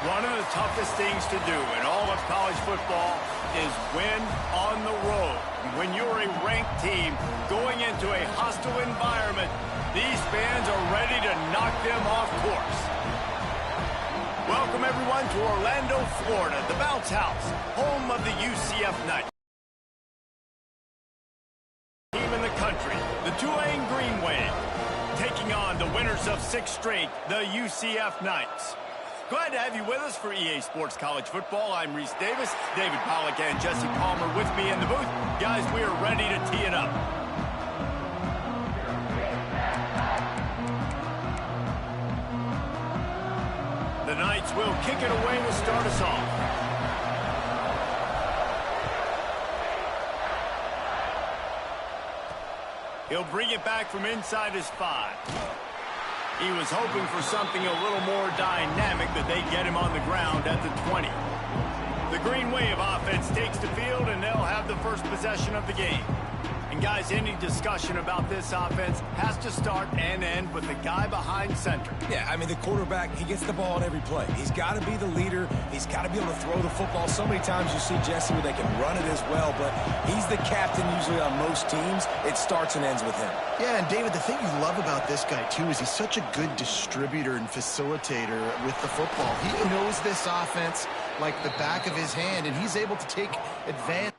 One of the toughest things to do in all of college football is win on the road. When you're a ranked team going into a hostile environment, these fans are ready to knock them off course. Welcome, everyone, to Orlando, Florida, the Bounce House, home of the UCF Knights. Team in the country, the Tulane Green Wave, taking on the winners of 6 straight, the UCF Knights. Glad to have you with us for EA Sports College Football. I'm Reese Davis, David Pollack and Jesse Palmer with me in the booth. Guys, we are ready to tee it up. The Knights will kick it away to start us off. He'll bring it back from inside his 5. He was hoping for something a little more dynamic, but they get him on the ground at the 20. The Green Wave offense takes the field, and they'll have the first possession of the game. And guys, any discussion about this offense has to start and end with the guy behind center. Yeah, I mean, the quarterback, he gets the ball on every play. He's got to be the leader. He's got to be able to throw the football. So many times you see, Jesse, where they can run it as well, but he's the captain usually on most teams. It starts and ends with him. Yeah, and David, the thing you love about this guy, too, is he's such a good distributor and facilitator with the football. He knows this offense like the back of his hand, and he's able to take advantage.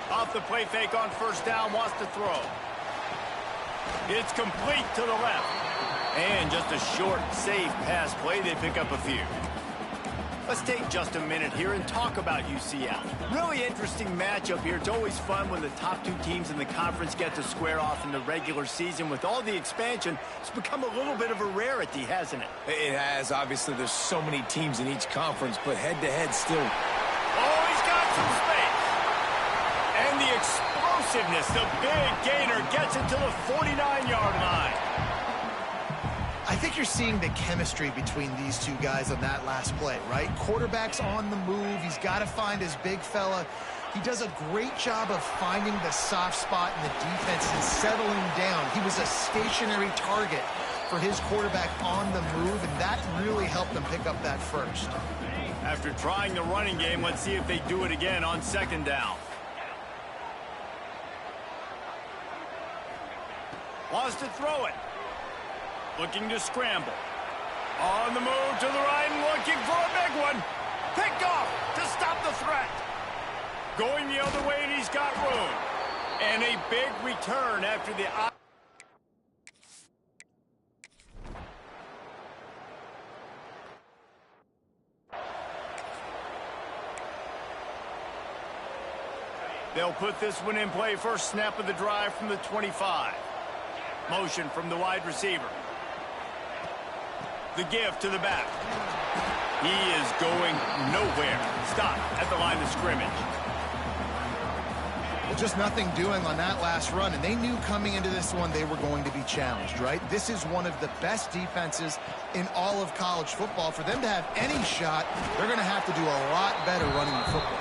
Off the play fake on first down, wants to throw. It's complete to the left. And just a short, safe pass play. They pick up a few. Let's take just a minute here and talk about UCF. Really interesting matchup here. It's always fun when the top 2 teams in the conference get to square off in the regular season. With all the expansion, it's become a little bit of a rarity, hasn't it? It has. Obviously, there's so many teams in each conference, but head-to-head still. Oh, he's got some space. And the explosiveness, the big gainer gets it to the 49-yard line. I think you're seeing the chemistry between these two guys on that last play, right? Quarterback's on the move. He's got to find his big fella. He does a great job of finding the soft spot in the defense and settling down. He was a stationary target for his quarterback on the move, and that really helped them pick up that first. After trying the running game, let's see if they do it again on second down. Wants to throw it. Looking to scramble. On the move to the right and looking for a big one. Picked off to stop the threat. Going the other way, and he's got room. And a big return after the... They'll put this one in play. First snap of the drive from the 25. Motion from the wide receiver. The give to the back. He is going nowhere. Stop at the line of scrimmage. Well, just nothing doing on that last run, and they knew coming into this one they were going to be challenged, right? This is one of the best defenses in all of college football. For them to have any shot, they're going to have to do a lot better running the football.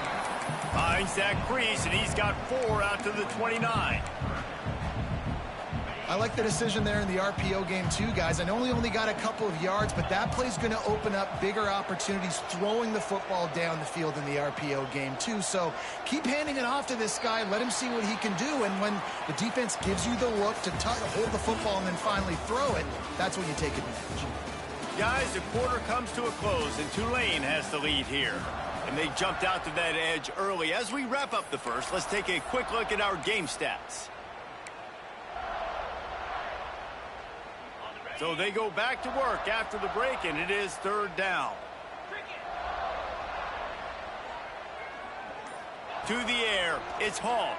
Finds that crease, and he's got 4 out to the 29. I like the decision there in the RPO game too, guys. I know he only got a couple of yards, but that play's going to open up bigger opportunities throwing the football down the field in the RPO game too. So keep handing it off to this guy. Let him see what he can do. And when the defense gives you the look to hold the football and then finally throw it, that's when you take advantage. Guys, the quarter comes to a close, and Tulane has the lead here. And they jumped out to that edge early. As we wrap up the first, let's take a quick look at our game stats. So they go back to work after the break, and it is third down. To the air, it's Hall.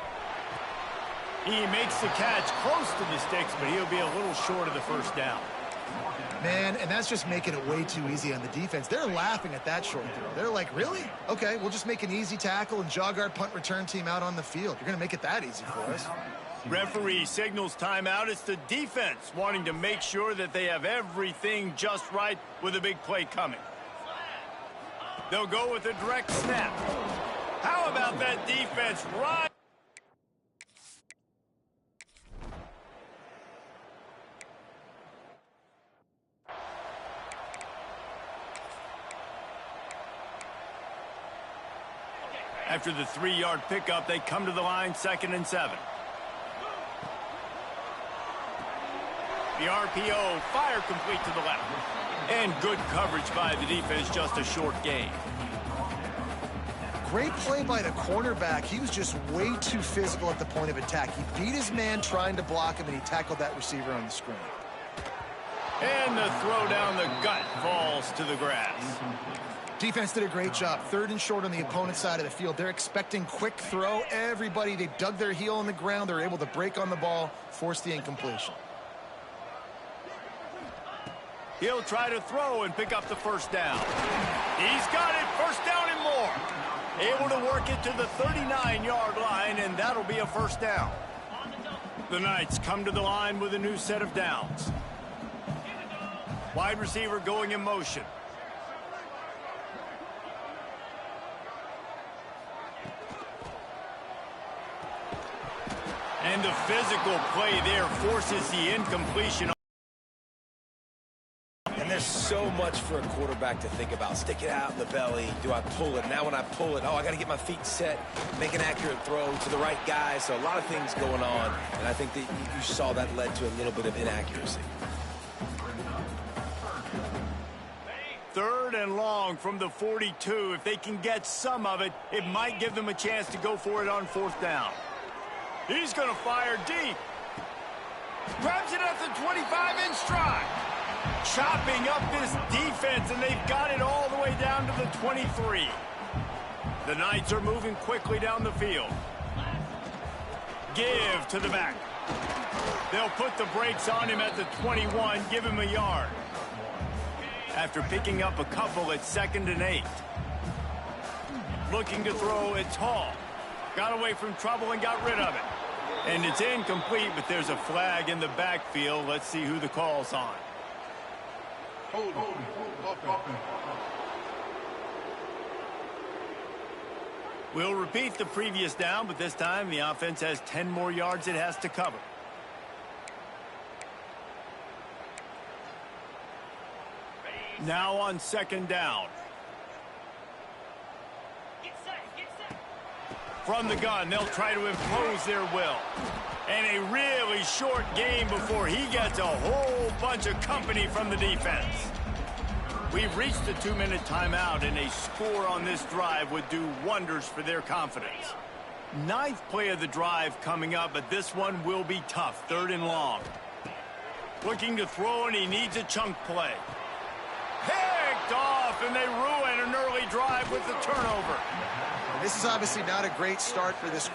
He makes the catch close to the sticks, but he'll be a little short of the first down. Man, and that's just making it way too easy on the defense. They're laughing at that short throw. They're like, really? Okay, we'll just make an easy tackle and jog our punt return team out on the field. You're going to make it that easy for us. Referee signals timeout. It's the defense wanting to make sure that they have everything just right with a big play coming. They'll go with a direct snap. How about that defense right? After the 3-yard pickup, they come to the line, 2nd and 7. The RPO, fire complete to the left. And good coverage by the defense, just a short gain. Great play by the cornerback. He was just way too physical at the point of attack. He beat his man trying to block him, and he tackled that receiver on the screen. And the throw down the gut falls to the grass. Defense did a great job. 3rd and short on the opponent's side of the field. They're expecting quick throw. Everybody, they dug their heel on the ground. They're able to break on the ball, force the incompletion. He'll try to throw and pick up the first down. He's got it. First down and more. Able to work it to the 39-yard line, and that'll be a first down. The Knights come to the line with a new set of downs. Wide receiver going in motion. And the physical play there forces the incompletion. And there's so much for a quarterback to think about. Stick it out in the belly. Do I pull it? Now when I pull it, oh, I got to get my feet set, make an accurate throw to the right guy. So a lot of things going on. And I think that you saw that led to a little bit of inaccuracy. 3rd and long from the 42. If they can get some of it, it might give them a chance to go for it on 4th down. He's going to fire deep. Grabs it at the 25 in stride. Chopping up this defense, and they've got it all the way down to the 23. The Knights are moving quickly down the field. Give to the back. They'll put the brakes on him at the 21, give him a yard. After picking up a couple at 2nd and 8. Looking to throw, it's Hall. Got away from trouble and got rid of it. And it's incomplete, but there's a flag in the backfield. Let's see who the call's on. We'll repeat the previous down, but this time the offense has 10 more yards it has to cover. Now on 2nd down. From the gun, they'll try to impose their will. And a really short game before he gets a whole bunch of company from the defense. We've reached the 2-minute timeout, and a score on this drive would do wonders for their confidence. 9th play of the drive coming up, but this one will be tough. 3rd and long. Looking to throw, and he needs a chunk play. Picked off, and they ruin an early drive with the turnover. This is obviously not a great start for this.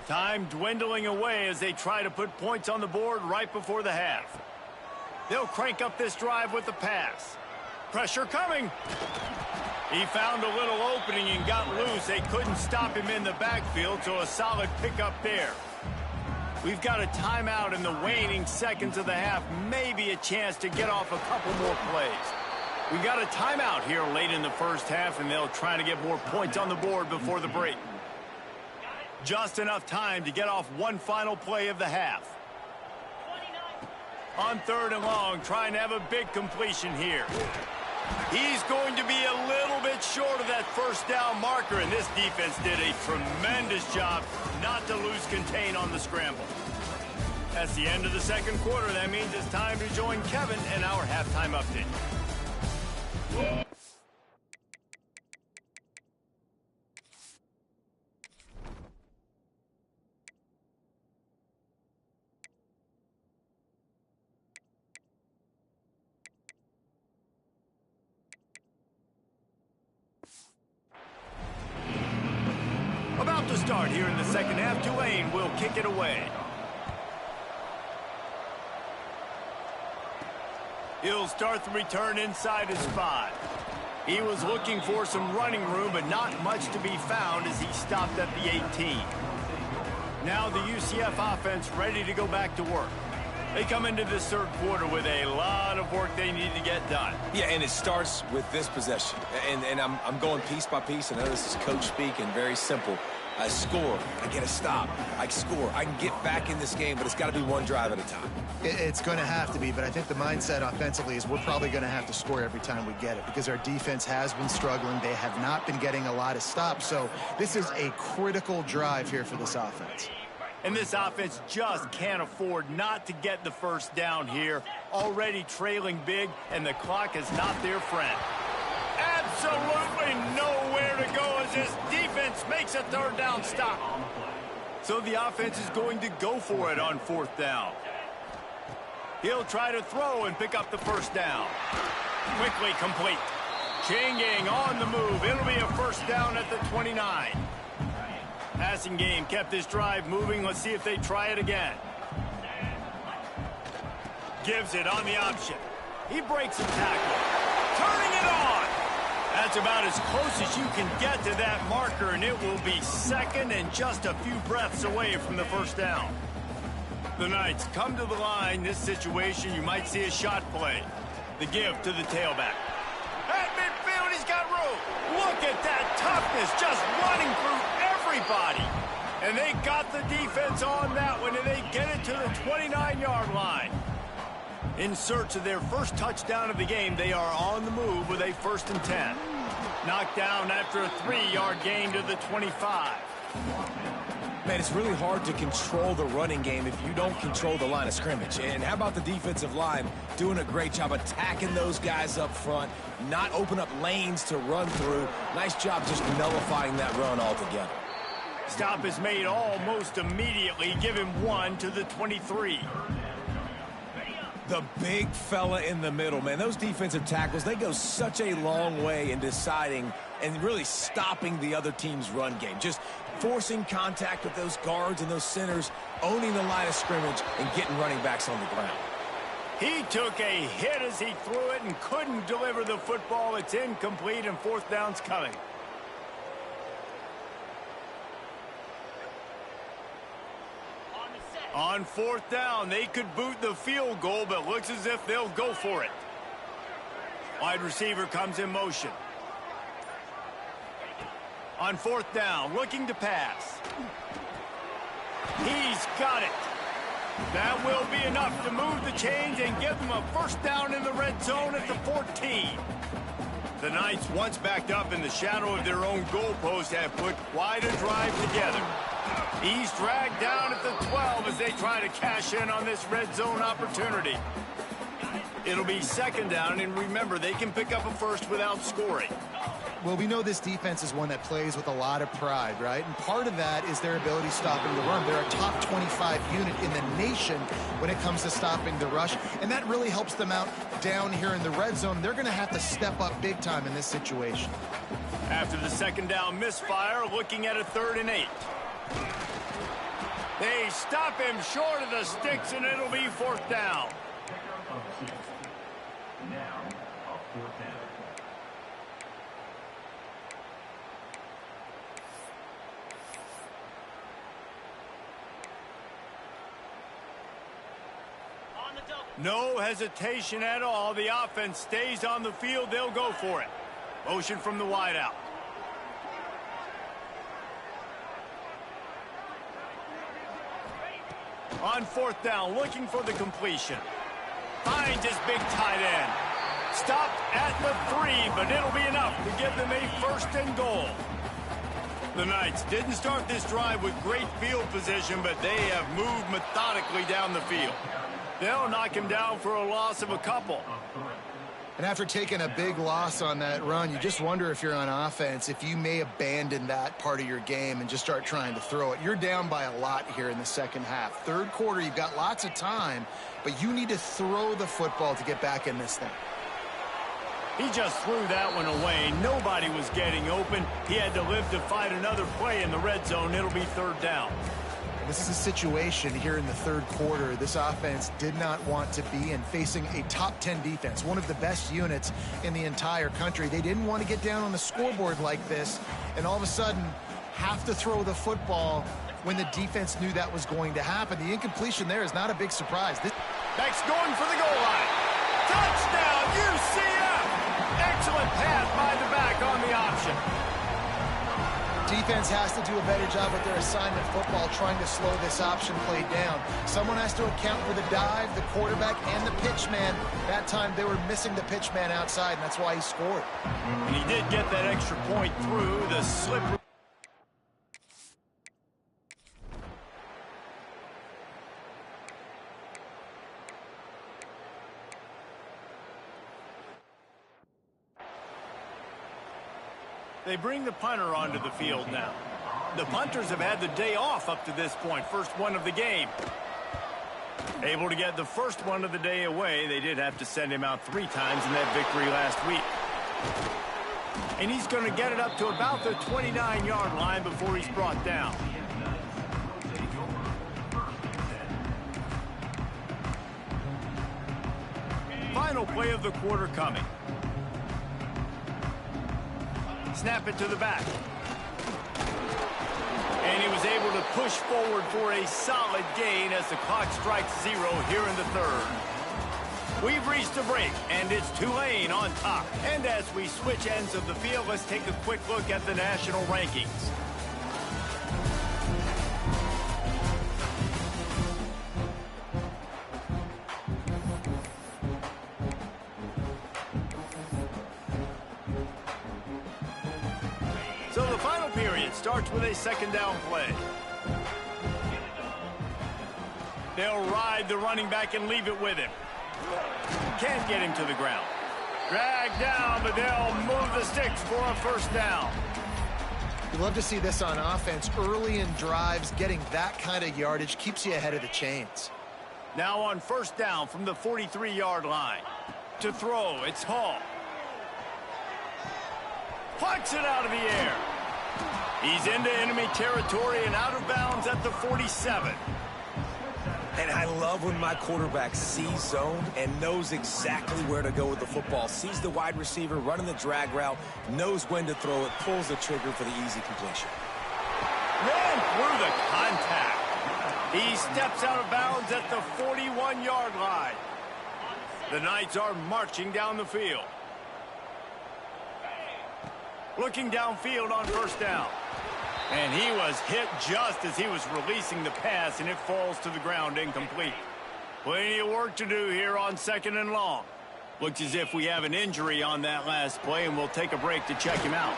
Time dwindling away as they try to put points on the board right before the half. They'll crank up this drive with the pass. Pressure coming. He found a little opening and got loose. They couldn't stop him in the backfield, so a solid pickup there. We've got a timeout in the waning seconds of the half. Maybe a chance to get off a couple more plays. We got a timeout here late in the first half, and they'll try to get more points on the board before the break. Just enough time to get off one final play of the half. On 3rd and long, trying to have a big completion here. He's going to be a little bit short of that first down marker, and this defense did a tremendous job not to lose contain on the scramble. That's the end of the 2nd quarter. That means it's time to join Kevin in our halftime update. About to start here in the second half. Tulane will kick it away. He'll start the return inside his spot. He was looking for some running room, but not much to be found as he stopped at the 18. Now the UCF offense ready to go back to work. They come into this 3rd quarter with a lot of work they need to get done. Yeah, and it starts with this possession. And I'm going piece by piece. I know this is coach speak and very simple. I score. I get a stop. I score. I can get back in this game, but it's got to be one drive at a time. It's going to have to be, but I think the mindset offensively is we're probably going to have to score every time we get it because our defense has been struggling. They have not been getting a lot of stops. So this is a critical drive here for this offense. And this offense just can't afford not to get the first down here. Already trailing big, and the clock is not their friend. Absolutely nowhere to go as this defense makes a 3rd down stop. So the offense is going to go for it on 4th down. He'll try to throw and pick up the first down. Quickly complete. Changing on the move. It'll be a first down at the 29. Passing game kept this drive moving. Let's see if they try it again. Gives it on the option. He breaks a tackle. Turning it on. That's about as close as you can get to that marker, and it will be second and just a few breaths away from the first down. The Knights come to the line. This situation, you might see a shot play. The give to the tailback. At midfield, he's got room. Look at that toughness, just running through everybody. And they got the defense on that one, and they get it to the 29-yard line. In search of their first touchdown of the game, they are on the move with a 1st and 10. Knocked down after a 3-yard gain to the 25. Man, it's really hard to control the running game if you don't control the line of scrimmage. And how about the defensive line doing a great job attacking those guys up front, not open up lanes to run through. Nice job just nullifying that run altogether. Stop is made almost immediately. Give him 1 to the 23. The big fella in the middle, man. Those defensive tackles, they go such a long way in deciding and really stopping the other team's run game. Just forcing contact with those guards and those centers, owning the line of scrimmage, and getting running backs on the ground. He took a hit as he threw it and couldn't deliver the football. It's incomplete, and 4th down's coming. On 4th down, they could boot the field goal, but looks as if they'll go for it. Wide receiver comes in motion. On 4th down, looking to pass. He's got it. That will be enough to move the chains and give them a first down in the red zone at the 14. The Knights, once backed up in the shadow of their own goalpost, have put quite a drive together. He's dragged down at the 12 as they try to cash in on this red zone opportunity. It'll be 2nd down, and remember, they can pick up a first without scoring. Well, we know this defense is one that plays with a lot of pride, right? And part of that is their ability stopping the run. They're a top 25 unit in the nation when it comes to stopping the rush, and that really helps them out down here in the red zone. They're going to have to step up big time in this situation. After the 2nd down misfire, looking at a 3rd and 8. They stop him short of the sticks, and it'll be 4th down. No hesitation at all. The offense stays on the field. They'll go for it. Motion from the wideout. On 4th down, looking for the completion. Finds his big tight end. Stopped at the 3, but it'll be enough to give them a 1st and goal. The Knights didn't start this drive with great field position, but they have moved methodically down the field. They'll knock him down for a loss of a couple. And after taking a big loss on that run, you just wonder if you're on offense, if you may abandon that part of your game and just start trying to throw it. You're down by a lot here in the 2nd half. 3rd quarter, you've got lots of time, but you need to throw the football to get back in this thing. He just threw that one away. Nobody was getting open. He had to live to fight another play in the red zone. It'll be 3rd down. This is a situation here in the 3rd quarter this offense did not want to be in, facing a top 10 defense, one of the best units in the entire country. They didn't want to get down on the scoreboard like this and all of a sudden have to throw the football when the defense knew that was going to happen. The incompletion there is not a big surprise. Beck's going for the goal line. Touchdown, UCF! Excellent pass by the back on the option. Defense has to do a better job with their assignment football, trying to slow this option play down. Someone has to account for the dive, the quarterback, and the pitch man. That time they were missing the pitch man outside, and that's why he scored. And he did get that extra point through the slippery. They bring the punter onto the field now. The punters have had the day off up to this point. First one of the game. Able to get the first one of the day away. They did have to send him out 3 times in that victory last week. And he's going to get it up to about the 29-yard line before he's brought down. Final play of the quarter coming. Snap it to the back. And he was able to push forward for a solid gain as the clock strikes 0 here in the third. We've reached a break, and it's Tulane on top. And as we switch ends of the field, let's take a quick look at the national rankings. So the final period starts with a second down play. They'll ride the running back and leave it with him. Can't get him to the ground. Dragged down, but they'll move the sticks for a first down. You love to see this on offense. Early in drives, getting that kind of yardage keeps you ahead of the chains. Now on first down from the 43-yard line. To throw, it's Hall. Plucks it out of the air. He's into enemy territory and out of bounds at the 47. And I love when my quarterback sees zone and knows exactly where to go with the football. Sees the wide receiver running the drag route, knows when to throw it, pulls the trigger for the easy completion. Ran through the contact. He steps out of bounds at the 41-yard line. The Knights are marching down the field. Looking downfield on first down. And he was hit just as he was releasing the pass, and it falls to the ground incomplete. Plenty of work to do here on second and long. Looks as if we have an injury on that last play, and we'll take a break to check him out.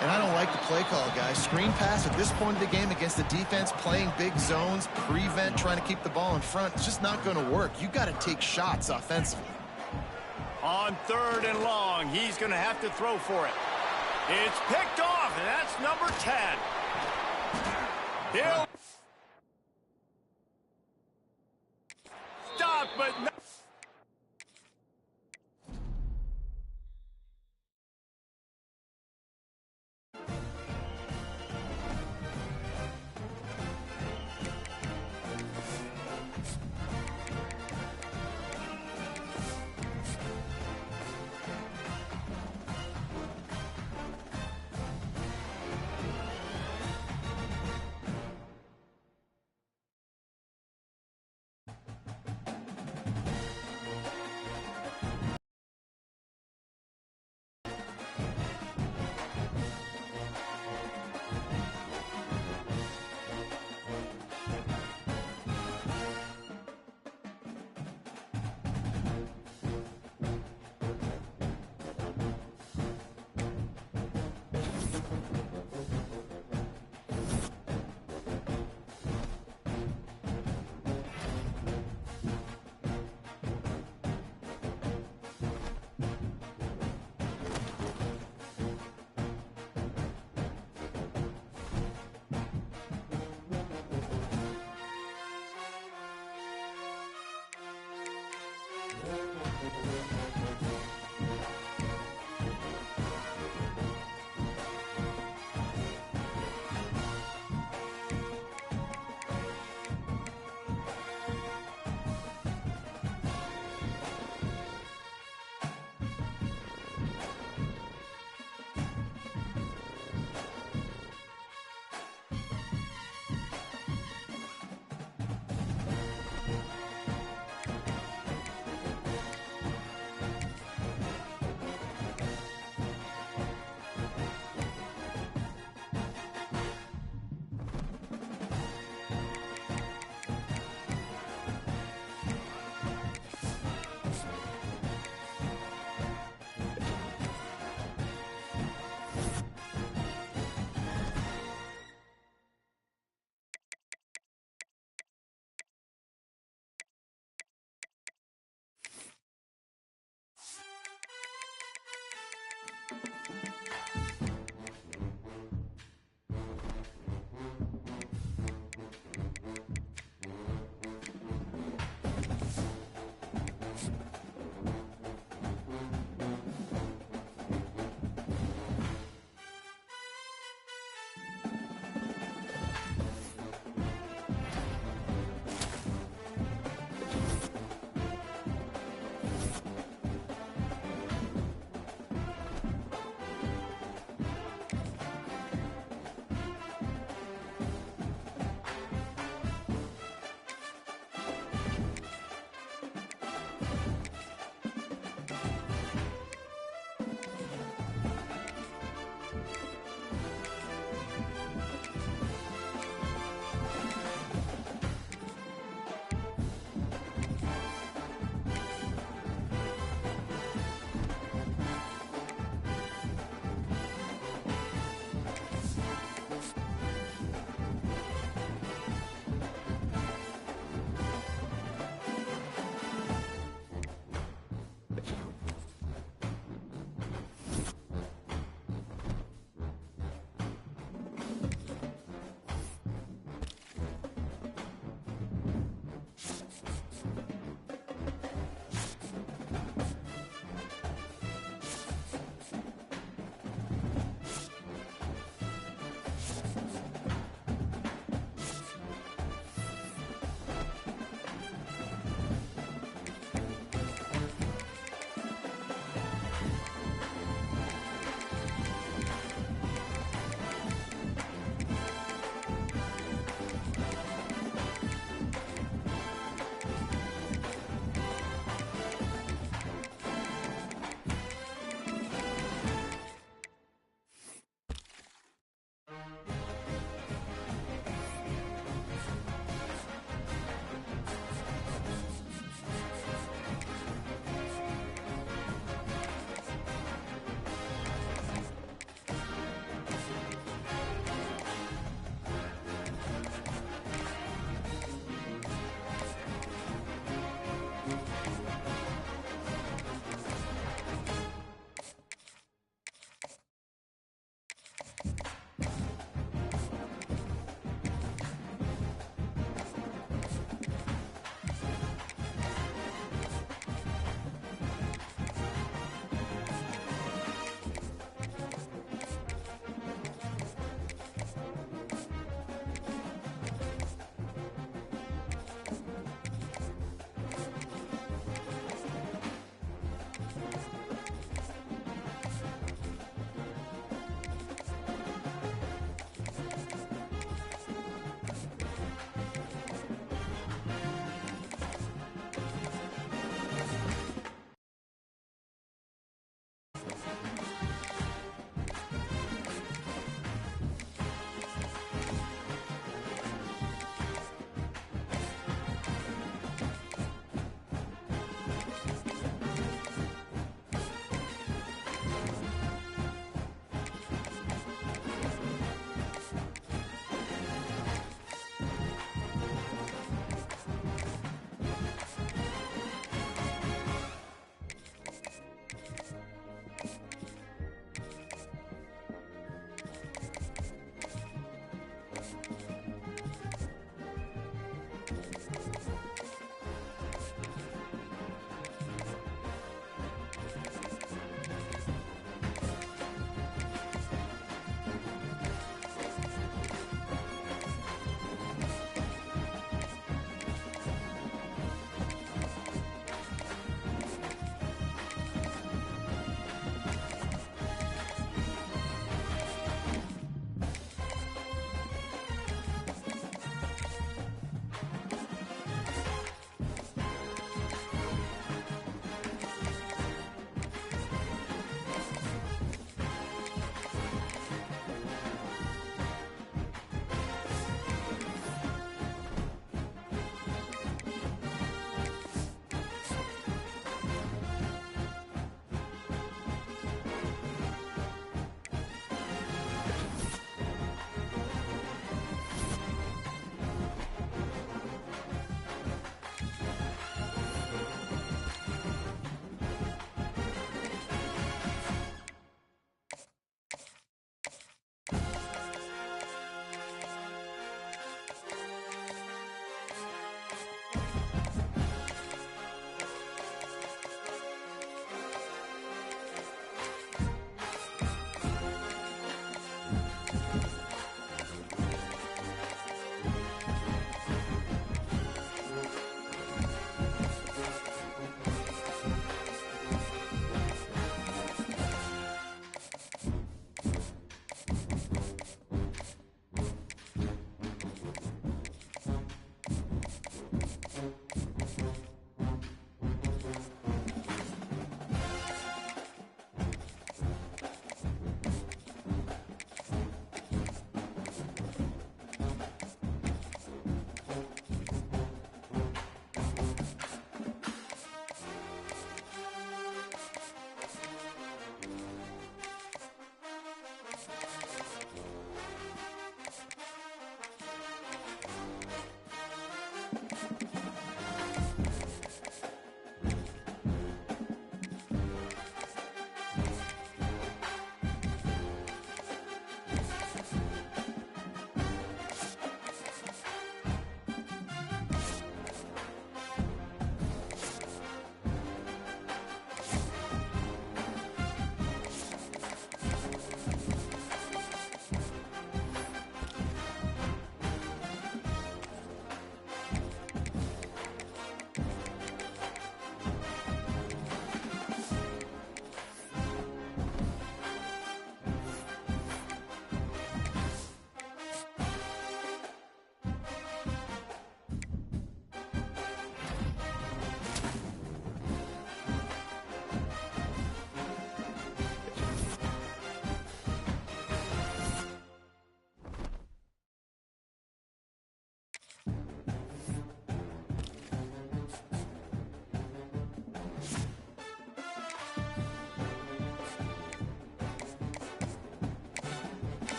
And I don't like the play call, guys. Screen pass at this point of the game against the defense, playing big zones, prevent, trying to keep the ball in front. It's just not going to work. You've got to take shots offensively. On third and long, he's going to have to throw for it. It's picked off, and that's number 10. He'll stop, but no.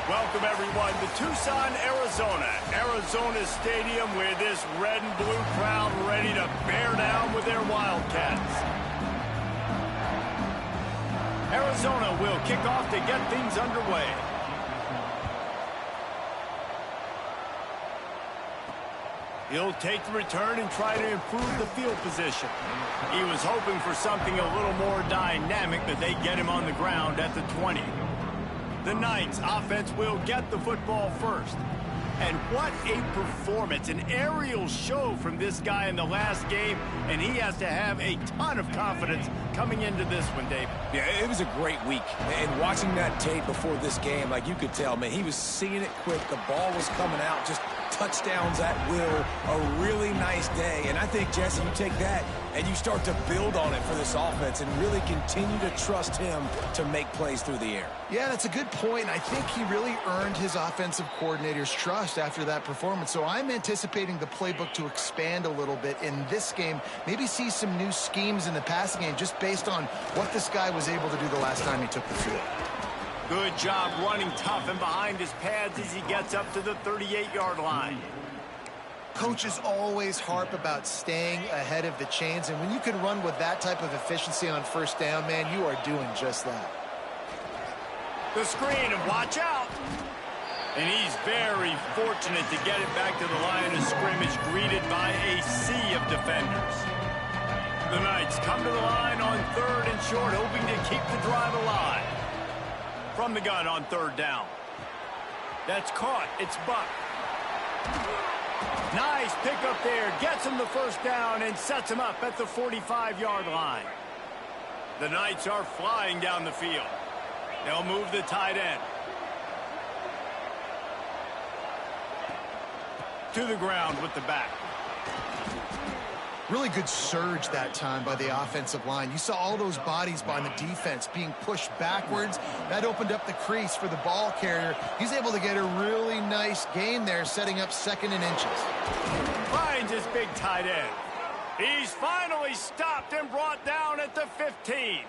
Welcome, everyone, to Tucson, Arizona. Arizona Stadium with this red and blue crowd ready to bear down with their Wildcats. Arizona will kick off to get things underway. He'll take the return and try to improve the field position. He was hoping for something a little more dynamic, but they get him on the ground at the 20. The Knights offense will get the football first. And what a performance, an aerial show from this guy in the last game, and he has to have a ton of confidence coming into this one, David. Yeah, it was a great week. And watching that tape before this game, like you could tell, man, he was seeing it quick. The ball was coming out, just touchdowns at will. A really nice day. And I think, Jesse, you take that and you start to build on it for this offense and really continue to trust him to make plays through the air. Yeah, that's a good point. I think he really earned his offensive coordinator's trust after that performance. So I'm anticipating the playbook to expand a little bit in this game. Maybe see some new schemes in the passing game just based on what this guy was able to do the last time he took the field. Good job running tough and behind his pads as he gets up to the 38-yard line. Coaches always harp about staying ahead of the chains, and when you can run with that type of efficiency on first down, man, you are doing just that. The screen, and watch out. And he's very fortunate to get it back to the line of scrimmage, greeted by a sea of defenders. The Knights come to the line on 3rd and short, hoping to keep the drive alive. From the gun on 3rd down. That's caught. It's Buck. Nice pick up there. Gets him the first down and sets him up at the 45-yard line. The Knights are flying down the field. They'll move the tight end to the ground with the back. Really good surge that time by the offensive line. You saw all those bodies by the defense being pushed backwards. That opened up the crease for the ball carrier. He's able to get a really nice gain there, setting up 2nd and inches. Finds his big tight end. He's finally stopped and brought down at the 15.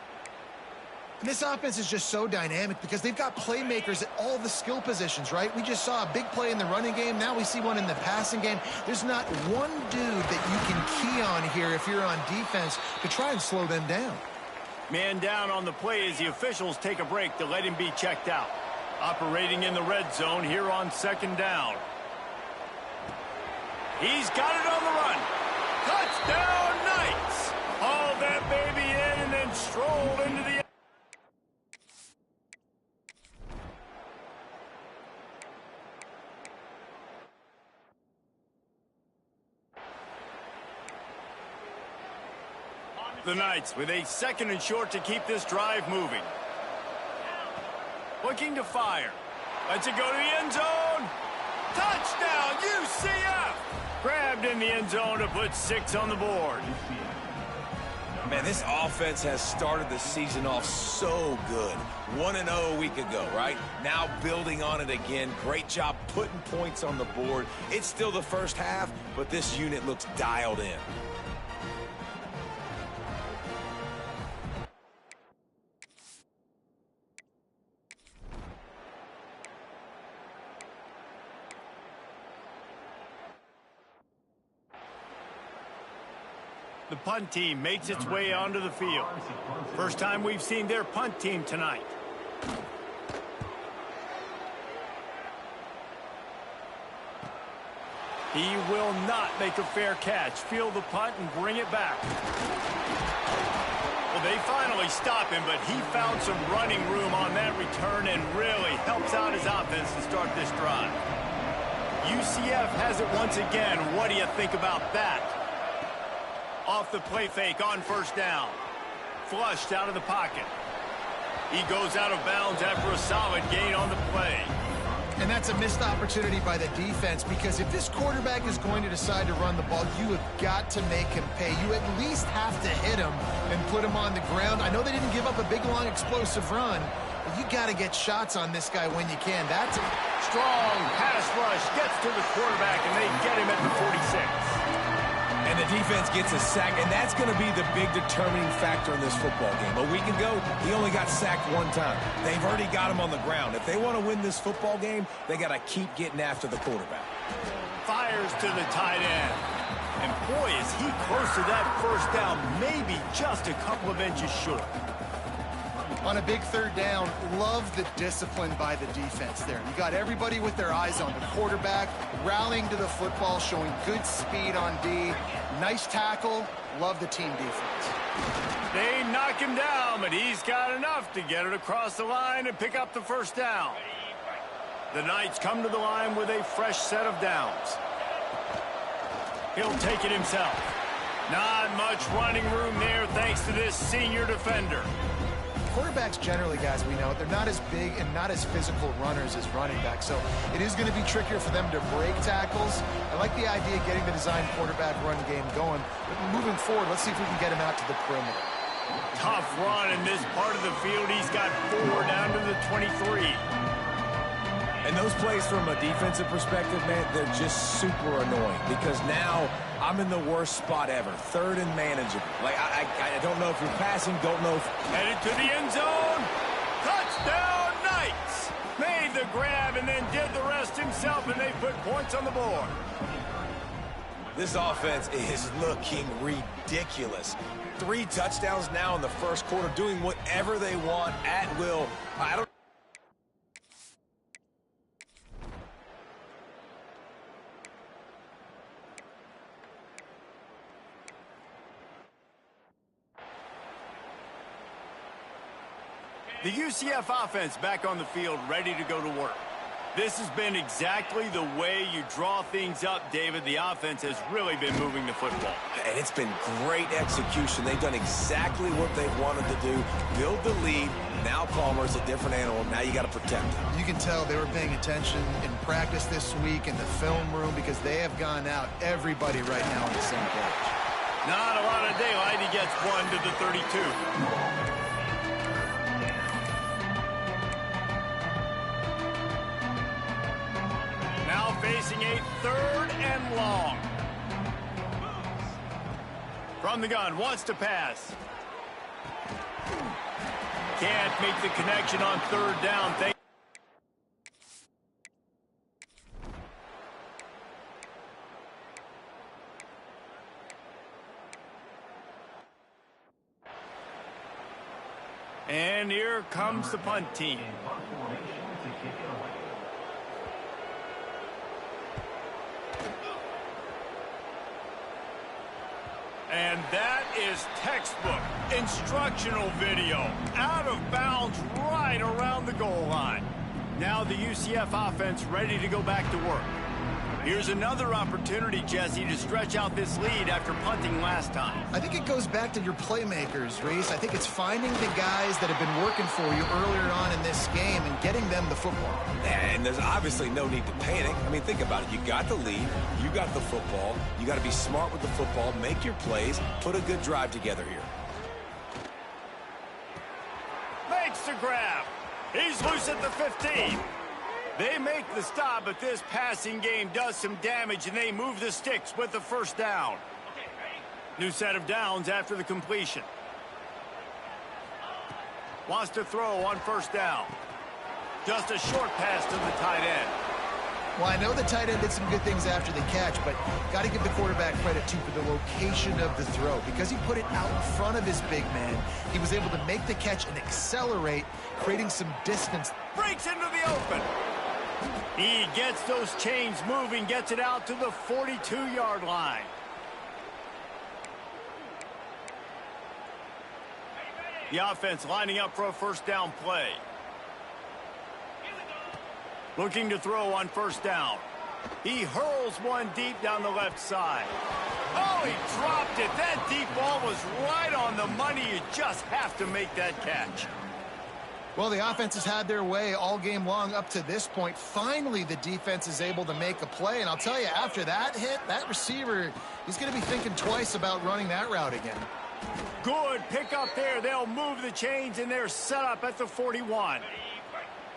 And this offense is just so dynamic because they've got playmakers at all the skill positions, right? We just saw a big play in the running game. Now we see one in the passing game. There's not one dude that you can key on here if you're on defense to try and slow them down. Man down on the play as the officials take a break to let him be checked out. Operating in the red zone here on 2nd down. He's got it on the run. Touchdown, Knights! Hauled that baby in and then strolled into the... The Knights with a 2nd and short to keep this drive moving. Looking to fire. Lets it go to the end zone. Touchdown, UCF! Grabbed in the end zone to put 6 on the board. Man, this offense has started the season off so good. 1-0 a week ago, right? Now building on it again. Great job putting points on the board. It's still the first half, but this unit looks dialed in. The punt team makes its way onto the field. First time we've seen their punt team tonight. He will not make a fair catch. Field the punt and bring it back. Well, they finally stop him, but he found some running room on that return and really helps out his offense to start this drive. UCF has it once again. What do you think about that? Off the play fake on 1st down. Flushed out of the pocket. He goes out of bounds after a solid gain on the play. And that's a missed opportunity by the defense because if this quarterback is going to decide to run the ball, you have got to make him pay. You at least have to hit him and put him on the ground. I know they didn't give up a big, long, explosive run, but you got to get shots on this guy when you can. That's a strong pass rush. Gets to the quarterback, and they get him at the 46. And the defense gets a sack, and that's going to be the big determining factor in this football game. A week ago, he only got sacked 1 time. They've already got him on the ground. If they want to win this football game, they got to keep getting after the quarterback. Fires to the tight end. And boy, is he close to that 1st down, maybe just a couple of inches short. On a big 3rd down, love the discipline by the defense there. You got everybody with their eyes on the quarterback, rallying to the football, showing good speed on D. Nice tackle. Love the team defense. They knock him down, but he's got enough to get it across the line and pick up the 1st down. The Knights come to the line with a fresh set of downs. He'll take it himself. Not much running room there thanks to this senior defender. Quarterbacks generally, guys, we know, they're not as big and not as physical runners as running backs, so it is going to be trickier for them to break tackles. I like the idea of getting the design quarterback run game going, but moving forward, let's see if we can get him out to the perimeter. Tough run in this part of the field. He's got 4 down to the 23. And those plays from a defensive perspective, man, they're just super annoying because now I'm in the worst spot ever. 3rd and manageable. Like, I don't know if you're passing, don't know if... Headed to the end zone. Touchdown, Knights. Made the grab and then did the rest himself, and they put points on the board. This offense is looking ridiculous. 3 touchdowns now in the 1st quarter, doing whatever they want at will. I don't... The UCF offense back on the field, ready to go to work. This has been exactly the way you draw things up, David. The offense has really been moving the football. And it's been great execution. They've done exactly what they've wanted to do. Build the lead. Now Palmer's a different animal. Now you got to protect him. You can tell they were paying attention in practice this week in the film room because they have gone out, everybody right now on the same page. Not a lot of daylight. He gets one to the 32. Now facing a 3rd and long. From the gun, wants to pass. Can't make the connection on 3rd down. And here comes the punt team. And that is textbook instructional video. Out of bounds right around the goal line. Now the UCF offense ready to go back to work. Here's another opportunity, Jesse, to stretch out this lead after punting last time. I think it goes back to your playmakers, Reese. I think it's finding the guys that have been working for you earlier on in this game and getting them the football. And there's obviously no need to panic. I mean, think about it. You got the lead. You got the football. You got to be smart with the football. Make your plays. Put a good drive together here. Makes the grab. He's loose at the 15. They make the stop, but this passing game does some damage, and they move the sticks with the 1st down. New set of downs after the completion. Wants to throw on 1st down. Just a short pass to the tight end. Well, I know the tight end did some good things after the catch, but got to give the quarterback credit, too, for the location of the throw. Because he put it out in front of his big man, he was able to make the catch and accelerate, creating some distance. Breaks into the open. He gets those chains moving, gets it out to the 42-yard line. The offense lining up for a 1st down play. Looking to throw on 1st down. He hurls one deep down the left side. Oh, he dropped it. That deep ball was right on the money. You just have to make that catch. Well, the offense has had their way all game long up to this point. Finally, the defense is able to make a play. And I'll tell you, after that hit, that receiver, he's going to be thinking twice about running that route again. Good pick up there. They'll move the chains, and they're set up at the 41.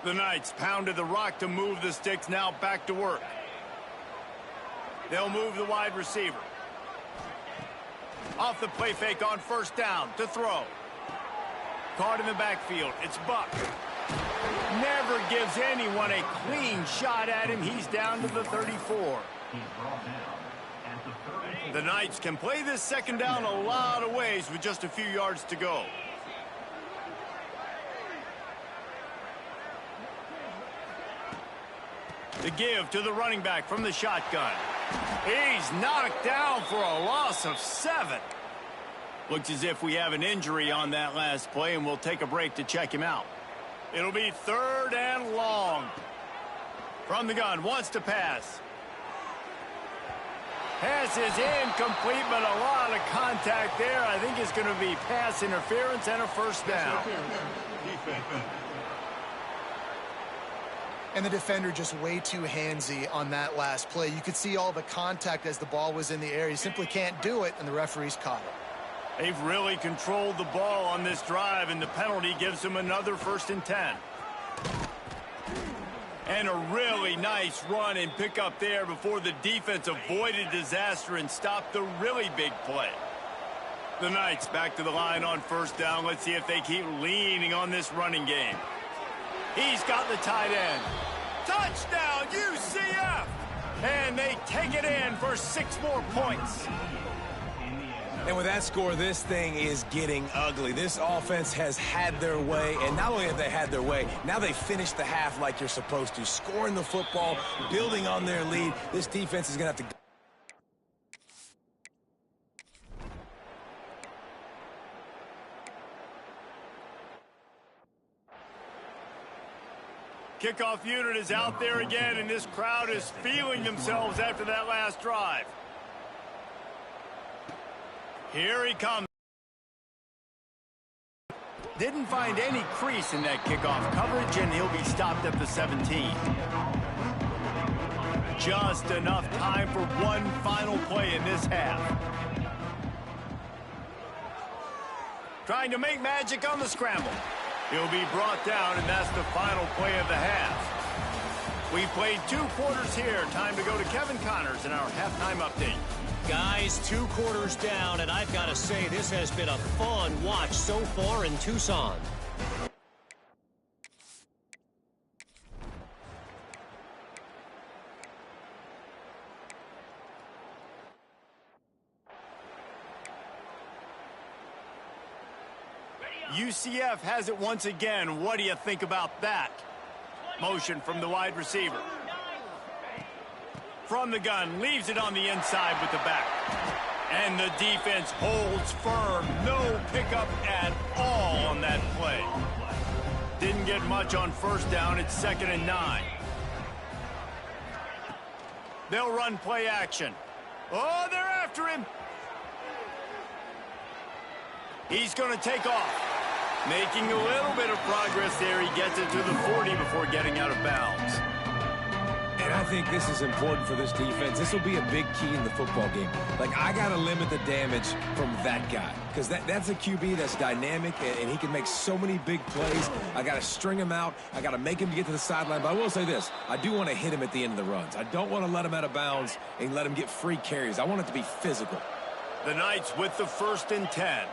The Knights pounded the rock to move the sticks. Now back to work. They'll move the wide receiver. Off the play fake on 1st down to throw. Caught in the backfield. It's Buck. Never gives anyone a clean shot at him. He's down to the 34. The Knights can play this 2nd down a lot of ways with just a few yards to go. The give to the running back from the shotgun. He's knocked down for a loss of 7. Looks as if we have an injury on that last play, and we'll take a break to check him out. It'll be 3rd and long. From the gun, wants to pass. Pass is incomplete, but a lot of contact there. I think it's going to be pass interference and a 1st down. And the defender just way too handsy on that last play. You could see all the contact as the ball was in the air. You simply can't do it, and the referees caught it. They've really controlled the ball on this drive, and the penalty gives them another 1st and 10. And a really nice run and pick up there before the defense avoided disaster and stopped the really big play. The Knights back to the line on 1st down. Let's see if they keep leaning on this running game. He's got the tight end. Touchdown, UCF! And they take it in for 6 more points. And with that score, this thing is getting ugly. This offense has had their way, and not only have they had their way, now they finished the half like you're supposed to, scoring the football, building on their lead. This defense is going to have to... Kickoff unit is out there again, and this crowd is feeling themselves after that last drive. Here he comes. Didn't find any crease in that kickoff coverage, and he'll be stopped at the 17. Just enough time for one final play in this half. Trying to make magic on the scramble. He'll be brought down, and that's the final play of the half. We've played 2 quarters here. Time to go to Kevin Connors in our halftime update. Guys, 2 quarters down, and I've got to say this has been a fun watch so far in Tucson. UCF has it once again. What do you think about that? Motion from the wide receiver. From the gun, leaves it on the inside with the back. And the defense holds firm. No pickup at all on that play. Didn't get much on first down. It's 2nd and 9. They'll run play action. Oh, they're after him. He's going to take off. Making a little bit of progress there. He gets it to the 40 before getting out of bounds. And I think this is important for this defense. This will be a big key in the football game. Like, I got to limit the damage from that guy. Because that's a QB that's dynamic, and he can make so many big plays. I got to string him out. I got to make him get to the sideline. But I will say this. I do want to hit him at the end of the runs. I don't want to let him out of bounds and let him get free carries. I want it to be physical. The Knights with the 1st and 10.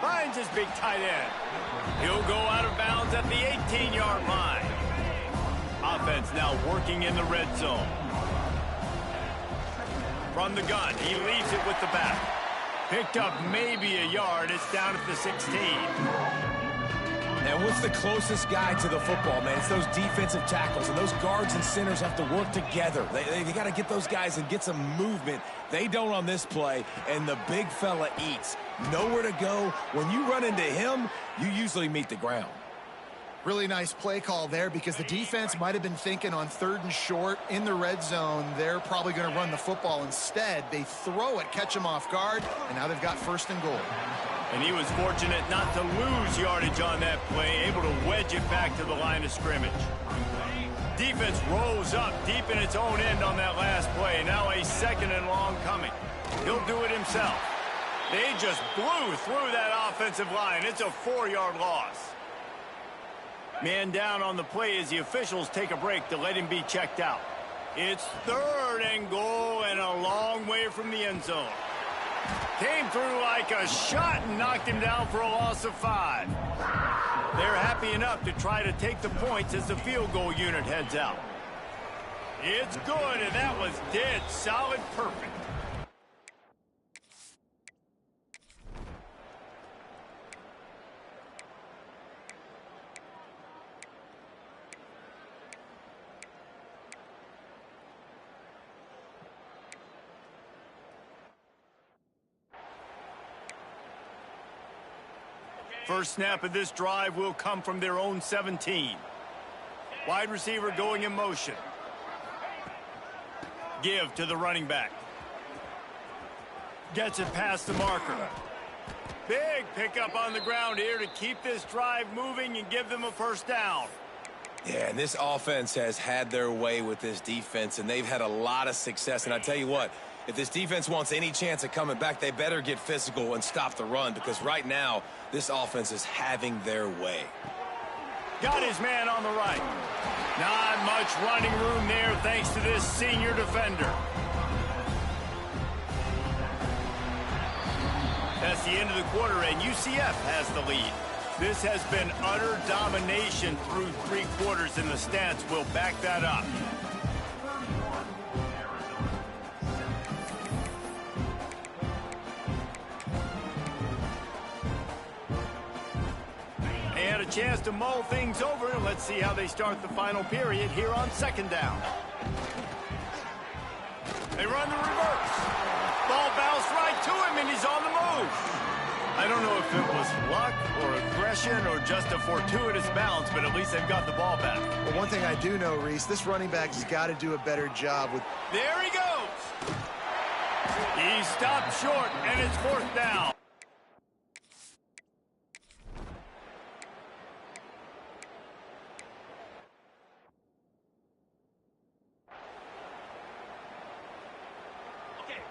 Finds his big tight end. He'll go out of bounds at the 18-yard line. Offense now working in the red zone. From the gun, he leaves it with the back. Picked up maybe a yard. It's down at the 16. And what's the closest guy to the football, man? It's those defensive tackles, and those guards and centers have to work together. They got to get those guys and get some movement. They don't on this play, and the big fella eats. Nowhere to go. When you run into him, you usually meet the ground. Really nice play call there because the defense might have been thinking on 3rd and short in the red zone. They're probably going to run the football instead. They throw it, catch him off guard, and now they've got 1st and goal. And he was fortunate not to lose yardage on that play, able to wedge it back to the line of scrimmage. Defense rose up deep in its own end on that last play. Now a 2nd and long coming. He'll do it himself. They just blew through that offensive line. It's a 4-yard loss. Man down on the play as the officials take a break to let him be checked out. It's 3rd and goal and a long way from the end zone. Came through like a shot and knocked him down for a loss of 5. They're happy enough to try to take the points as the field goal unit heads out. It's good, and that was dead solid perfect. First snap of this drive will come from their own 17. Wide receiver going in motion. Give to the running back. Gets it past the marker. Big pickup on the ground here to keep this drive moving and give them a 1st down. Yeah, and this offense has had their way with this defense, and they've had a lot of success. And I tell you what, if this defense wants any chance of coming back, they better get physical and stop the run, because right now, this offense is having their way. Got his man on the right. Not much running room there thanks to this senior defender. That's the end of the quarter, and UCF has the lead. This has been utter domination through 3 quarters, and the stats will back that up. And a chance to mull things over. Let's see how they start the final period here on 2nd down. They run the reverse. Ball bounced right to him, and he's on the move. I don't know if it was luck or aggression or just a fortuitous bounce, but at least they've got the ball back. Well, one thing I do know, Reese, this running back has got to do a better job with... There he goes. He stopped short, and it's 4th down.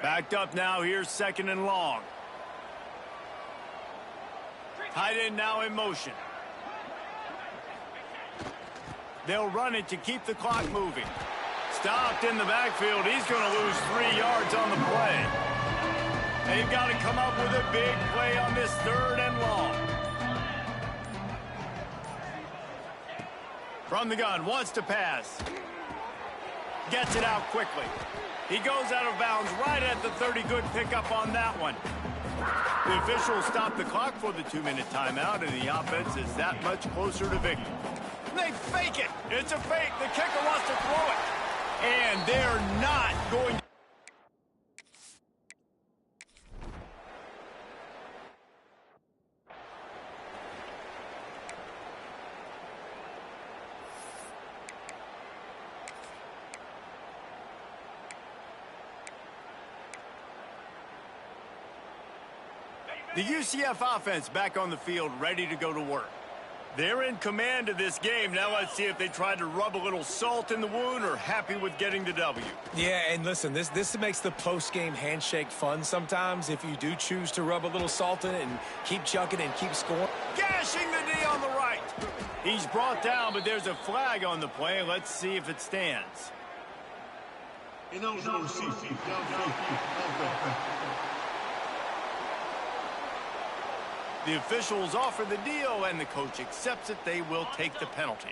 Backed up now. Here's 2nd and long. Tight end now in motion. They'll run it to keep the clock moving. Stopped in the backfield. He's going to lose 3 yards on the play. They've got to come up with a big play on this 3rd and long. From the gun, wants to pass. Gets it out quickly. He goes out of bounds right at the 30. Good pickup on that one. The officials stop the clock for the 2-minute timeout, and the offense is that much closer to victory. They fake it. It's a fake. The kicker wants to throw it. And they're not going to. The UCF offense back on the field, ready to go to work. They're in command of this game. Now let's see if they try to rub a little salt in the wound or happy with getting the W. Yeah, and listen, this makes the post-game handshake fun sometimes if you do choose to rub a little salt in it and keep chucking and keep scoring. Gashing the knee on the right. He's brought down, but there's a flag on the play. Let's see if it stands. The officials offer the deal, and the coach accepts it. They will take the penalty.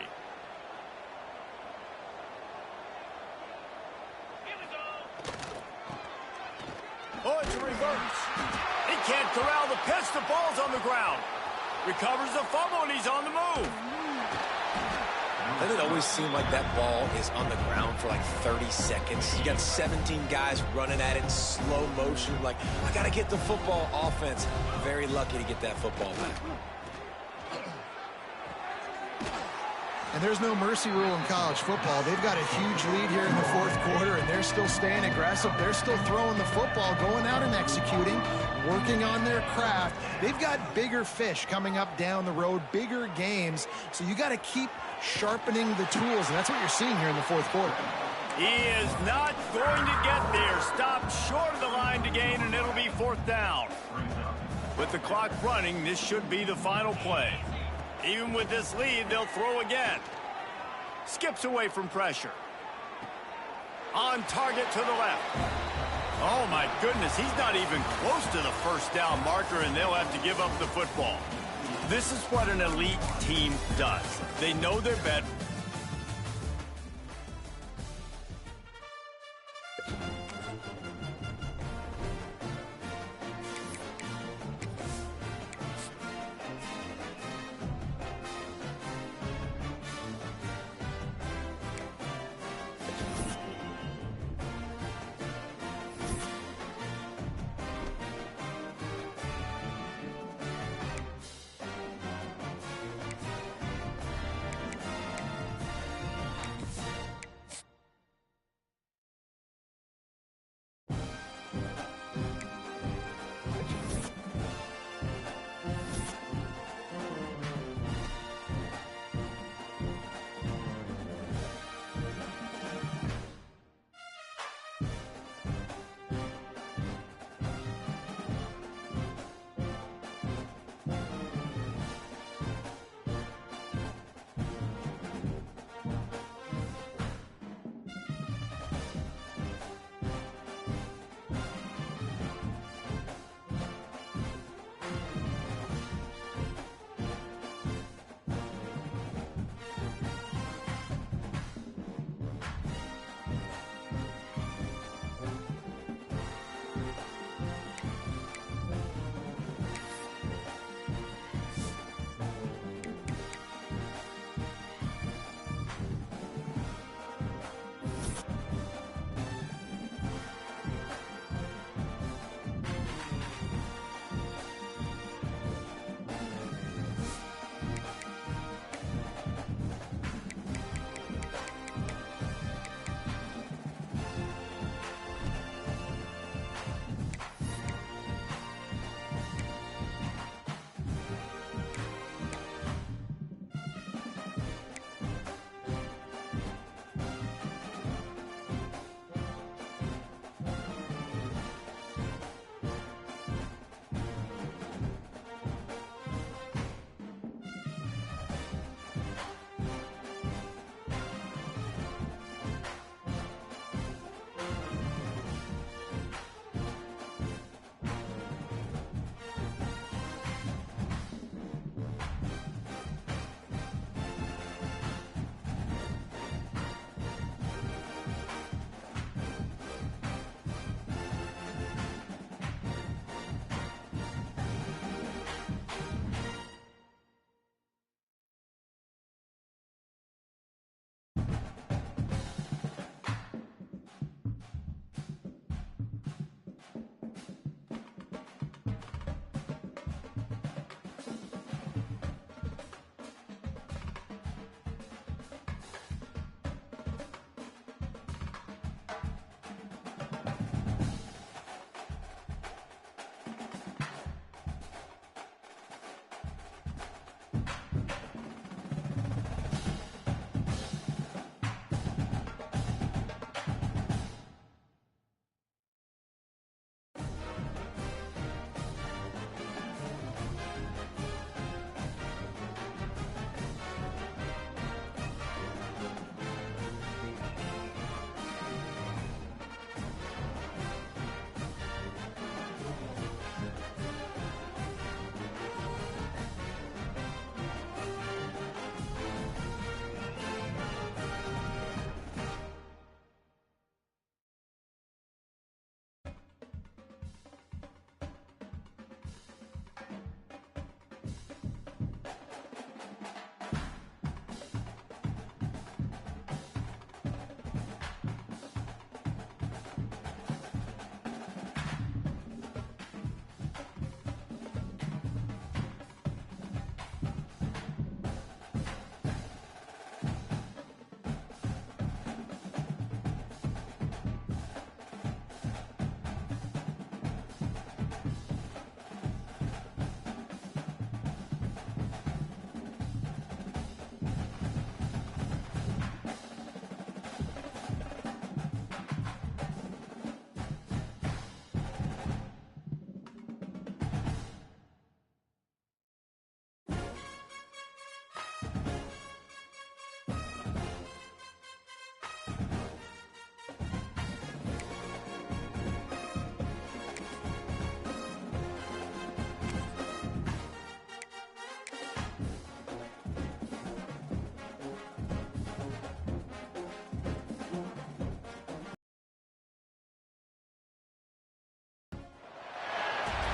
Oh, it's a reverse. He can't corral the pitch. The ball's on the ground. Recovers the fumble, and he's on the move. Doesn't it always seem like that ball is on the ground for like 30 seconds? You got 17 guys running at it in slow motion. Like, I got to get the football. Offense, very lucky to get that football back. And there's no mercy rule in college football. They've got a huge lead here in the 4th quarter, and they're still staying aggressive. They're still throwing the football, going out and executing, working on their craft. They've got bigger fish coming up down the road, bigger games. So you got to keep sharpening the tools, and that's what you're seeing here in the 4th quarter. He is not going to get there. Stopped short of the line to gain, and it'll be 4th down. With the clock running, this should be the final play. Even with this lead, they'll throw again. Skips away from pressure. On target to the left. Oh, my goodness, he's not even close to the 1st down marker, and they'll have to give up the football. This is what an elite team does. They know their bet.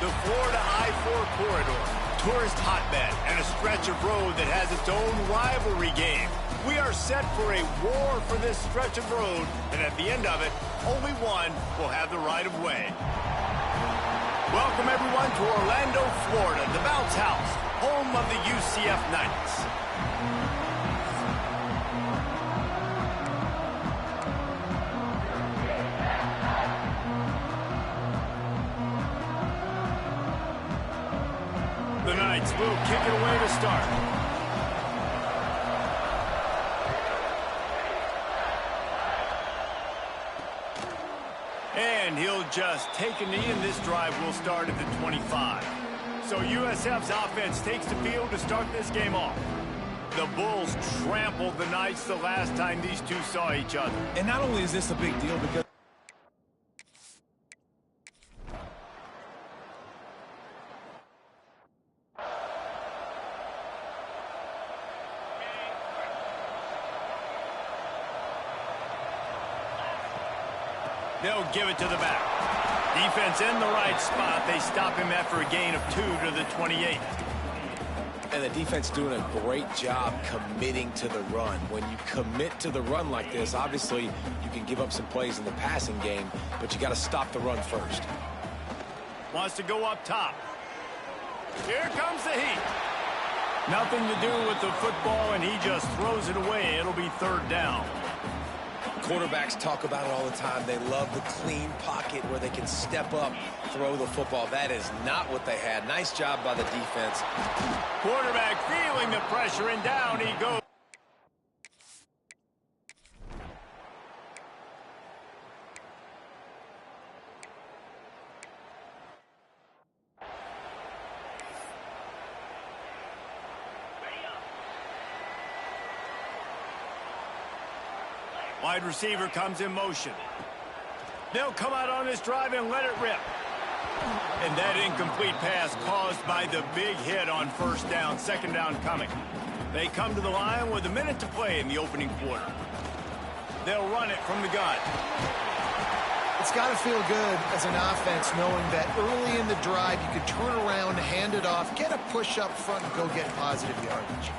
The Florida I-4 corridor, tourist hotbed, and a stretch of road that has its own rivalry game. We are set for a war for this stretch of road, and at the end of it, only one will have the right of way. Welcome, everyone, to Orlando, Florida, the Bounce House, home of the UCF Knights. The Knights will kick it away to start. And he'll just take a knee, and this drive will start at the 25. So USF's offense takes the field to start this game off. The Bulls trampled the Knights the last time these two saw each other. And not only is this a big deal because they'll give it to the back. Defense in the right spot. They stop him after a gain of 2 to the 28. And the defense doing a great job committing to the run. When you commit to the run like this, obviously you can give up some plays in the passing game, but you got to stop the run first. Wants to go up top. Here comes the heat. Nothing to do with the football, and he just throws it away. It'll be 3rd down. Quarterbacks talk about it all the time. They love the clean pocket where they can step up, throw the football. That is not what they had. Nice job by the defense. Quarterback feeling the pressure, and down he goes. Wide receiver comes in motion. They'll come out on this drive and let it rip. And that incomplete pass caused by the big hit on 1st down, 2nd down coming. They come to the line with a minute to play in the opening quarter. They'll run it from the gun. It's got to feel good as an offense knowing that early in the drive you could turn around, hand it off, get a push up front, and go get positive yardage.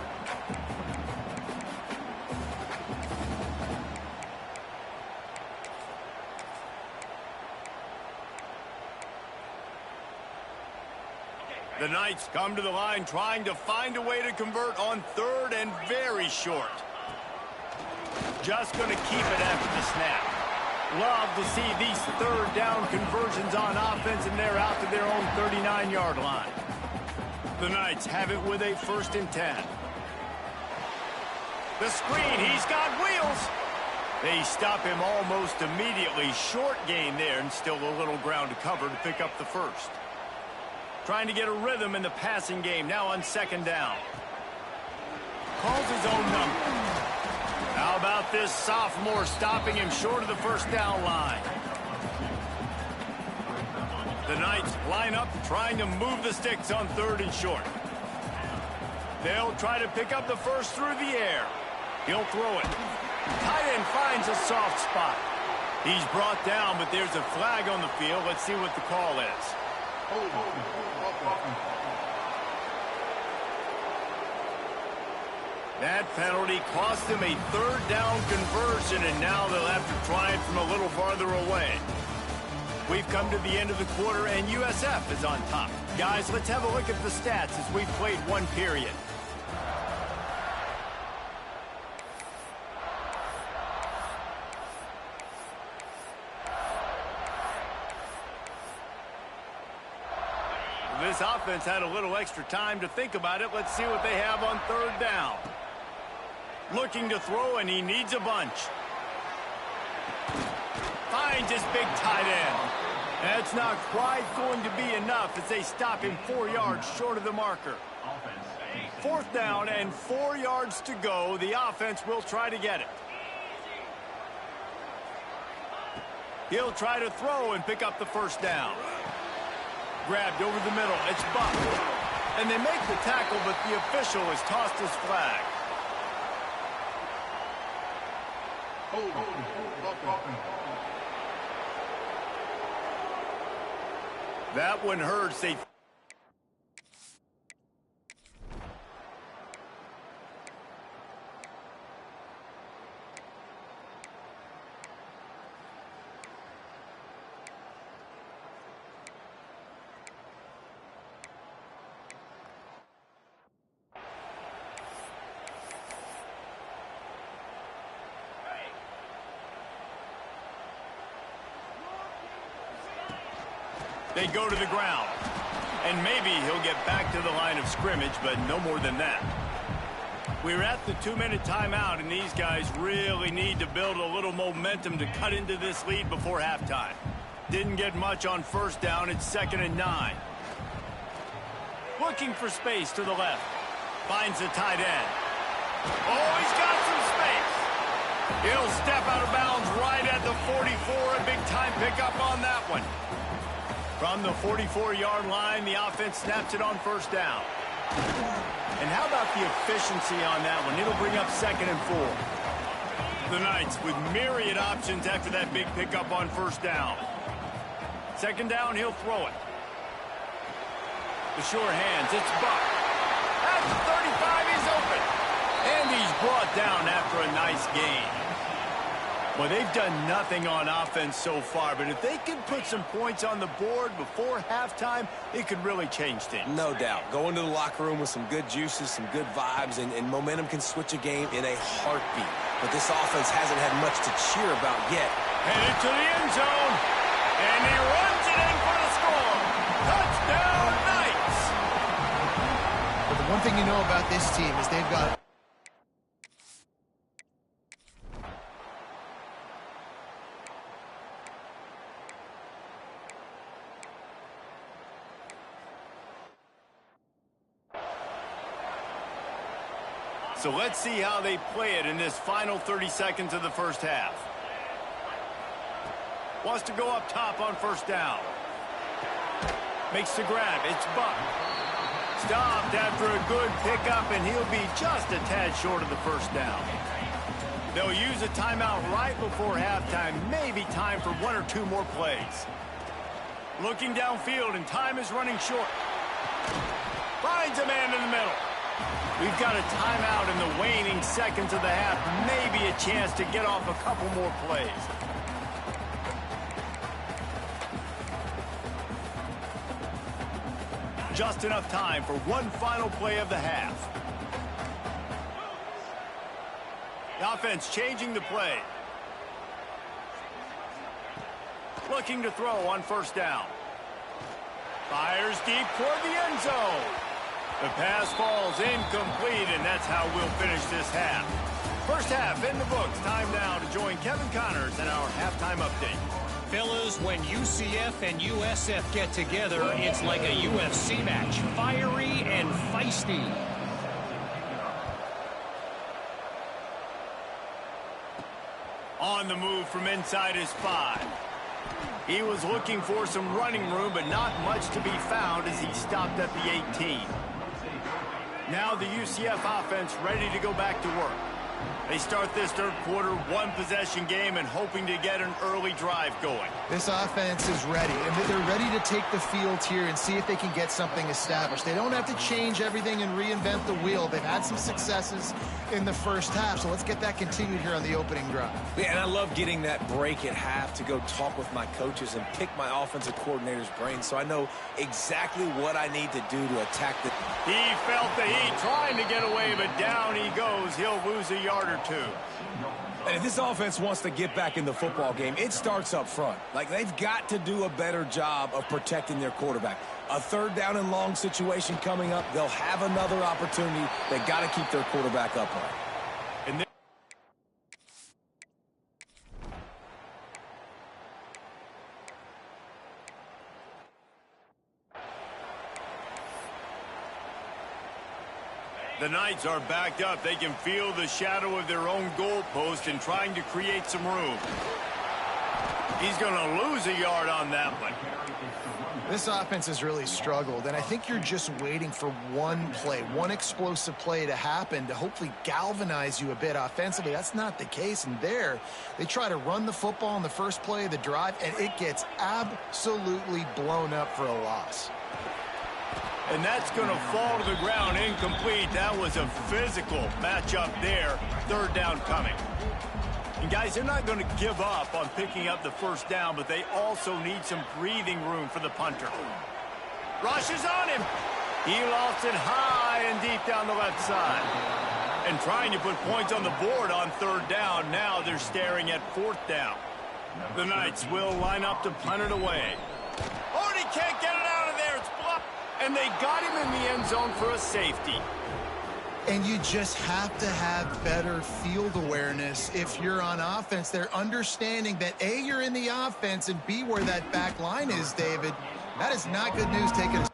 The Knights come to the line trying to find a way to convert on 3rd and very short. Just going to keep it after the snap. Love to see these 3rd down conversions on offense, and they're out to their own 39-yard line. The Knights have it with a 1st and 10. The screen, he's got wheels. They stop him almost immediately. Short gain there, and still a little ground to cover to pick up the 1st. Trying to get a rhythm in the passing game now on 2nd down. Calls his own number. How about this sophomore stopping him short of the 1st down line? The Knights line up trying to move the sticks on 3rd and short. They'll try to pick up the 1st through the air. He'll throw it. Tight end finds a soft spot. He's brought down, but there's a flag on the field. Let's see what the call is. That penalty cost them a 3rd down conversion, and now they'll have to try it from a little farther away. We've come to the end of the quarter, and USF is on top. Guys, let's have a look at the stats as we've played 1 period. This offense had a little extra time to think about it. Let's see what they have on 3rd down. Looking to throw, and he needs a bunch. Finds his big tight end. That's not quite going to be enough as they stop him 4 yards short of the marker. 4th down and 4 yards to go. The offense will try to get it. He'll try to throw and pick up the 1st down. Grabbed over the middle. It's bumped. And they make the tackle, but the official has tossed his flag. That one hurts. They go to the ground. And maybe he'll get back to the line of scrimmage, but no more than that. We're at the 2-minute timeout, and these guys really need to build a little momentum to cut into this lead before halftime. Didn't get much on first down. It's 2nd and 9. Looking for space to the left. Finds the tight end. Oh, he's got some space. He'll step out of bounds right at the 44. A big-time pickup on that one. From the 44-yard line, the offense snaps it on first down. And how about the efficiency on that one? It'll bring up 2nd and 4. The Knights with myriad options after that big pickup on first down. 2nd down, he'll throw it. The sure hands, it's Buck. At the 35, he's open. And he's brought down after a nice gain. Well, they've done nothing on offense so far, but if they can put some points on the board before halftime, it could really change things. No doubt. Go into the locker room with some good juices, some good vibes, and momentum can switch a game in a heartbeat. But this offense hasn't had much to cheer about yet. Headed to the end zone, and he runs it in for the score. Touchdown, Knights! But the one thing you know about this team is they've got... So let's see how they play it in this final 30 seconds of the first half. Wants to go up top on first down. Makes the grab. It's Buck. Stopped after a good pickup, and he'll be just a tad short of the first down. They'll use a timeout right before halftime. Maybe time for 1 or 2 more plays. Looking downfield, and time is running short. Finds a man in the middle. We've got a timeout in the waning seconds of the half. Maybe a chance to get off a couple more plays. Just enough time for one final play of the half. The offense changing the play. Looking to throw on first down. Fires deep toward the end zone. The pass falls incomplete, and that's how we'll finish this half. First half in the books. Time now to join Kevin Connors in our halftime update. Fellas, when UCF and USF get together, it's like a UFC match. Fiery and feisty. On the move from inside his 5. He was looking for some running room, but not much to be found as he stopped at the 18. Now the UCF offense ready to go back to work. They start this third quarter, one-possession game, and hoping to get an early drive going. This offense is ready, and they're ready to take the field here and see if they can get something established. They don't have to change everything and reinvent the wheel. They've had some successes in the first half, so let's get that continued here on the opening drive. Yeah, and I love getting that break at half to go talk with my coaches and pick my offensive coordinator's brain so I know exactly what I need to do to attack the... He felt the heat trying to get away, but down he goes. He'll lose a yard or two. And if this offense wants to get back in the football game, it starts up front. Like, they've got to do a better job of protecting their quarterback. A third down and long situation coming up, they'll have another opportunity. They got to keep their quarterback upright. And the Knights are backed up. They can feel the shadow of their own goalpost and trying to create some room. He's going to lose a yard on that one. This offense has really struggled, and I think you're just waiting for one play, one explosive play to happen to hopefully galvanize you a bit offensively. That's not the case, and there they try to run the football in the first play of the drive, and it gets absolutely blown up for a loss. And that's going to fall to the ground incomplete. That was a physical matchup there. Third down coming. And guys, they're not going to give up on picking up the first down, but they also need some breathing room for the punter. Rushes on him. He lost it high and deep down the left side. And trying to put points on the board on third down. Now they're staring at fourth down. The Knights will line up to punt it away. Oh, and he can't get it out of there. It's blocked. And they got him in the end zone for a safety. And you just have to have better field awareness if you're on offense. They're understanding that, A, you're in the offense, and B, where that back line is, David. That is not good news taking a...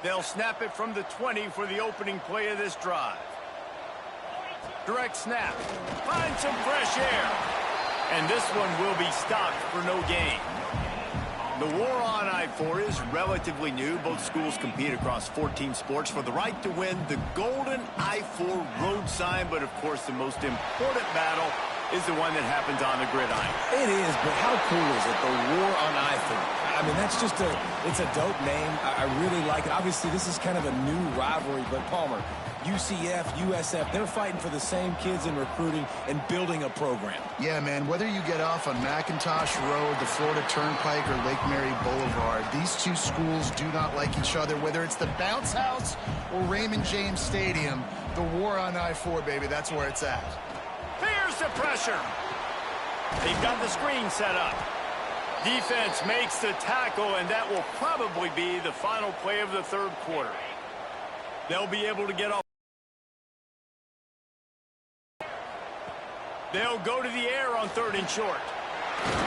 They'll snap it from the 20 for the opening play of this drive. Direct snap. Find some fresh air. And this one will be stopped for no gain. The war on I-4 is relatively new. Both schools compete across 14 sports for the right to win the golden I-4 road sign. But, of course, the most important battle is the one that happens on the gridiron. It is, but how cool is it, the war on I-4? I mean, that's just it's a dope name. I really like it. Obviously, this is kind of a new rivalry, but Palmer, UCF, USF, they're fighting for the same kids in recruiting and building a program. Yeah, man, whether you get off on McIntosh Road, the Florida Turnpike, or Lake Mary Boulevard, these two schools do not like each other. Whether it's the Bounce House or Raymond James Stadium, the war on I-4, baby, that's where it's at. Here's the pressure. They've got the screen set up. Defense makes the tackle, and that will probably be the final play of the third quarter. They'll be able to get off. They'll go to the air on third and short.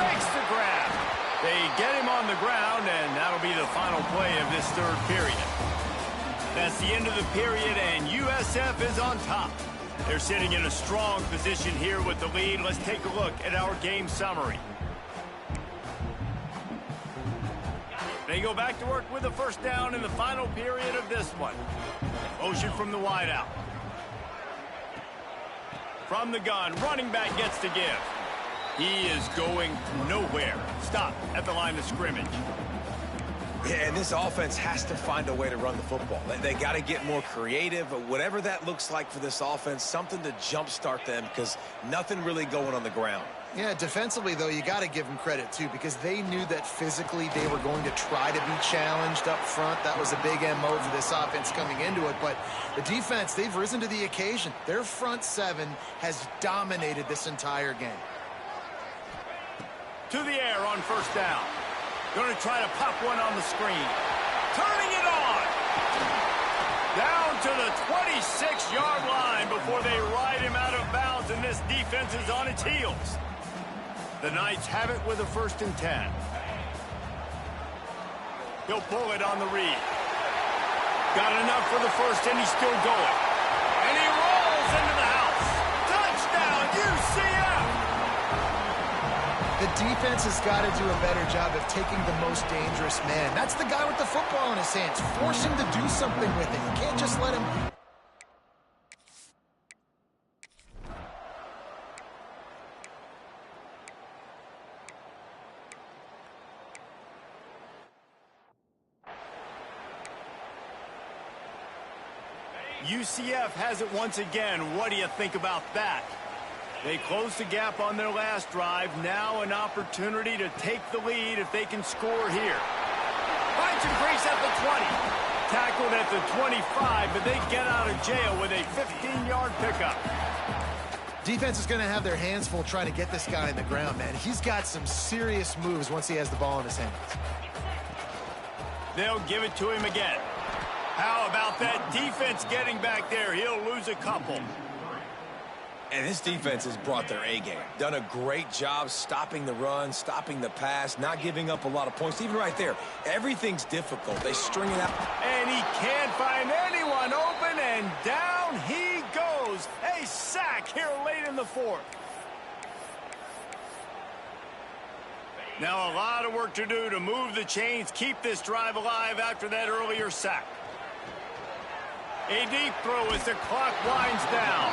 Makes the grab. They get him on the ground, and that'll be the final play of this third period. That's the end of the period, and USF is on top. They're sitting in a strong position here with the lead. Let's take a look at our game summary. They go back to work with the first down in the final period of this one. Motion from the wideout. From the gun, running back gets to give. He is going nowhere. Stop at the line of scrimmage. Yeah, and this offense has to find a way to run the football. They got to get more creative, whatever that looks like for this offense, something to jumpstart them because nothing really going on the ground. Yeah, defensively, though, you got to give them credit, too, because they knew that physically they were going to try to be challenged up front. That was a big MO for this offense coming into it. But the defense, they've risen to the occasion. Their front seven has dominated this entire game. To the air on first down. Going to try to pop one on the screen. Turning it on. Down to the 26-yard line before they ride him out of bounds, and this defense is on its heels. The Knights have it with a 1st and 10. He'll pull it on the read. Got enough for the first, and he's still going. And he rolls into the house. Touchdown, UCF! The defense has got to do a better job of taking the most dangerous man. That's the guy with the football in his hands. Force him to do something with it. You can't just let him... UCF has it once again. What do you think about that? They closed the gap on their last drive. Now an opportunity to take the lead if they can score here. Finds some grace at the 20. Tackled at the 25, but they get out of jail with a 15-yard pickup. Defense is going to have their hands full trying to get this guy in the ground, man. He's got some serious moves once he has the ball in his hands. They'll give it to him again. How about that defense getting back there? He'll lose a couple. And this defense has brought their A-game. Done a great job stopping the run, stopping the pass, not giving up a lot of points. Even right there, everything's difficult. They string it out. And he can't find anyone open, and down he goes. A sack here late in the fourth. Now a lot of work to do to move the chains, keep this drive alive after that earlier sack. A deep throw as the clock winds down.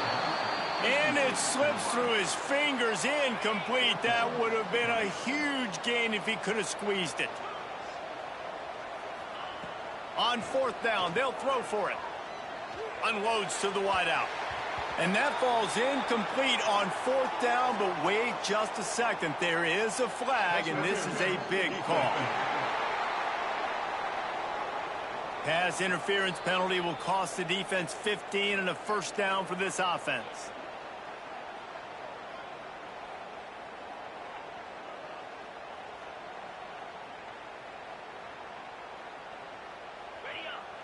And it slips through his fingers, incomplete. That would have been a huge gain if he could have squeezed it. On fourth down, they'll throw for it. Unloads to the wideout. And that falls incomplete on fourth down, but wait just a second. There is a flag, and this is a big call. Pass interference penalty will cost the defense 15 and a first down for this offense.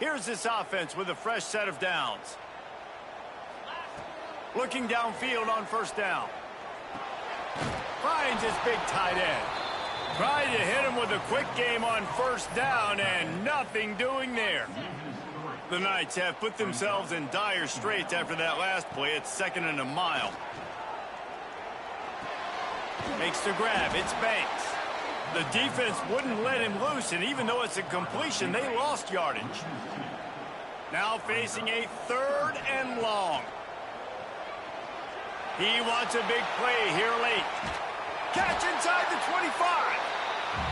Here's this offense with a fresh set of downs. Looking downfield on first down. Finds his big tight end. Tried to hit him with a quick game on first down, and nothing doing there. The Knights have put themselves in dire straits after that last play. It's 2nd and a mile. Makes the grab. It's Banks. The defense wouldn't let him loose, and even though it's a completion, they lost yardage. Now facing a 3rd and long. He wants a big play here late. Catch inside the 25.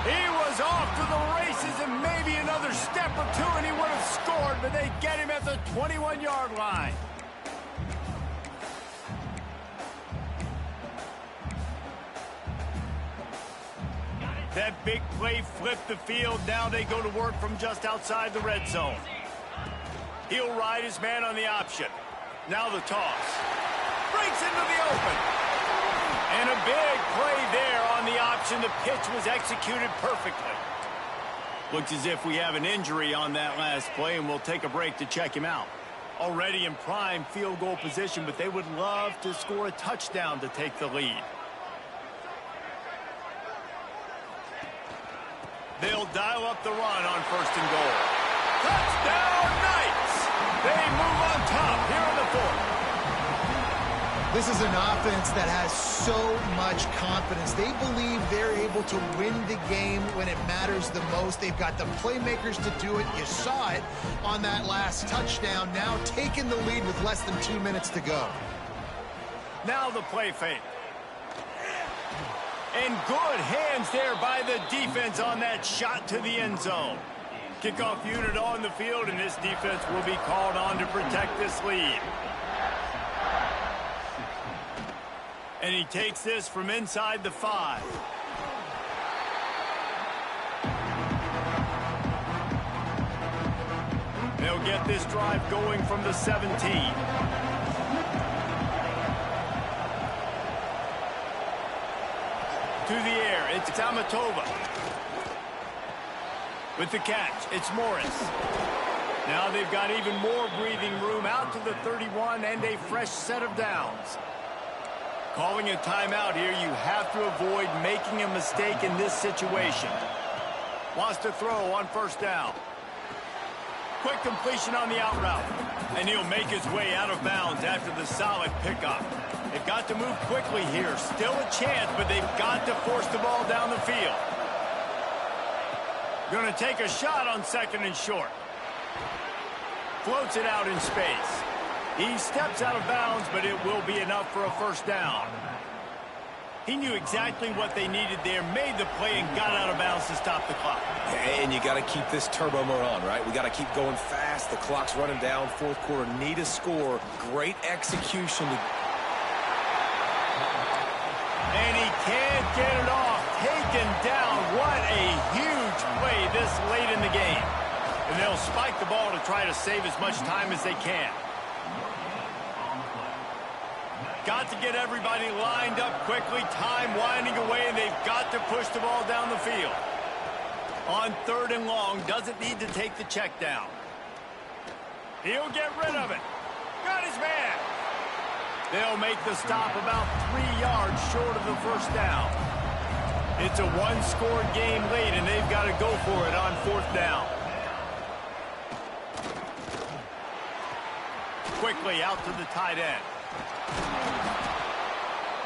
He was off to the races and maybe another step or two and he would have scored, but they get him at the 21-yard line. That big play flipped the field. Now they go to work from just outside the red zone. He'll ride his man on the option. Now the toss. Breaks into the open. And a big play there on the option. The pitch was executed perfectly. Looks as if we have an injury on that last play, and we'll take a break to check him out. Already in prime field goal position, but they would love to score a touchdown to take the lead. They'll dial up the run on 1st and goal. Touchdown Knights! They move on top here in the 4th. This is an offense that has so much confidence. They believe they're able to win the game when it matters the most. They've got the playmakers to do it. You saw it on that last touchdown. Now taking the lead with less than 2 minutes to go. Now the play fake. And good hands there by the defense on that shot to the end zone. Kickoff unit on the field, and this defense will be called on to protect this lead. And he takes this from inside the 5. They'll get this drive going from the 17. To the air, it's Tamatova. With the catch, it's Morris. Now they've got even more breathing room out to the 31 and a fresh set of downs. Calling a timeout here, you have to avoid making a mistake in this situation. Wants to throw on 1st down. Quick completion on the out route. And he'll make his way out of bounds after the solid pickup. They've got to move quickly here. Still a chance, but they've got to force the ball down the field. Going to take a shot on 2nd and short. Floats it out in space. He steps out of bounds, but it will be enough for a 1st down. He knew exactly what they needed there, made the play, and got out of bounds to stop the clock. And you got to keep this turbo mode on, right? We got to keep going fast. The clock's running down. 4th quarter, need a score. Great execution. And he can't get it off. Taken down. What a huge play this late in the game. And they'll spike the ball to try to save as much time as they can. Got to get everybody lined up quickly. Time winding away, and they've got to push the ball down the field. On 3rd and long, doesn't need to take the check down. He'll get rid of it. Got his man. They'll make the stop about 3 yards short of the first down. It's a one-score game late, and they've got to go for it on 4th down. Quickly out to the tight end.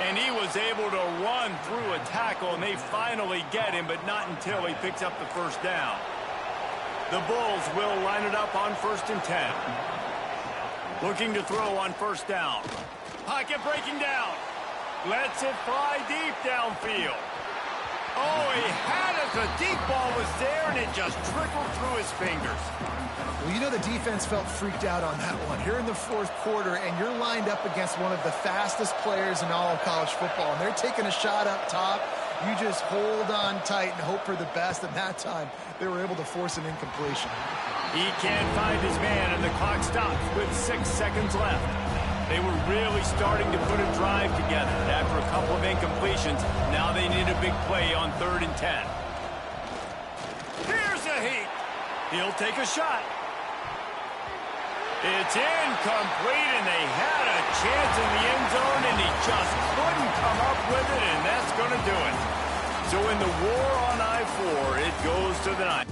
And he was able to run through a tackle, and they finally get him, but not until he picks up the first down. The Bulls will line it up on 1st and 10. Looking to throw on 1st down. Pocket breaking down. Lets it fly deep downfield. Oh, he had it. The deep ball was there, and it just trickled through his fingers. Well, you know the defense felt freaked out on that one. Here in the 4th quarter, and you're lined up against one of the fastest players in all of college football, and they're taking a shot up top. You just hold on tight and hope for the best, and that time they were able to force an incompletion. He can't find his man, and the clock stops with 6 seconds left. They were really starting to put a drive together. After a couple of incompletions, now they need a big play on 3rd and 10. Here's a heat. He'll take a shot. It's incomplete, and they had a chance in the end zone, and he just couldn't come up with it, and that's going to do it. So in the war on I-4, it goes to the 9.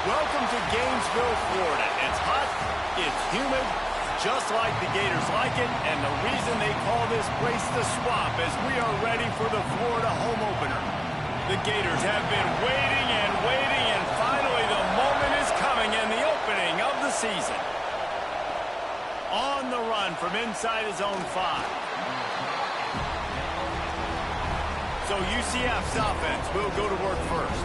Welcome to Gainesville, Florida. It's hot, it's humid, just like the Gators like it, and the reason they call this place the Swamp is we are ready for the Florida home opener. The Gators have been waiting, and finally the moment is coming and the opening of the season. On the run from inside his own 5. So UCF's offense will go to work first.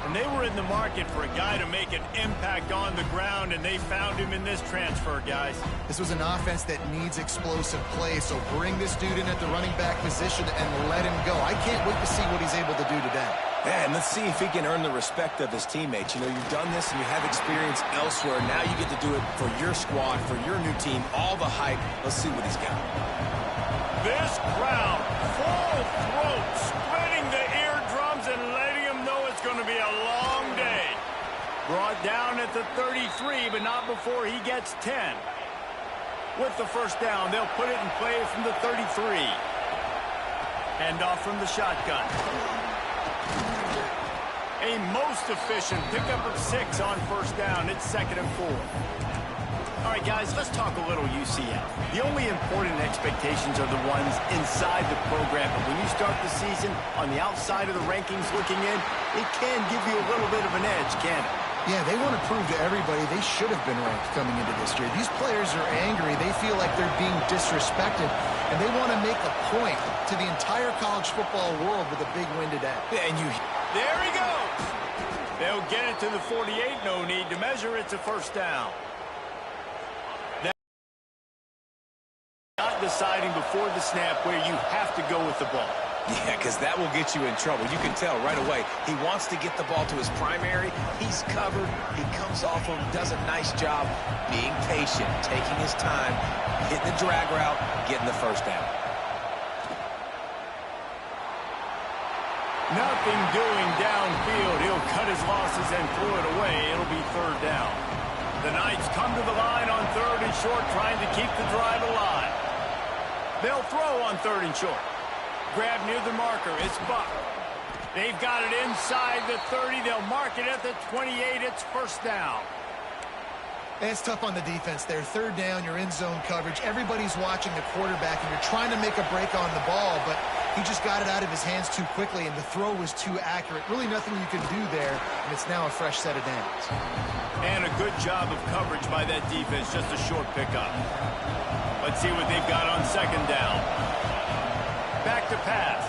And they were in the market for a guy to make an impact on the ground, and they found him in this transfer, guys. This was an offense that needs explosive play, so bring this dude in at the running back position and let him go. I can't wait to see what he's able to do today. Yeah, and let's see if he can earn the respect of his teammates. You know, you've done this and you have experience elsewhere. Now you get to do it for your squad, for your new team, all the hype. Let's see what he's got. This crowd, full throat, splitting the eardrums and letting them know it's going to be a long day. Brought down at the 33, but not before he gets 10. With the first down, they'll put it in play from the 33. Hand off from the shotgun. A most efficient pickup of 6 on first down. It's 2nd and 4. All right, guys, let's talk a little UCF. The only important expectations are the ones inside the program. But when you start the season on the outside of the rankings looking in, it can give you a little bit of an edge, can't it? Yeah, they want to prove to everybody they should have been ranked coming into this year. These players are angry. They feel like they're being disrespected, and they want to make a point to the entire college football world with a big win today. Yeah, and there he goes. They'll get it to the 48. No need to measure. It's a first down. Not deciding before the snap where you have to go with the ball. Yeah, because that will get you in trouble. You can tell right away. He wants to get the ball to his primary. He's covered. He comes off him, does a nice job being patient, taking his time, hitting the drag route, getting the first down. Nothing doing downfield. He'll cut his losses and throw it away. It'll be 3rd down. The Knights come to the line on 3rd and short, trying to keep the drive alive. They'll throw on 3rd and short. Grab near the marker. It's Buck. They've got it inside the 30. They'll mark it at the 28. It's first down. It's tough on the defense there. 3rd down, you're in zone coverage. Everybody's watching the quarterback, and you're trying to make a break on the ball, but he just got it out of his hands too quickly, and the throw was too accurate. Really nothing you can do there, and it's now a fresh set of downs. And a good job of coverage by that defense. Just a short pickup. Let's see what they've got on 2nd down. Back to pass.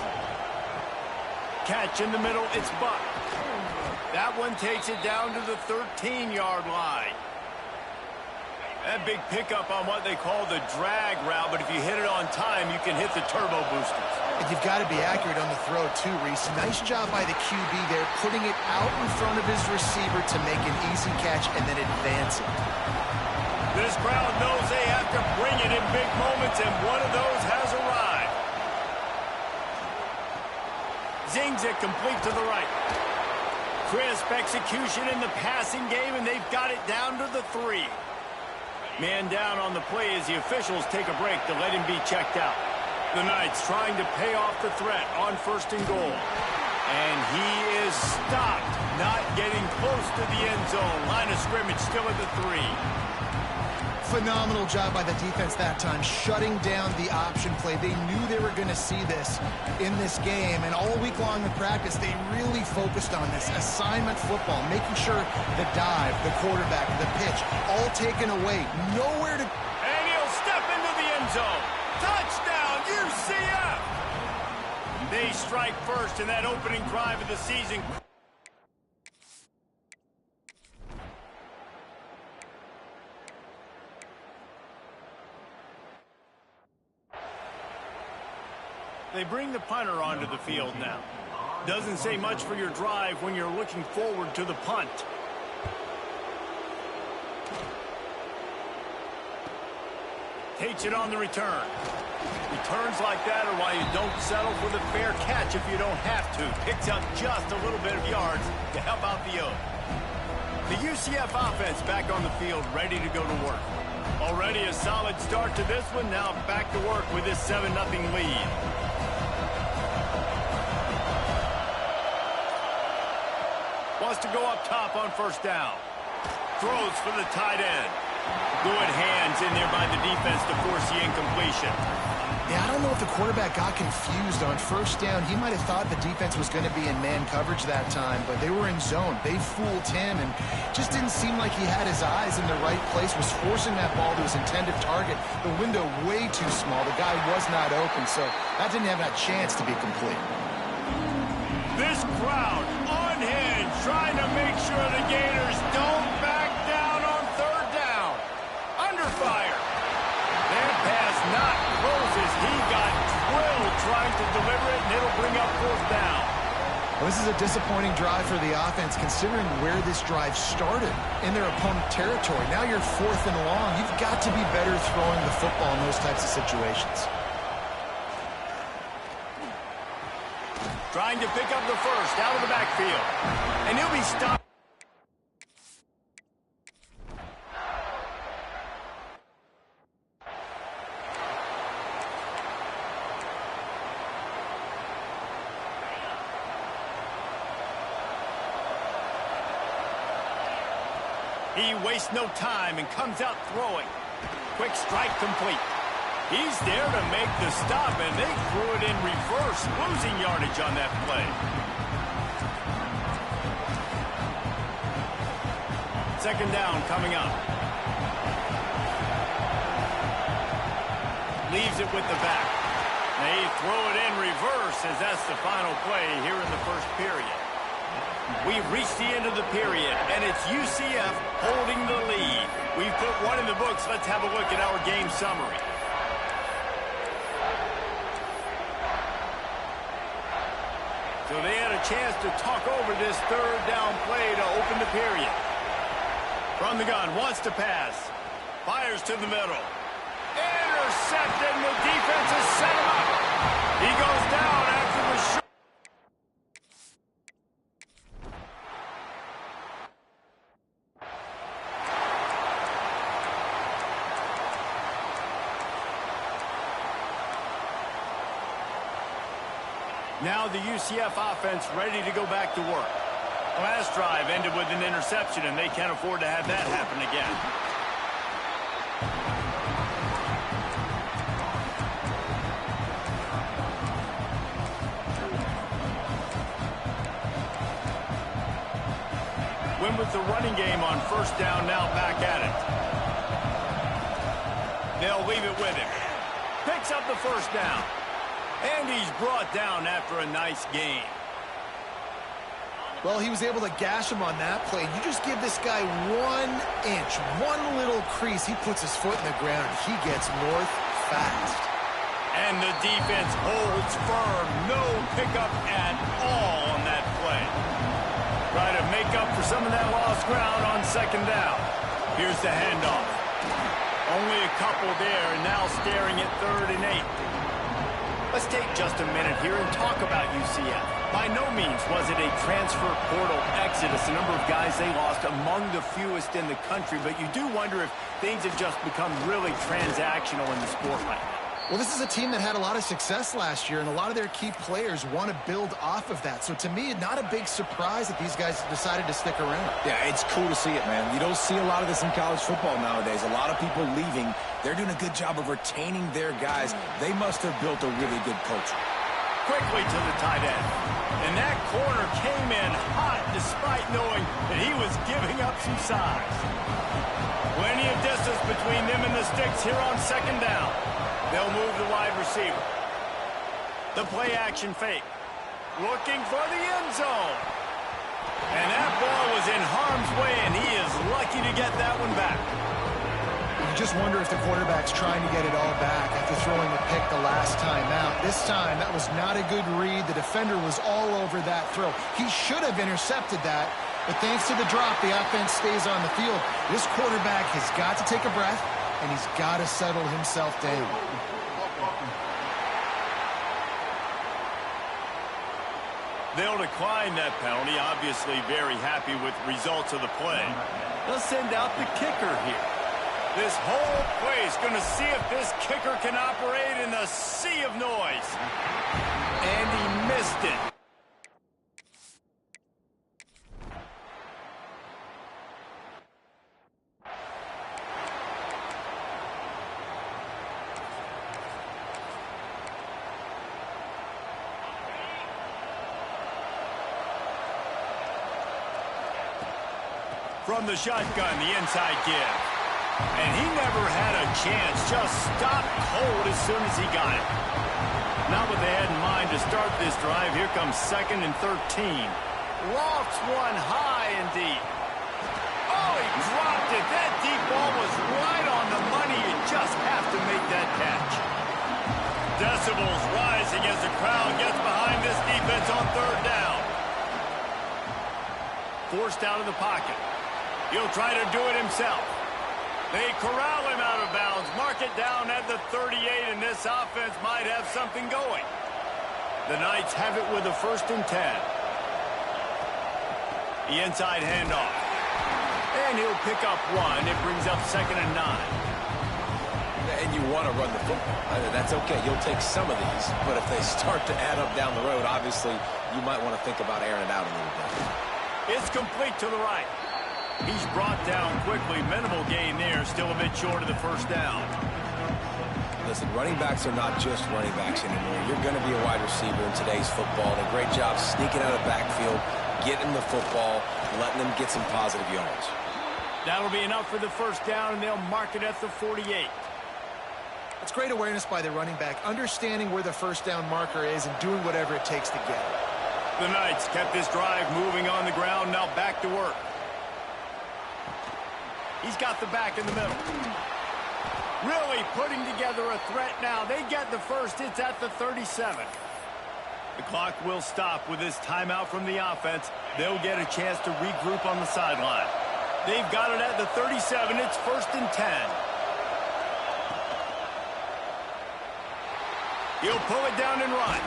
Catch in the middle. It's Buck. That one takes it down to the 13-yard line. That big pickup on what they call the drag route, but if you hit it on time, you can hit the turbo boosters. And you've got to be accurate on the throw, too, Reese. Nice job by the QB there, putting it out in front of his receiver to make an easy catch and then advance it. This crowd knows they have to bring it in big moments, and one of those has arrived. Zings it complete to the right. Crisp execution in the passing game, and they've got it down to the 3. Man down on the play as the officials take a break to let him be checked out. The Knights trying to pay off the threat on 1st and goal. And he is stopped, not getting close to the end zone. Line of scrimmage still at the 3. Phenomenal job by the defense that time, shutting down the option play. They knew they were going to see this in this game, and all week long in practice, they really focused on this. Assignment football, making sure the dive, the quarterback, the pitch, all taken away. Nowhere to... And he'll step into the end zone. Touchdown, UCF! They strike first in that opening drive of the season. They bring the punter onto the field now. Doesn't say much for your drive when you're looking forward to the punt. Takes it on the return. Returns like that are why you don't settle for the fair catch if you don't have to. Picks up just a little bit of yards to help out the Oak. The UCF offense back on the field, ready to go to work. Already a solid start to this one. Now back to work with this 7-0 lead. wants to go up top on first down. Throws for the tight end. Good hands in there by the defense to force the incompletion. Yeah, I don't know if the quarterback got confused on first down. He might have thought the defense was going to be in man coverage that time, but they were in zone. They fooled him, and just didn't seem like he had his eyes in the right place, was forcing that ball to his intended target. The window way too small. The guy was not open, so that didn't have that chance to be complete. This crowd unhinged, trying to make sure the Gators don't back down on third down. Under fire. That pass not closes. He got drilled trying to deliver it, and it'll bring up fourth down. Well, this is a disappointing drive for the offense, considering where this drive started in their opponent territory. Now you're 4th and long. You've got to be better throwing the football in those types of situations. Trying to pick up the first out of the backfield. And he'll be stopped. He wastes no time and comes out throwing. Quick strike complete. He's there to make the stop, and they threw it in reverse, losing yardage on that play. Second down coming up. Leaves it with the back. They throw it in reverse as that's the final play here in the first period. We've reached the end of the period, and it's UCF holding the lead. We've put one in the books. Let's have a look at our game summary. So they had a chance to talk over this third down play to open the period. From the gun, wants to pass. Fires to the middle. Intercepted, and the defense has set him up. He goes down after the short. Now the UCF offense ready to go back to work. Last drive ended with an interception, and they can't afford to have that happen again. Win with the running game on first down, now back at it. They'll leave it with him. Picks up the first down. And he's brought down after a nice game. Well, he was able to gash him on that play. You just give this guy 1 inch, one little crease. He puts his foot in the ground. He gets north fast. And the defense holds firm. No pickup at all on that play. Try to make up for some of that lost ground on second down. Here's the handoff. Only a couple there, and now staring at 3rd and 8. Let's take just a minute here and talk about UCF. By no means was it a transfer portal exodus. The number of guys they lost among the fewest in the country, but you do wonder if things have just become really transactional in the sport right now. Well, this is a team that had a lot of success last year, and a lot of their key players want to build off of that. So to me, not a big surprise that these guys decided to stick around. Yeah, it's cool to see it, man. You don't see a lot of this in college football nowadays. A lot of people leaving. They're doing a good job of retaining their guys. They must have built a really good culture. Quickly to the tight end. And that corner came in hot despite knowing that he was giving up some size. Plenty of distance between them and the sticks here on second down. They'll move the wide receiver. The play action fake. Looking for the end zone. And that ball was in harm's way, and he is lucky to get that one back. You just wonder if the quarterback's trying to get it all back after throwing the pick the last time out. This time, that was not a good read. The defender was all over that throw. He should have intercepted that, but thanks to the drop, the offense stays on the field. This quarterback has got to take a breath, and he's got to settle himself down. They'll decline that penalty, obviously very happy with results of the play. They'll send out the kicker here. This whole play is going to see if this kicker can operate in the sea of noise. And he missed it. From the shotgun, the inside give. And he never had a chance. Just stopped cold as soon as he got it. Not what they had in mind to start this drive. Here comes 2nd and 13. Lofts one high and deep. Oh, he dropped it. That deep ball was right on the money. You just have to make that catch. Decibels rising as the crowd gets behind this defense on 3rd down. Forced out of the pocket. He'll try to do it himself. They corral him out of bounds, mark it down at the 38, and this offense might have something going. The Knights have it with a 1st and 10. The inside handoff. And he'll pick up 1. It brings up 2nd and 9. And you want to run the football. That's okay. You'll take some of these. But if they start to add up down the road, obviously, you might want to think about airing it out a little bit. It's complete to the right. He's brought down quickly. Minimal gain there. Still a bit short of the 1st down. Listen, running backs are not just running backs anymore. You're going to be a wide receiver in today's football. And a great job sneaking out of backfield, getting the football, letting them get some positive yards. That'll be enough for the 1st down, and they'll mark it at the 48. It's great awareness by the running back, understanding where the 1st down marker is and doing whatever it takes to get it. The Knights kept this drive moving on the ground. Now back to work. He's got the back in the middle. Really putting together a threat now. They get the 1st. It's at the 37. The clock will stop with this timeout from the offense. They'll get a chance to regroup on the sideline. They've got it at the 37. It's 1st and 10. He'll pull it down and run.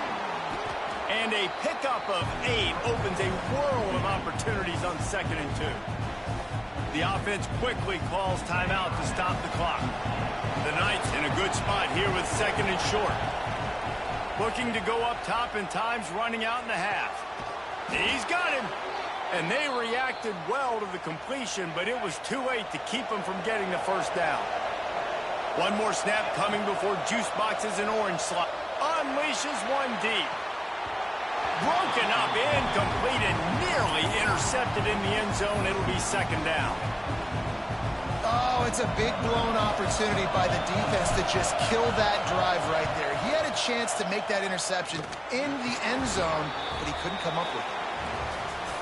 And a pickup of 8 opens a world of opportunities on 2nd and 2. The offense quickly calls timeout to stop the clock. The Knights in a good spot here with 2nd and short. Looking to go up top, and time's running out in the half. He's got him. And they reacted well to the completion, but it was too late to keep him from getting the 1st down. One more snap coming before Juice boxes an orange slot. Unleashes one deep. Broken up, incomplete, and nearly intercepted in the end zone. It'll be 2nd down. Oh, it's a big blown opportunity by the defense to just kill that drive right there. He had a chance to make that interception in the end zone, but he couldn't come up with it.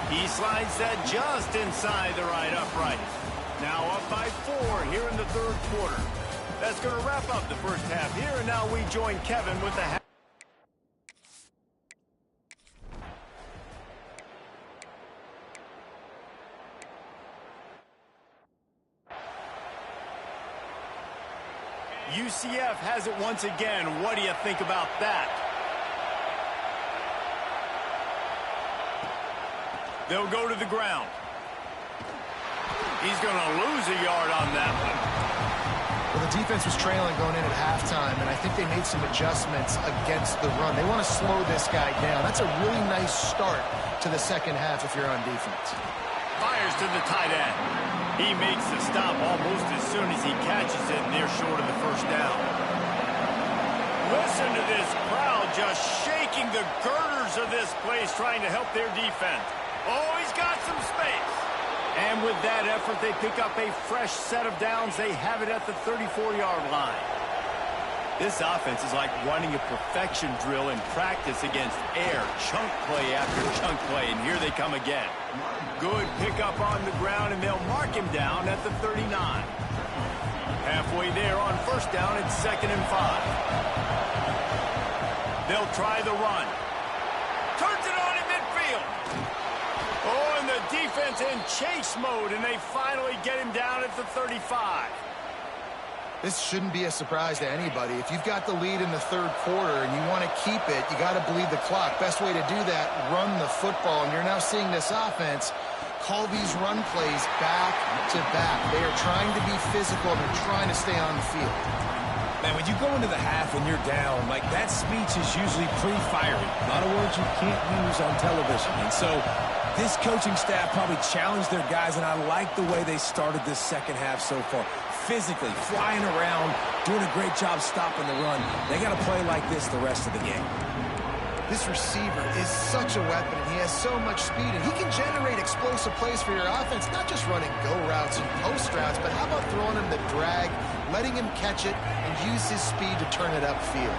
He slides that just inside the right upright. Now up by 4 here in the 3rd quarter. That's going to wrap up the 1st half here, and now we join Kevin with the half. UCF has it once again. What do you think about that? They'll go to the ground. He's going to lose a yard on that one. Well, the defense was trailing going in at halftime, and I think they made some adjustments against the run. They want to slow this guy down. That's a really nice start to the 2nd half if you're on defense. Fires to the tight end. He makes the stop almost as soon as he catches it, and they're short of the 1st down. Listen to this crowd just shaking the girders of this place, trying to help their defense. Oh, he's got some space. And with that effort, they pick up a fresh set of downs. They have it at the 34-yard line. This offense is like running a perfection drill in practice against air. Chunk play after chunk play, and here they come again. Good pickup on the ground, and they'll mark him down at the 39. Halfway there on 1st down, it's 2nd and 5. They'll try the run. Turns it on in midfield. Oh, and the defense in chase mode, and they finally get him down at the 35. This shouldn't be a surprise to anybody. If you've got the lead in the 3rd quarter and you want to keep it, you got to bleed the clock. Best way to do that, run the football. And you're now seeing this offense call these run plays back to back. They are trying to be physical. They're trying to stay on the field. Man, when you go into the half and you're down, like, that speech is usually pretty fiery. A lot of words you can't use on television. And so this coaching staff probably challenged their guys, and I like the way they started this 2nd half so far. Physically, flying around, doing a great job stopping the run. They got to play like this the rest of the game. This receiver is such a weapon, and he has so much speed, and he can generate explosive plays for your offense, not just running go routes and post routes, but how about throwing him the drag, letting him catch it, and use his speed to turn it upfield.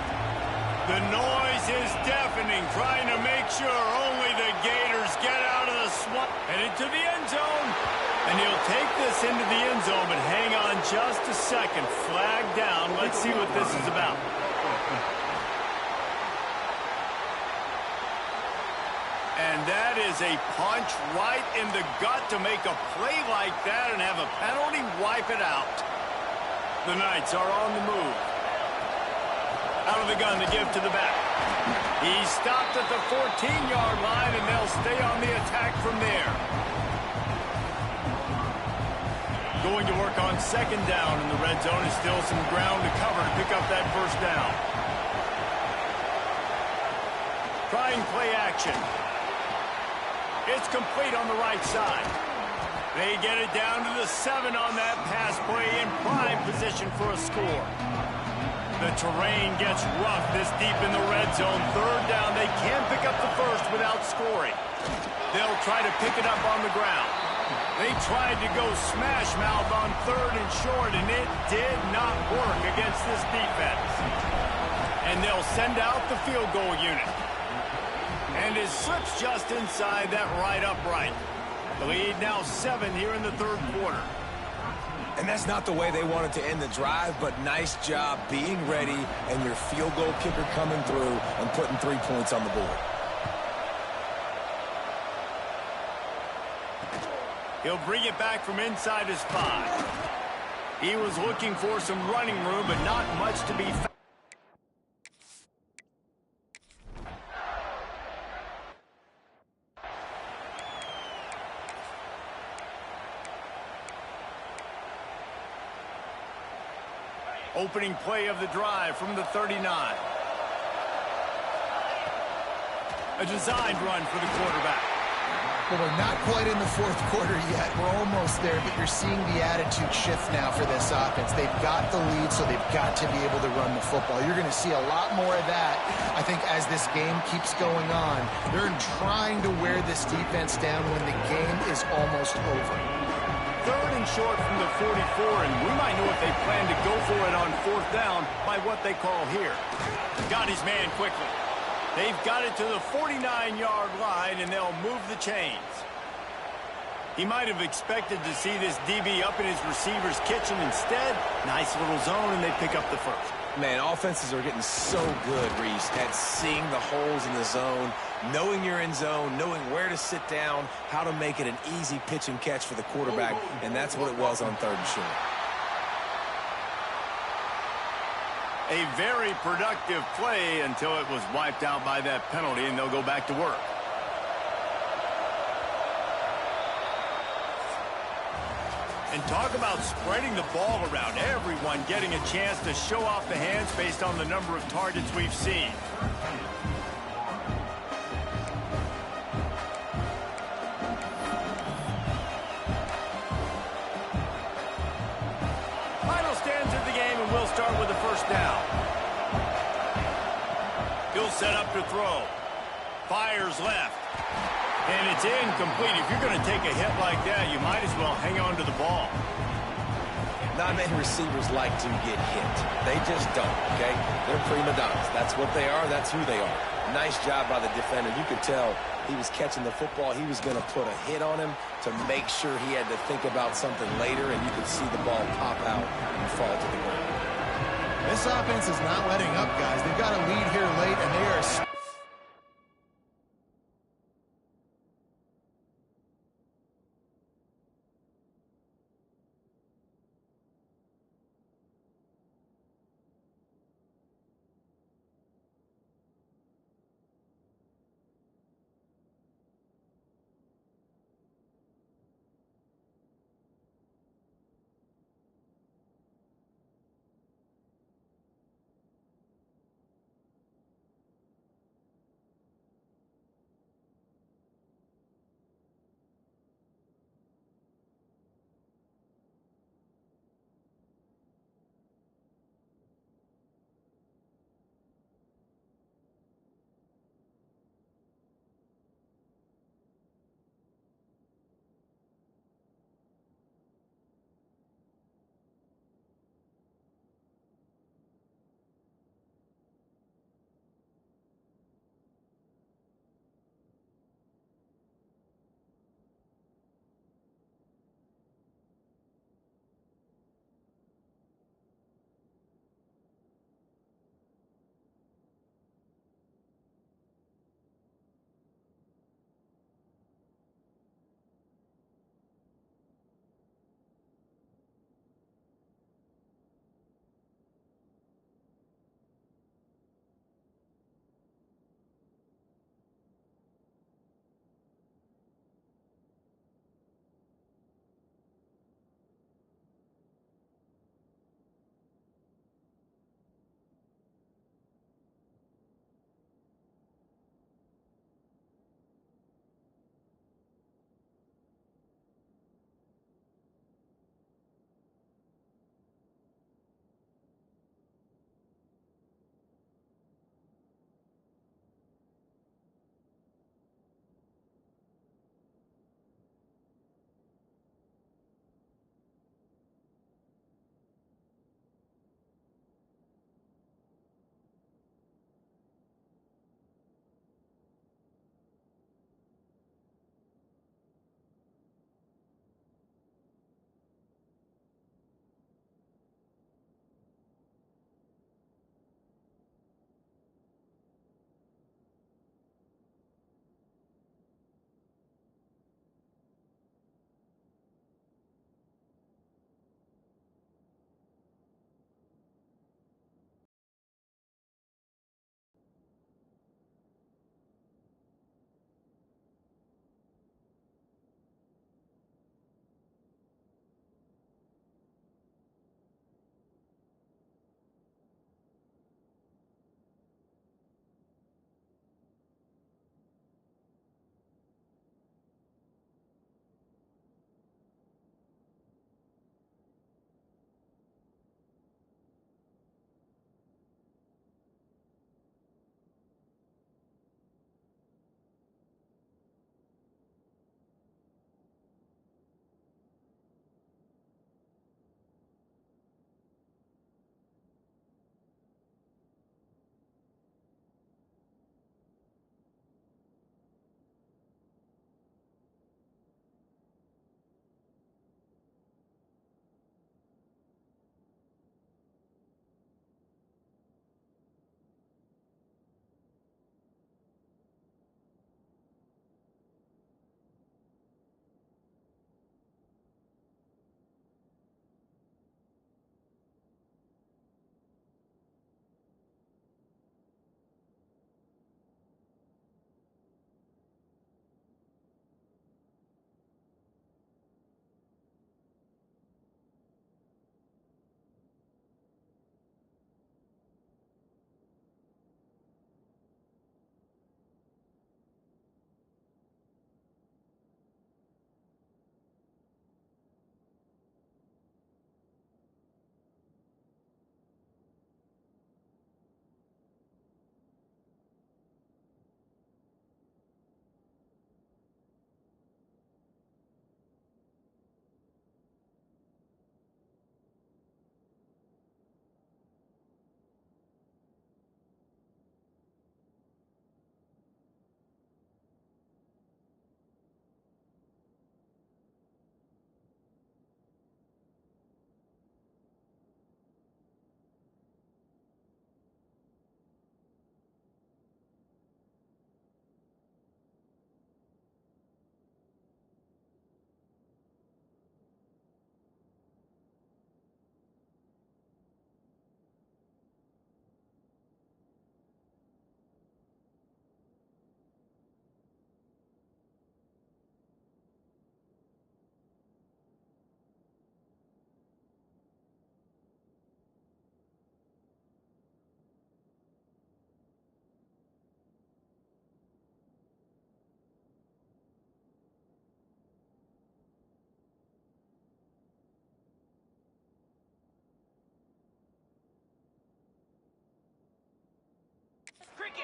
The noise is deafening, trying to make sure only the Gators get out of the swamp. Headed to the end zone. And he'll take this into the end zone, but hang on just a second. Flag down. Let's see what this is about. And that is a punch right in the gut to make a play like that and have a penalty wipe it out. The Knights are on the move. Out of the gun to give to the back. He's stopped at the 14-yard line, and they'll stay on the attack from there. Going to work on second down in the red zone. Is still some ground to cover to pick up that first down. Trying play action. It's complete on the right side. They get it down to the 7 on that pass play in prime position for a score. The terrain gets rough this deep in the red zone. Third down, they can't pick up the first without scoring. They'll try to pick it up on the ground. They tried to go smash mouth on third and short, and it did not work against this defense. And they'll send out the field goal unit. And it slips just inside that right upright. The lead now 7 here in the third quarter. And that's not the way they wanted to end the drive, but nice job being ready and your field goal kicker coming through and putting 3 points on the board. He'll bring it back from inside his 5. He was looking for some running room, but not much to be found. Opening play of the drive from the 39. A designed run for the quarterback. Well, we're not quite in the fourth quarter yet. We're almost there, but you're seeing the attitude shift now for this offense. They've got the lead, so they've got to be able to run the football. You're going to see a lot more of that, I think, as this game keeps going on. They're trying to wear this defense down when the game is almost over. Third and short from the 44, and we might know if they plan to go for it on fourth down by what they call here. Got his man quickly. They've got it to the 49-yard line, and they'll move the chains. He might have expected to see this DB up in his receiver's kitchen. Instead, nice little zone, and they pick up the first. Man, offenses are getting so good, Reese, at seeing the holes in the zone, knowing you're in zone, knowing where to sit down, how to make it an easy pitch and catch for the quarterback, and that's what it was on third and short. A very productive play until it was wiped out by that penalty, and they'll go back to work. And talk about spreading the ball around. Everyone getting a chance to show off the hands based on the number of targets we've seen. Final stands of the game, and we'll start with the first down. He'll set up to throw. Fires left. And it's incomplete. If you're going to take a hit like that, you might as well hang on to the ball. Not many receivers like to get hit. They just don't, okay? They're prima donnas. That's what they are. That's who they are. Nice job by the defender. You could tell he was catching the football. He was going to put a hit on him to make sure he had to think about something later, and you could see the ball pop out and fall to the ground. This offense is not letting up, guys. They've got a lead here late, and they are...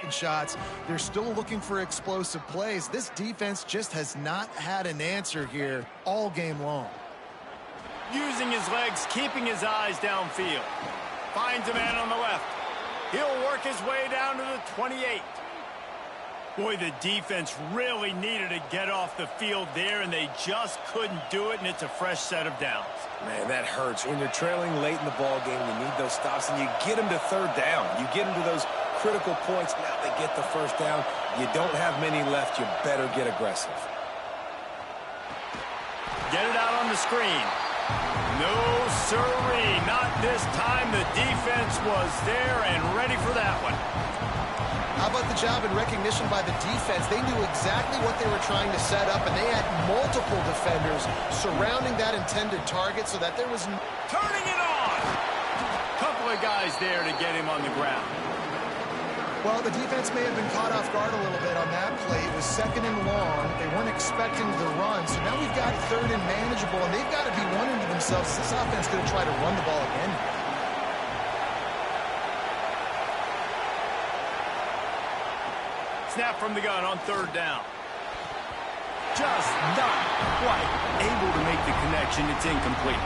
taking shots. They're still looking for explosive plays. This defense just has not had an answer here all game long. Using his legs, keeping his eyes downfield. Finds a man on the left. He'll work his way down to the 28. Boy, the defense really needed to get off the field there, and they just couldn't do it, and it's a fresh set of downs. Man, that hurts. When you're trailing late in the ball game, you need those stops, and you get them to third down. You get them to those critical points. Now they get the first down. You don't have many left. You better get aggressive. Get it out on the screen. No, sirree. Not this time. The defense was there and ready for that one. How about the job and recognition by the defense? They knew exactly what they were trying to set up, and they had multiple defenders surrounding that intended target so that there was... Turning it on! Couple of guys there to get him on the ground. Well, the defense may have been caught off guard a little bit on that play. It was 2nd and long. They weren't expecting the run, so now we've got 3rd and manageable, and they've got to be wondering to themselves, is this offense going to try to run the ball again? Snap from the gun on 3rd down. Just not quite able to make the connection. It's incomplete.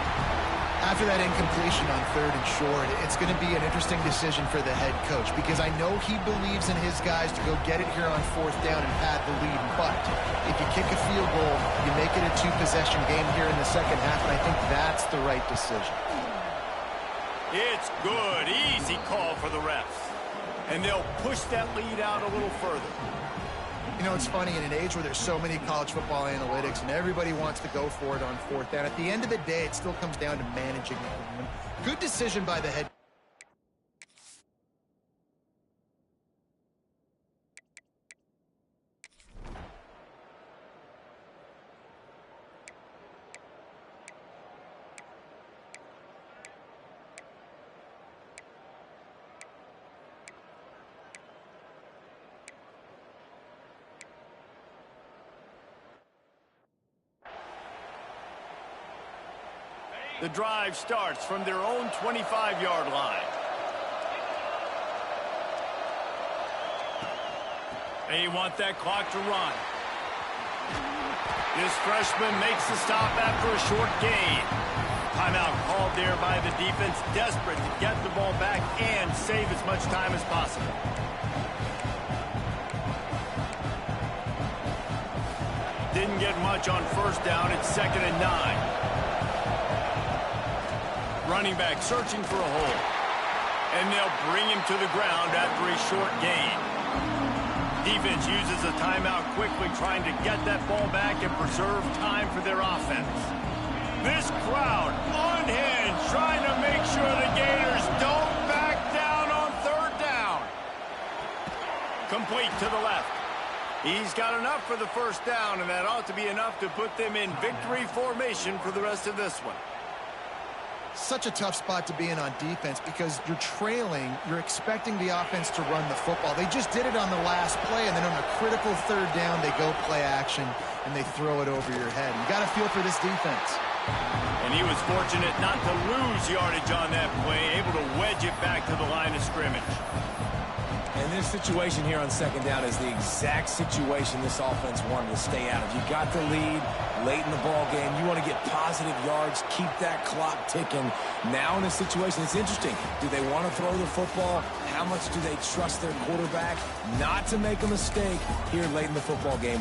After that incompletion on 3rd and short, it's going to be an interesting decision for the head coach because I know he believes in his guys to go get it here on 4th down and pad the lead. But if you kick a field goal, you make it a 2-possession game here in the second half, and I think that's the right decision. It's good. Easy call for the refs. And they'll push that lead out a little further. You know, it's funny, in an age where there's so many college football analytics and everybody wants to go for it on 4th down, at the end of the day, it still comes down to managing the game. Good decision by the head. The drive starts from their own 25-yard line. They want that clock to run. This freshman makes the stop after a short gain. Timeout called there by the defense, desperate to get the ball back and save as much time as possible. Didn't get much on 1st down. It's 2nd and 9. Running back searching for a hole. And they'll bring him to the ground after a short gain. Defense uses a timeout quickly, trying to get that ball back and preserve time for their offense. This crowd unhinged, trying to make sure the Gators don't back down on 3rd down. Complete to the left. He's got enough for the 1st down, and that ought to be enough to put them in victory formation for the rest of this one. Such a tough spot to be in on defense because you're trailing, you're expecting the offense to run the football. They just did it on the last play, and then on a critical 3rd down, they go play action, and they throw it over your head. You got to feel for this defense. And he was fortunate not to lose yardage on that play, able to wedge it back to the line of scrimmage. And this situation here on 2nd down is the exact situation this offense wanted to stay out of. You got the lead late in the ball game. You want to get positive yards, keep that clock ticking. Now in this situation, it's interesting. Do they want to throw the football? How much do they trust their quarterback not to make a mistake here late in the football game?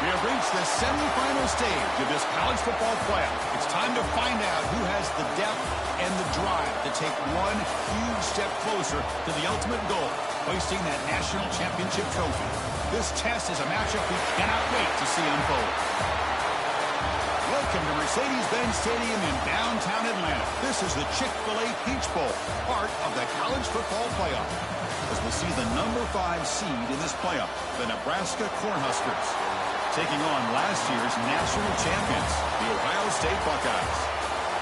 We have reached the semifinal stage of this college football playoff. It's time to find out who has the depth and the drive to take one huge step closer to the ultimate goal, hoisting that national championship trophy. This test is a matchup we cannot wait to see unfold. Welcome to Mercedes-Benz Stadium in downtown Atlanta. This is the Chick-fil-A Peach Bowl, part of the college football playoff. As we'll see the number 5 seed in this playoff, the Nebraska Cornhuskers, taking on last year's national champions, the Ohio State Buckeyes.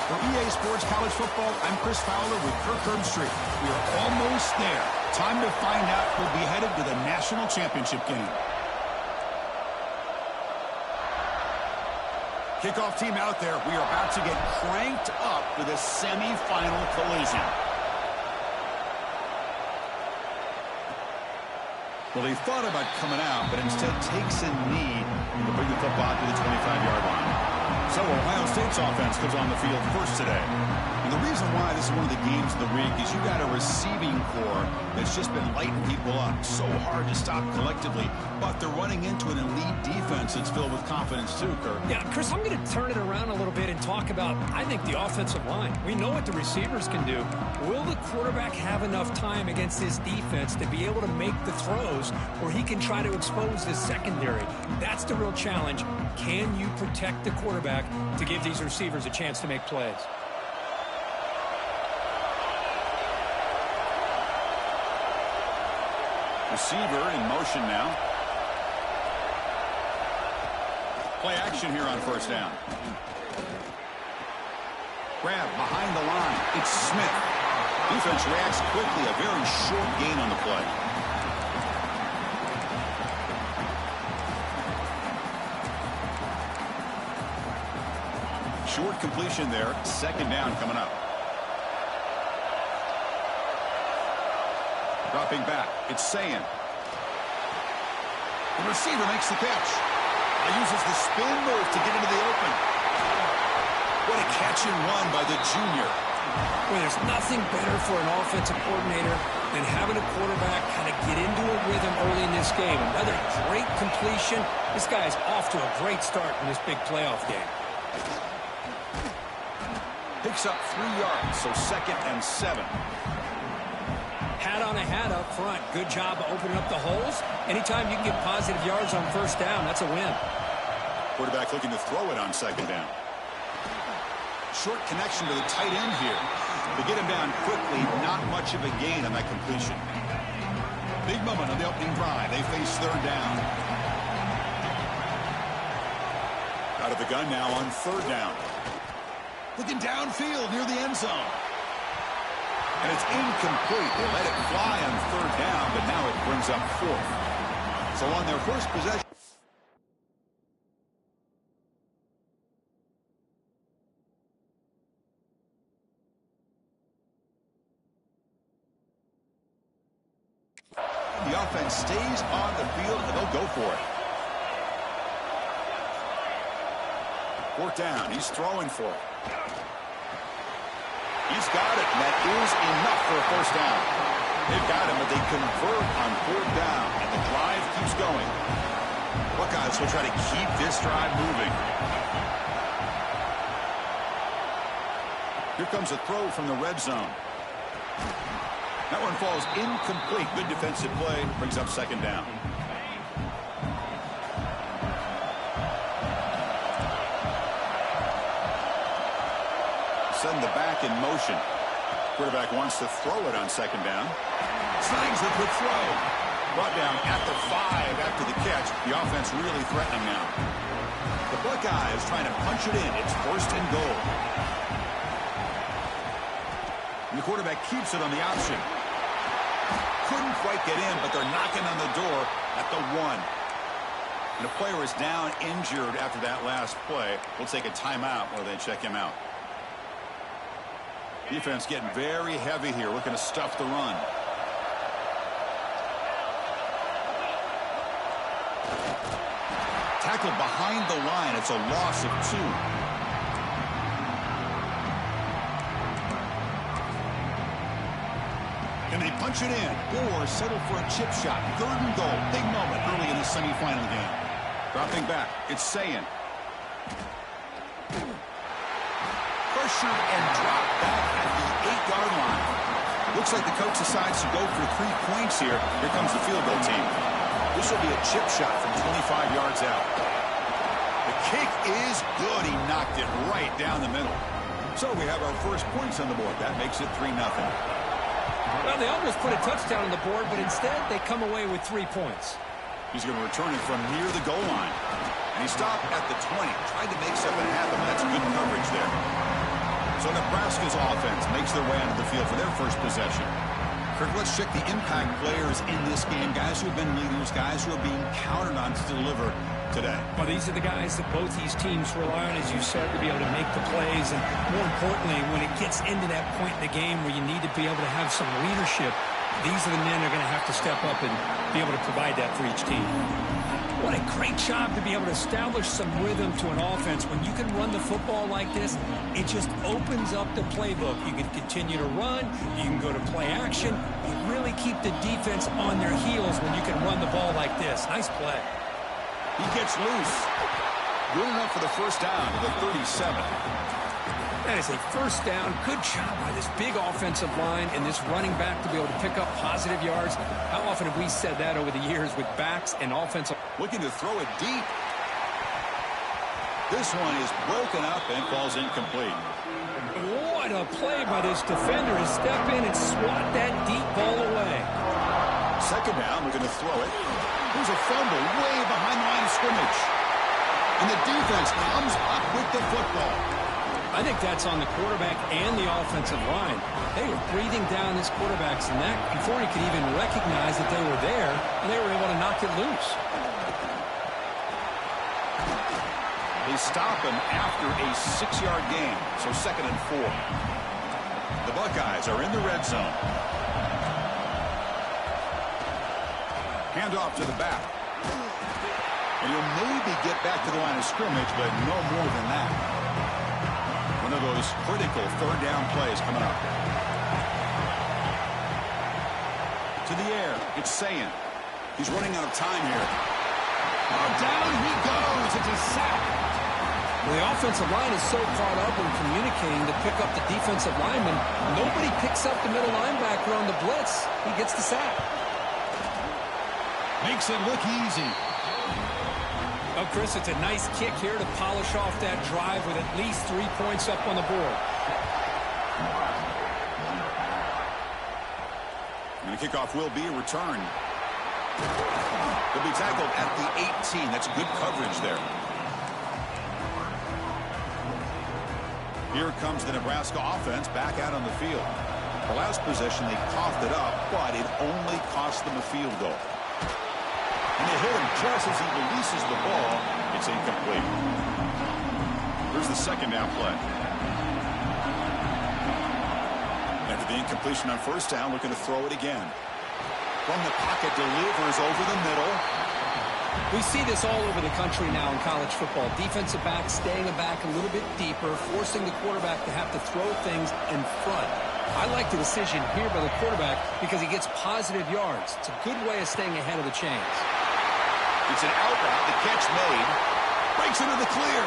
For EA Sports College Football, I'm Chris Fowler with Kirk Herbstreit. We are almost there. Time to find out who'll be headed to the national championship game. Kickoff team out there. We are about to get cranked up with a semifinal collision. Well, he thought about coming out, but instead takes a knee to bring the football to the 25-yard line. So Ohio State's offense comes on the field first today. And the reason why this is one of the games of the week is you got a receiving core that's just been lighting people up. So hard to stop collectively, but they're running into an elite defense that's filled with confidence too, Kirk. Yeah, Chris, I'm going to turn it around a little bit and talk about, I think, the offensive line. We know what the receivers can do. Will the quarterback have enough time against this defense to be able to make the throws where he can try to expose the secondary? That's the real challenge. Can you protect the quarterback to give these receivers a chance to make plays? Receiver in motion now. Play action here on first down. Grab behind the line. It's Smith. Defense reacts quickly. A very short gain on the play. Short completion there. Second down coming up. Dropping back. It's Sayin. The receiver makes the catch. Uses the spin move to get into the open. What a catch and run by the junior. Well, there's nothing better for an offensive coordinator than having a quarterback kind of get into a rhythm early in this game. Another great completion. This guy's off to a great start in this big playoff game. Picks up 3 yards, so 2nd and 7. Hat on a hat up front. Good job of opening up the holes. Anytime you can get positive yards on first down, that's a win. Quarterback looking to throw it on 2nd down. Short connection to the tight end here. To get him down quickly, not much of a gain on that completion. Big moment on the opening drive. They face 3rd down. Out of the gun now on 3rd down. Looking downfield near the end zone. And it's incomplete. They let it fly on 3rd down, but now it brings up 4th. So on their first possession. The offense stays on the field, and they'll go for it. 4th down. He's throwing for it. He's got it, and that is enough for a first down. They've got him, but they convert on 4th down, and the drive keeps going. Buckeyes will try to keep this drive moving. Here comes a throw from the red zone. That one falls incomplete. Good defensive play. Brings up 2nd down. Send the back in motion. Quarterback wants to throw it on 2nd down. Slangs the quick throw. Brought down at the 5 after the catch. The offense really threatening now. The Buckeyes trying to punch it in. It's 1st and goal. And the quarterback keeps it on the option. Couldn't quite get in, but they're knocking on the door at the 1. And the player is down injured after that last play. We'll take a timeout while they check him out. Defense getting very heavy here, looking to stuff the run. Tackled behind the line. It's a loss of 2. Can they punch it in or settle for a chip shot? 3rd and goal. Big moment early in the semifinal game. Dropping back. It's Sayin. Pressured and dropped back at the 8-yard line. Looks like the coach decides to go for 3 points here. Here comes the field goal team. This will be a chip shot from 25 yards out. The kick is good. He knocked it right down the middle. So we have our first points on the board. That makes it 3-0. Well, they almost put a touchdown on the board, but instead they come away with 3 points. He's going to return it from near the goal line. And he stopped at the 20. Tried to make something happen. That's good coverage there. So Nebraska's offense makes their way onto the field for their first possession. Kirk, let's check the impact players in this game. Guys who have been leaders, guys who are being counted on to deliver today. Well, these are the guys that both these teams rely on, as you said, to be able to make the plays. And more importantly, when it gets into that point in the game where you need to be able to have some leadership, these are the men that are going to have to step up and be able to provide that for each team. What a great job to be able to establish some rhythm to an offense. When you can run the football like this, it just opens up the playbook. You can continue to run. You can go to play action. You really keep the defense on their heels when you can run the ball like this. Nice play. He gets loose. Good enough for the first down to the 37. That is a first down. Good job by this big offensive line and this running back to be able to pick up positive yards. How often have we said that over the years with backs and offensive? Looking to throw it deep. This one is broken up and falls incomplete. What a play by this defender to step in and swat that deep ball away. 2nd down, looking to throw it. There's a fumble way behind the line of scrimmage. And the defense comes up with the football. I think that's on the quarterback and the offensive line. They were breathing down this quarterback's neck before he could even recognize that they were there, and they were able to knock it loose. They stop him after a 6-yard gain, so 2nd and 4. The Buckeyes are in the red zone. Handoff to the back. And he'll maybe get back to the line of scrimmage, but no more than that. One of those critical 3rd down plays coming up. To the air, it's Sayin. He's running out of time here. Oh, down he goes. It's a sack. Well, the offensive line is so caught up in communicating to pick up the defensive lineman. Nobody picks up the middle linebacker on the blitz. He gets the sack. Makes it look easy. Oh, Chris, it's a nice kick here to polish off that drive with at least 3 points up on the board. And the kickoff will be a return. He'll be tackled at the 18. That's good coverage there. Here comes the Nebraska offense back out on the field. The last possession, they coughed it up, but it only cost them a field goal. And they hit him just as he releases the ball. It's incomplete. Here's the 2nd down play. After the incompletion on 1st down, looking to throw it again. From the pocket, delivers over the middle. We see this all over the country now in college football. Defensive backs staying back a little bit deeper, forcing the quarterback to have to throw things in front. I like the decision here by the quarterback because he gets positive yards. It's a good way of staying ahead of the chains. It's an out route. The catch made. Breaks into the clear.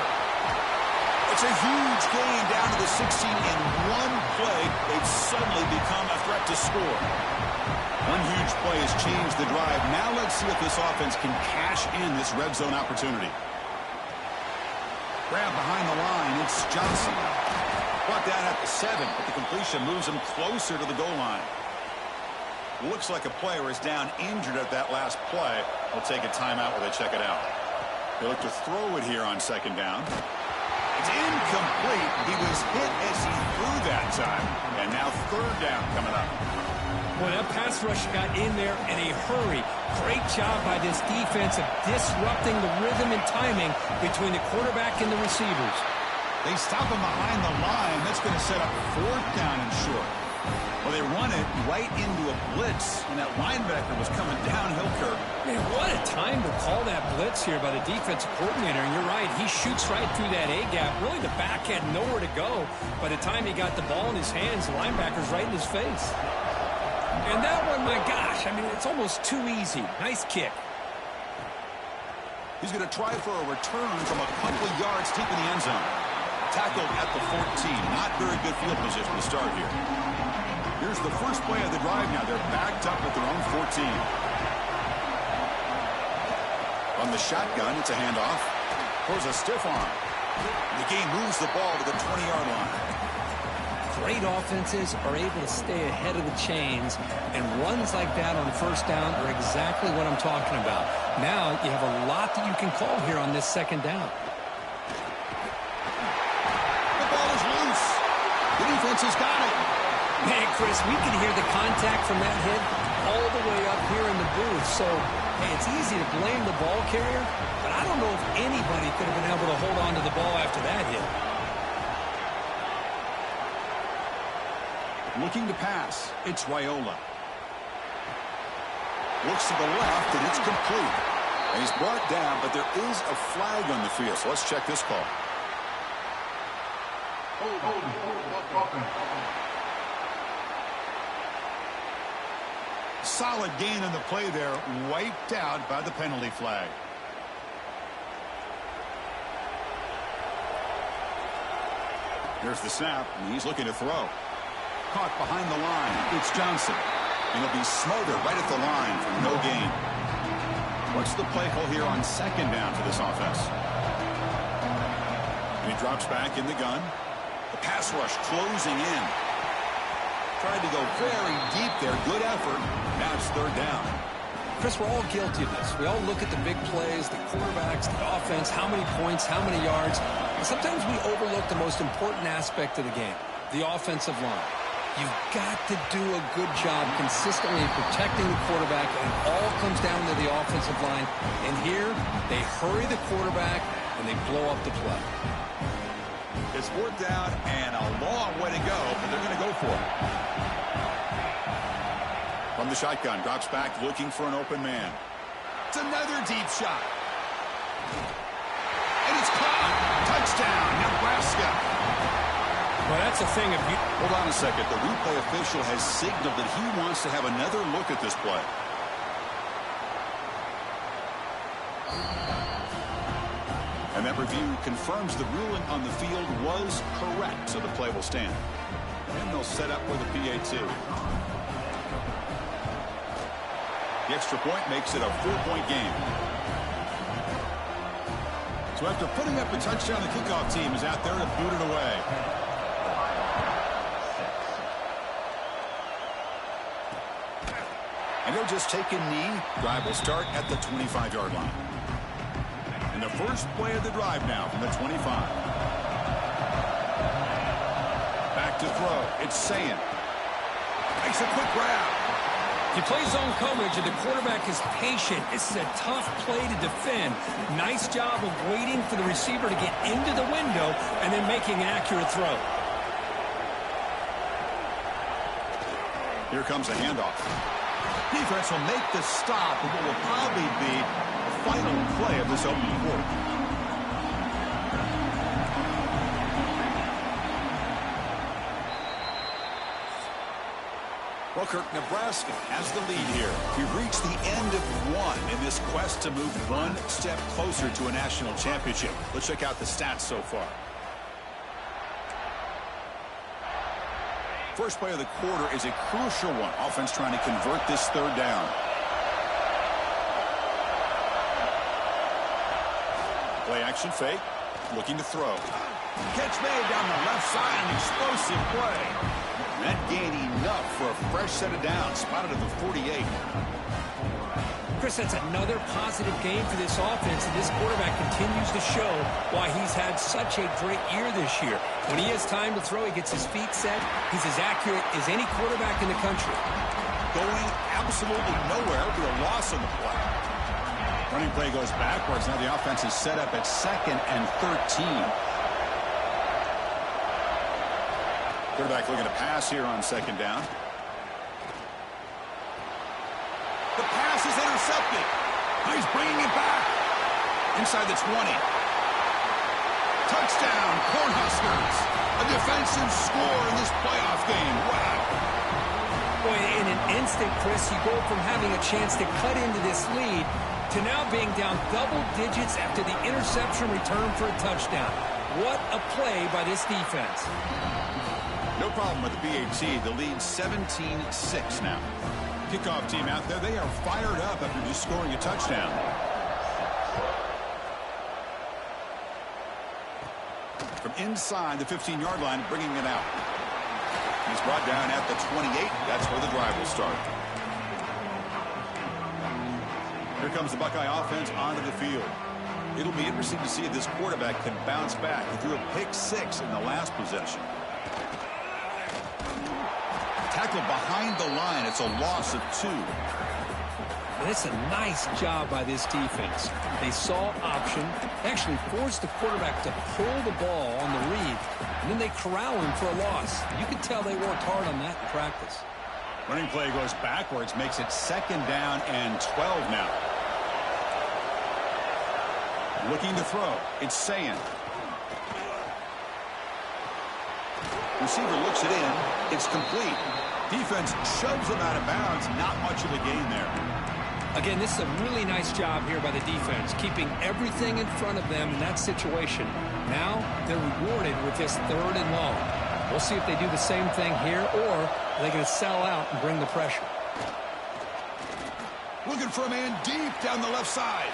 It's a huge gain down to the 16 in one play. They've suddenly become a threat to score. One huge play has changed the drive. Now let's see if this offense can cash in this red zone opportunity. Grab behind the line. It's Johnson. Brought down at the 7, but the completion moves him closer to the goal line. Looks like a player is down injured at that last play. They'll take a timeout while they check it out. They look to throw it here on second down. It's incomplete. He was hit as he threw that time. And now third down coming up. Well, that pass rush got in there in a hurry. Great job by this defense of disrupting the rhythm and timing between the quarterback and the receivers. They stop him behind the line. That's going to set up fourth down and short. Well, they run it right into a blitz, and that linebacker was coming downhill, Kirk. Man, what a time to call that blitz here by the defensive coordinator. And you're right, he shoots right through that A-gap. Really, the back had nowhere to go. By the time he got the ball in his hands, the linebacker's right in his face. And that one, my gosh, I mean, it's almost too easy. Nice kick. He's going to try for a return from a couple of yards deep in the end zone. Tackled at the 14. Not very good field position to start here. Here's the first play of the drive now. They're backed up at their own 14. On the shotgun, it's a handoff. Throws a stiff arm. The game moves the ball to the 20-yard line. Great offenses are able to stay ahead of the chains, and runs like that on first down are exactly what I'm talking about. Now you have a lot that you can call here on this second down. The ball is loose. The defense has got it. Man, Chris, we can hear the contact from that hit all the way up here in the booth. So, hey, it's easy to blame the ball carrier, but I don't know if anybody could have been able to hold on to the ball after that hit. Looking to pass. It's Raiola. Looks to the left, and it's complete. And he's brought down, but there is a flag on the field. So let's check this call. Solid gain on the play there, wiped out by the penalty flag. Here's the snap, and he's looking to throw. Caught behind the line. It's Johnson. And he'll be smothered right at the line for no gain. What's the play call here on second down for this offense? And he drops back in the gun. The pass rush closing in. Tried to go very deep there. Good effort. Now it's third down. Chris, we're all guilty of this. We all look at the big plays, the quarterbacks, the offense, how many points, how many yards. And sometimes we overlook the most important aspect of the game, the offensive line. You've got to do a good job consistently protecting the quarterback, and it all comes down to the offensive line. And here, they hurry the quarterback, and they blow up the play. It's fourth down and a long way to go, but they're going to go for it. From the shotgun, drops back looking for an open man. It's another deep shot. And it's caught. Touchdown, Nebraska. Well, that's the thing. If you Hold on a second. The replay official has signaled that he wants to have another look at this play. And that review confirms the ruling on the field was correct, so the play will stand. And they'll set up for the PAT. The extra point makes it a 4-point game. So after putting up a touchdown, the kickoff team is out there to boot it away. And they'll just take a knee. Drive will start at the 25-yard line. And the first play of the drive now from the 25. Back to throw. It's Sayin. Makes a quick grab. You play zone coverage and the quarterback is patient. This is a tough play to defend. Nice job of waiting for the receiver to get into the window and then making an accurate throw. Here comes a handoff. Defense will make the stop with what will probably be the final play of this opening quarter. Booker, Nebraska has the lead here. We've reached the end of one in this quest to move one step closer to a national championship. Let's check out the stats so far. First play of the quarter is a crucial one. Offense trying to convert this third down. Play action fake. Looking to throw. Catch made down the left side. An explosive play. That gained enough for a fresh set of downs. Spotted at the 48. Chris, that's another positive game for this offense, and this quarterback continues to show why he's had such a great year this year. When he has time to throw, he gets his feet set. He's as accurate as any quarterback in the country. Going absolutely nowhere to a loss on the play. Running play goes backwards. Now the offense is set up at 2nd and 13. Quarterback looking to pass here on 2nd down. The pass is intercepted. He's bringing it back. Inside the 20. Touchdown, Cornhuskers. A defensive score in this playoff game. Wow. Boy, in an instant, Chris, you go from having a chance to cut into this lead to now being down double digits after the interception return for a touchdown. What a play by this defense. No problem with the BAT. The lead 17-6 now. Kickoff team out there. They are fired up after just scoring a touchdown. From inside the 15-yard line, bringing it out. He's brought down at the 28. That's where the drive will start. Here comes the Buckeye offense onto the field. It'll be interesting to see if this quarterback can bounce back. He threw a pick 6 in the last possession. Tackle behind the line. It's a loss of 2. And it's a nice job by this defense. They saw option, actually forced the quarterback to pull the ball on the read, and then they corral him for a loss. You can tell they worked hard on that in practice. Running play goes backwards, makes it 2nd down and 12 now. Looking to throw. It's Sayin. Receiver looks it in. It's complete. Defense shoves him out of bounds. Not much of a gain there. Again, this is a really nice job here by the defense, keeping everything in front of them in that situation. Now they're rewarded with this 3rd and long. We'll see if they do the same thing here, or are they going to sell out and bring the pressure. Looking for a man deep down the left side.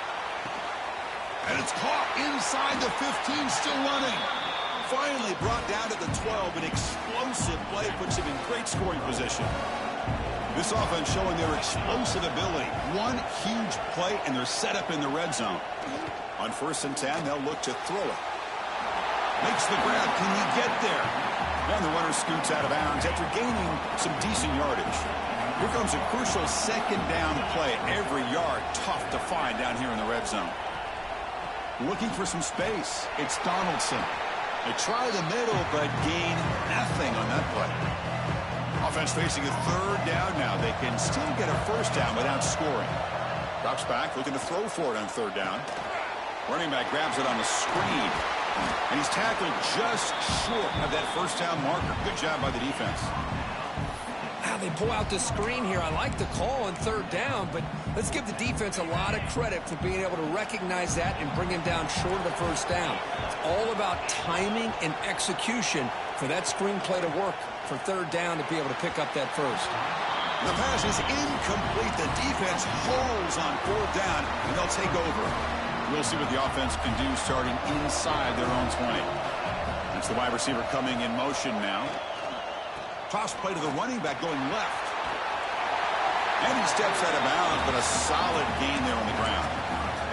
And it's caught inside the 15, still running. Finally brought down to the 12. An explosive play puts him in great scoring position. This offense showing their explosive ability. One huge play, and they're set up in the red zone. On 1st and 10, they'll look to throw it. Makes the grab. Can he get there? And the runner scoots out of bounds after gaining some decent yardage. Here comes a crucial 2nd down play. Every yard tough to find down here in the red zone. Looking for some space. It's Donaldson. They try the middle, but gain nothing on that play. Offense facing a 3rd down now. They can still get a 1st down without scoring. Drops back, looking to throw for it on 3rd down. Running back grabs it on the screen. And he's tackled just short of that 1st down marker. Good job by the defense. Now they pull out the screen here. I like the call on 3rd down, but let's give the defense a lot of credit for being able to recognize that and bring him down short of the 1st down. It's all about timing and execution for that screen play to work for 3rd down to be able to pick up that 1st. The pass is incomplete. The defense holds on 4th down, and they'll take over. We'll see what the offense can do starting inside their own 20. That's the wide receiver coming in motion now. Toss play to the running back going left. And he steps out of bounds, but a solid gain there on the ground.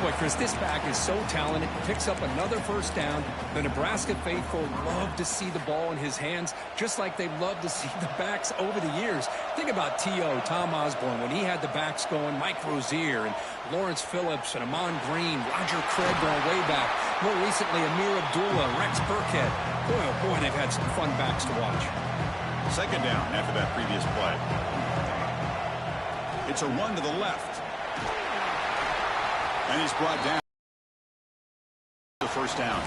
Boy, Chris, this back is so talented. Picks up another 1st down. The Nebraska faithful love to see the ball in his hands, just like they love to see the backs over the years. Think about T.O., Tom Osborne, when he had the backs going, Mike Rozier and Lawrence Phillips and Amon Green, Roger Craig going way back. More recently, Amir Abdullah, Rex Burkhead. Boy, oh boy, they've had some fun backs to watch. 2nd down after that previous play. It's a run to the left. And he's brought down the 1st down.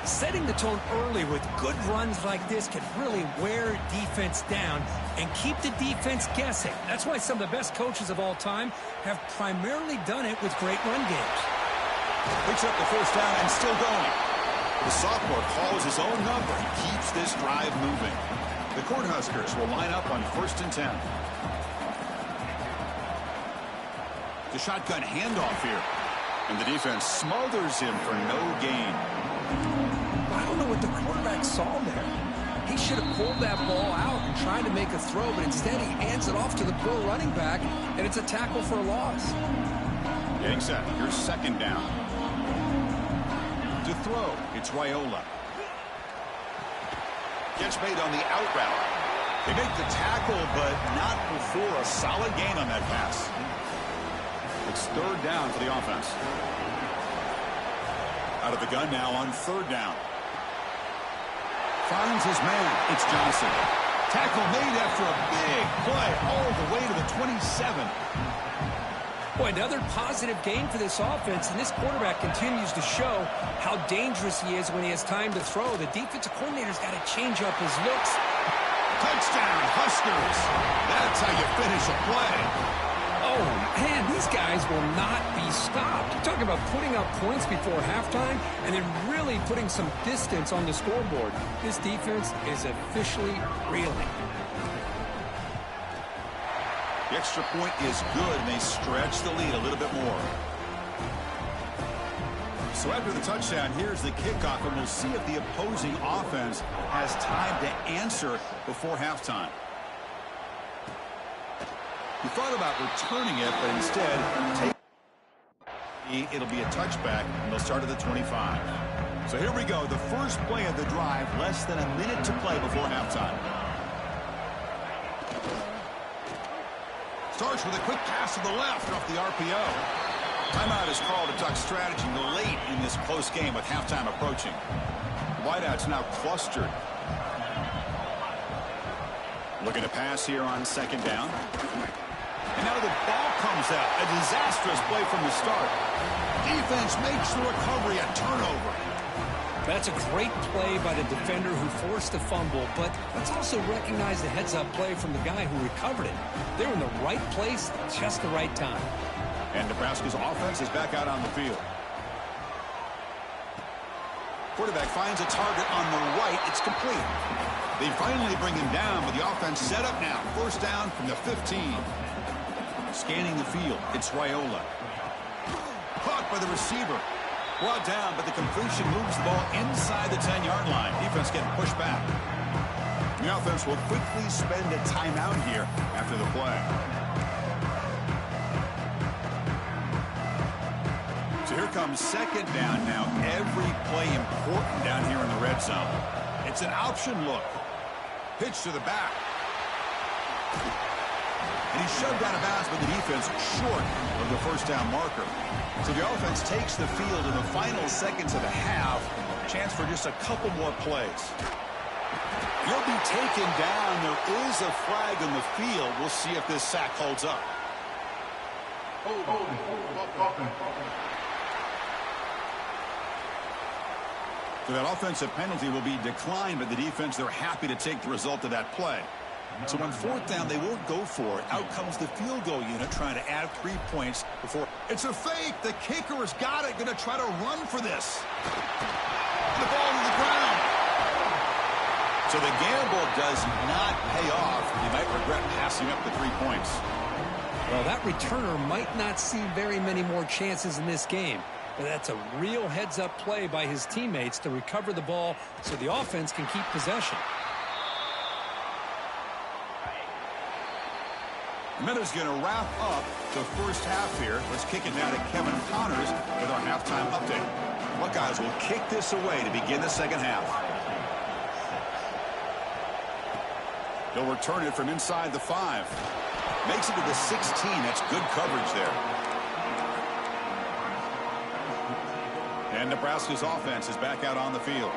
Setting the tone early with good runs like this can really wear defense down and keep the defense guessing. That's why some of the best coaches of all time have primarily done it with great run games. Picks up the first down and still going. The sophomore calls his own number and keeps this drive moving. The Cornhuskers will line up on 1st and 10. The shotgun handoff here. And the defense smothers him for no gain. I don't know what the quarterback saw there. He should have pulled that ball out and tried to make a throw, but instead he hands it off to the pro running back, and it's a tackle for a loss. Getting set. Here's 2nd down. To throw, it's Raiola. Gets made on the out route. They make the tackle, but not before a solid gain on that pass. It's 3rd down for the offense. Out of the gun now on 3rd down. Finds his man. It's Johnson. Tackle made after a big play all the way to the 27. Boy, another positive gain for this offense, and this quarterback continues to show how dangerous he is when he has time to throw. The defensive coordinator's got to change up his looks. Touchdown, Huskers. That's how you finish a play. Oh, man, these guys will not be stopped. You're talking about putting up points before halftime and then really putting some distance on the scoreboard. This defense is officially reeling. The extra point is good, and they stretch the lead a little bit more. So after the touchdown, here's the kickoff, and we'll see if the opposing offense has time to answer before halftime. We thought about returning it, but instead, it'll be a touchback, and they'll start at the 25. So here we go, the first play of the drive, less than a minute to play before halftime. Starts with a quick pass to the left off the RPO. Timeout is called to talk strategy late in this close game with halftime approaching. Wideouts now clustered. Looking to pass here on 2nd down. And now the ball comes out. A disastrous play from the start. Defense makes the recovery a turnover. That's a great play by the defender who forced the fumble, but let's also recognize the heads-up play from the guy who recovered it. They were in the right place at just the right time. And Nebraska's offense is back out on the field. Quarterback finds a target on the right. It's complete. They finally bring him down, but the offense set up now. 1st down from the 15. Scanning the field, it's Raiola. Caught by the receiver. Brought down, but the completion moves the ball inside the 10-yard line. Defense getting pushed back. The offense will quickly spend a timeout here after the play. So here comes 2nd down now. Every play important down here in the red zone. It's an option look. Pitch to the back. And he's shoved out of bounds by the defense short of the 1st down marker. So the offense takes the field in the final seconds of the half. Chance for just a couple more plays. He'll be taken down. There is a flag on the field. We'll see if this sack holds up. So that offensive penalty will be declined by the defense. They're happy to take the result of that play. So on 4th down, they won't go for it. Out comes the field goal unit trying to add 3 points before. It's a fake. The kicker has got it. Going to try to run for this. The ball to the ground. So the gamble does not pay off. You might regret passing up the 3 points. Well, that returner might not see very many more chances in this game. But that's a real heads-up play by his teammates to recover the ball so the offense can keep possession. Minute's going to wrap up the first half here. Let's kick it now to Kevin Connors with our halftime update. Buckeyes will kick this away to begin the 2nd half. He'll return it from inside the 5. Makes it to the 16. That's good coverage there. And Nebraska's offense is back out on the field.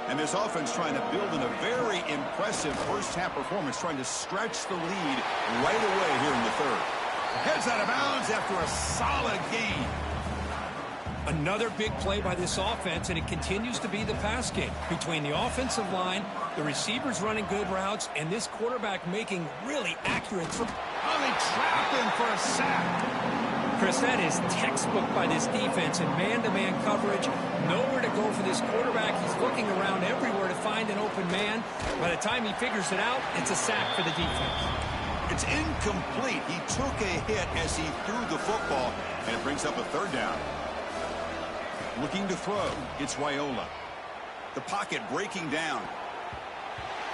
And this offense trying to build in a very impressive first-half performance, trying to stretch the lead right away here in the 3rd. Heads out of bounds after a solid gain. Another big play by this offense, and it continues to be the pass game. Between the offensive line, the receivers running good routes, and this quarterback making really accurate throws. Oh, they trap him for a sack. Chris, that is textbook by this defense in man-to-man coverage. Nowhere to go for this quarterback. He's looking around everywhere to find an open man. By the time he figures it out, it's a sack for the defense. It's incomplete. He took a hit as he threw the football, and it brings up a third down. Looking to throw, it's Raiola. The pocket breaking down.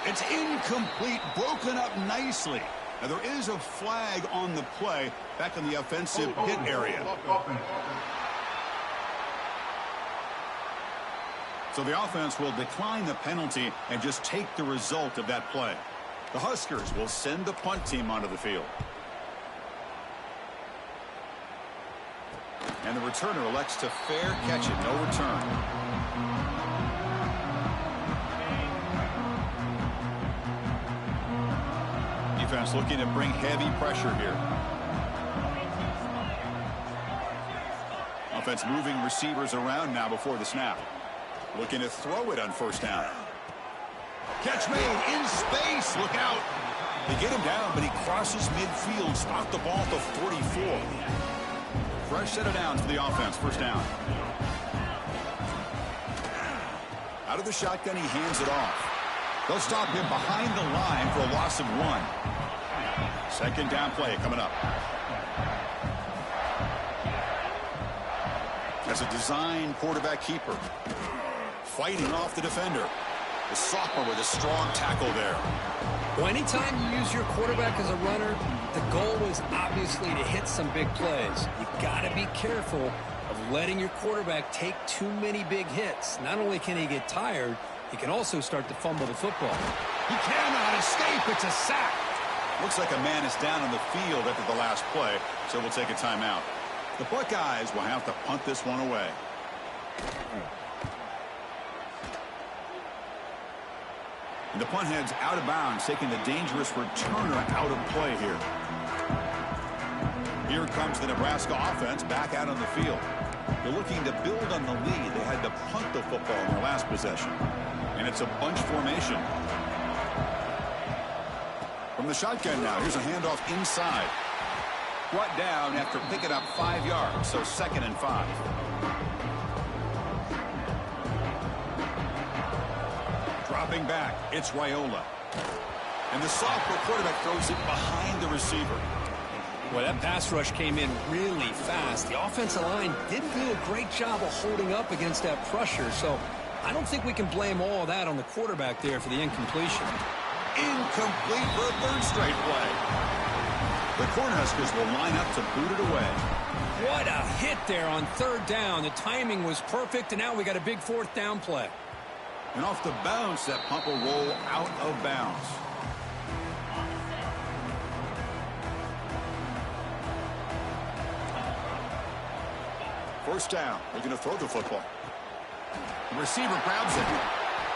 It's incomplete, broken up nicely. Now there is a flag on the play back in the offensive hit area. So the offense will decline the penalty and just take the result of that play. The Huskers will send the punt team onto the field. And the returner elects to fair catch it, no return. Defense looking to bring heavy pressure here. Offense moving receivers around now before the snap. Looking to throw it on first down. Catch made in space. Look out. They get him down, but he crosses midfield. Spot the ball at the 44. Fresh set of downs for the offense. First down. Out of the shotgun, he hands it off. They'll stop him behind the line for a loss of 1. Second down play coming up. As a design quarterback keeper. Fighting off the defender. The sophomore with a strong tackle there. Well, anytime you use your quarterback as a runner, the goal is obviously to hit some big plays. You got to be careful of letting your quarterback take too many big hits. Not only can he get tired, he can also start to fumble the football. He cannot escape. It's a sack. Looks like a man is down on the field after the last play, so we'll take a timeout. The Buckeyes will have to punt this one away. And the punt heads out of bounds, taking the dangerous returner out of play here. Here comes the Nebraska offense back out on the field. They're looking to build on the lead. They had to punt the football in their last possession. And it's a bunch formation. From the shotgun now, here's a handoff inside. Brought down after picking up 5 yards, so 2nd and 5. Dropping back, it's Raiola. And the sophomore quarterback throws it behind the receiver. Well, that pass rush came in really fast. The offensive line didn't do a great job of holding up against that pressure, so I don't think we can blame all of that on the quarterback there for the incompletion. Incomplete for a third straight play. The Cornhuskers will line up to boot it away. What a hit there on third down. The timing was perfect, and now we got a big fourth down play. And off the bounce, that pump will roll out of bounds. First down. They're going to throw the football. The receiver grabs it.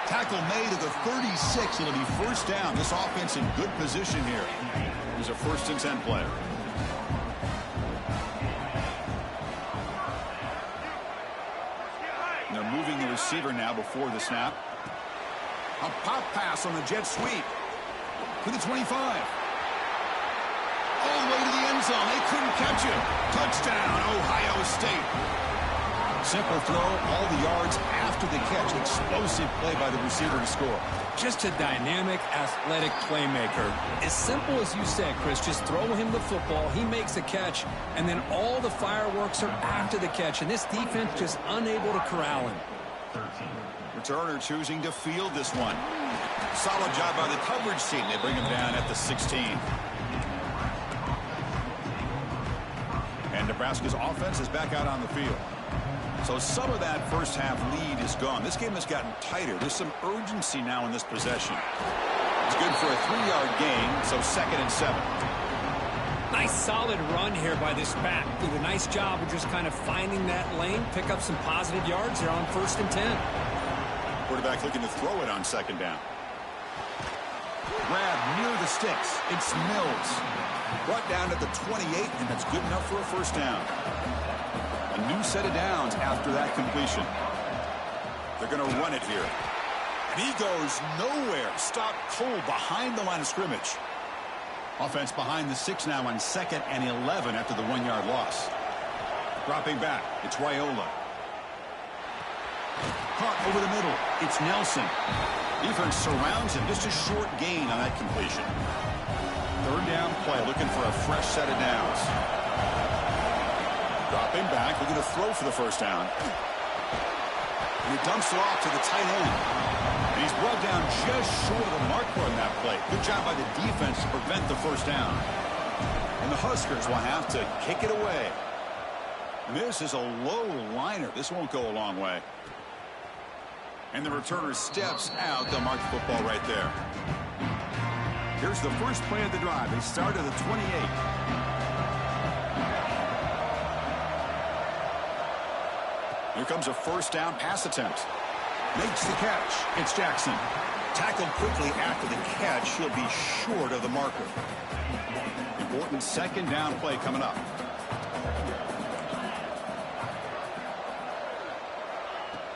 Tackle made at the 36. It'll be first down. This offense in good position here. Here's a 1st and 10 play. They're moving the receiver now before the snap. A pop pass on the jet sweep to the 25. All the way to the end zone. They couldn't catch him. Touchdown, Ohio State. Simple throw, all the yards after the catch. Explosive play by the receiver to score. Just a dynamic, athletic playmaker. As simple as you said, Chris, just throw him the football, he makes a catch, and then all the fireworks are after the catch, and this defense just unable to corral him. Returner choosing to field this one. Solid job by the coverage team. They bring him down at the 16. And Nebraska's offense is back out on the field. So some of that first half lead is gone. This game has gotten tighter. There's some urgency now in this possession. It's good for a 3-yard gain, so 2nd and 7. Nice solid run here by this back. Did a nice job of just kind of finding that lane, pick up some positive yards there on 1st and 10. Quarterback looking to throw it on 2nd down. Grab near the sticks. It's Mills. Brought down at the 28, and that's good enough for a first down. A new set of downs after that completion. They're going to run it here. And he goes nowhere. Stopped cold behind the line of scrimmage. Offense behind the 6 now on 2nd and 11 after the 1-yard loss. Dropping back, it's Raiola. Caught over the middle, it's Nelson. Defense surrounds him, just a short gain on that completion. 3rd down play, looking for a fresh set of downs. Dropping back, looking to throw for the 1st down. And he dumps it off to the tight end. And he's brought down just short of the marker on that play. Good job by the defense to prevent the 1st down. And the Huskers will have to kick it away. And this is a low liner. This won't go a long way. And the returner steps out. They'll mark the football right there. Here's the first play of the drive. They start at the 28. Here comes a 1st down pass attempt. Makes the catch. It's Jackson. Tackled quickly after the catch. He'll be short of the marker. Important 2nd down play coming up.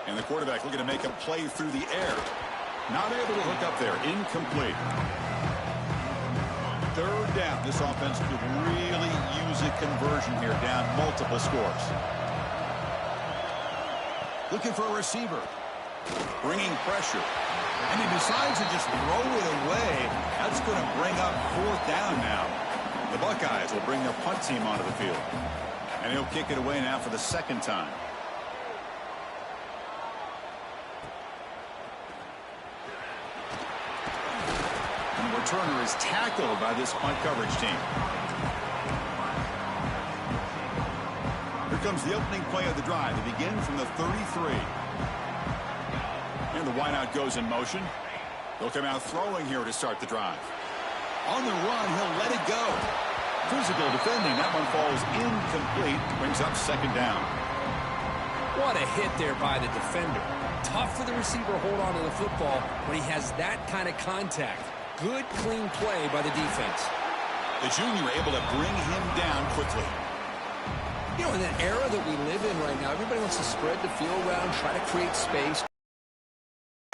And the quarterback looking to make a play through the air. Not able to hook up there. Incomplete. 3rd down. This offense could really use a conversion here. Down multiple scores. Looking for a receiver. Bringing pressure. And he decides to just throw it away. That's going to bring up 4th down now. The Buckeyes will bring their punt team onto the field. And he'll kick it away now for the 2nd time. And the returner is tackled by this punt coverage team. Here comes the opening play of the drive. They begin from the 33. And the wideout goes in motion. He'll come out throwing here to start the drive. On the run, he'll let it go. Physical defending. That one falls incomplete. Brings up 2nd down. What a hit there by the defender. Tough for the receiver to hold on to the football when he has that kind of contact. Good, clean play by the defense. The junior able to bring him down quickly. You know, in the era that we live in right now, everybody wants to spread the field around, try to create space.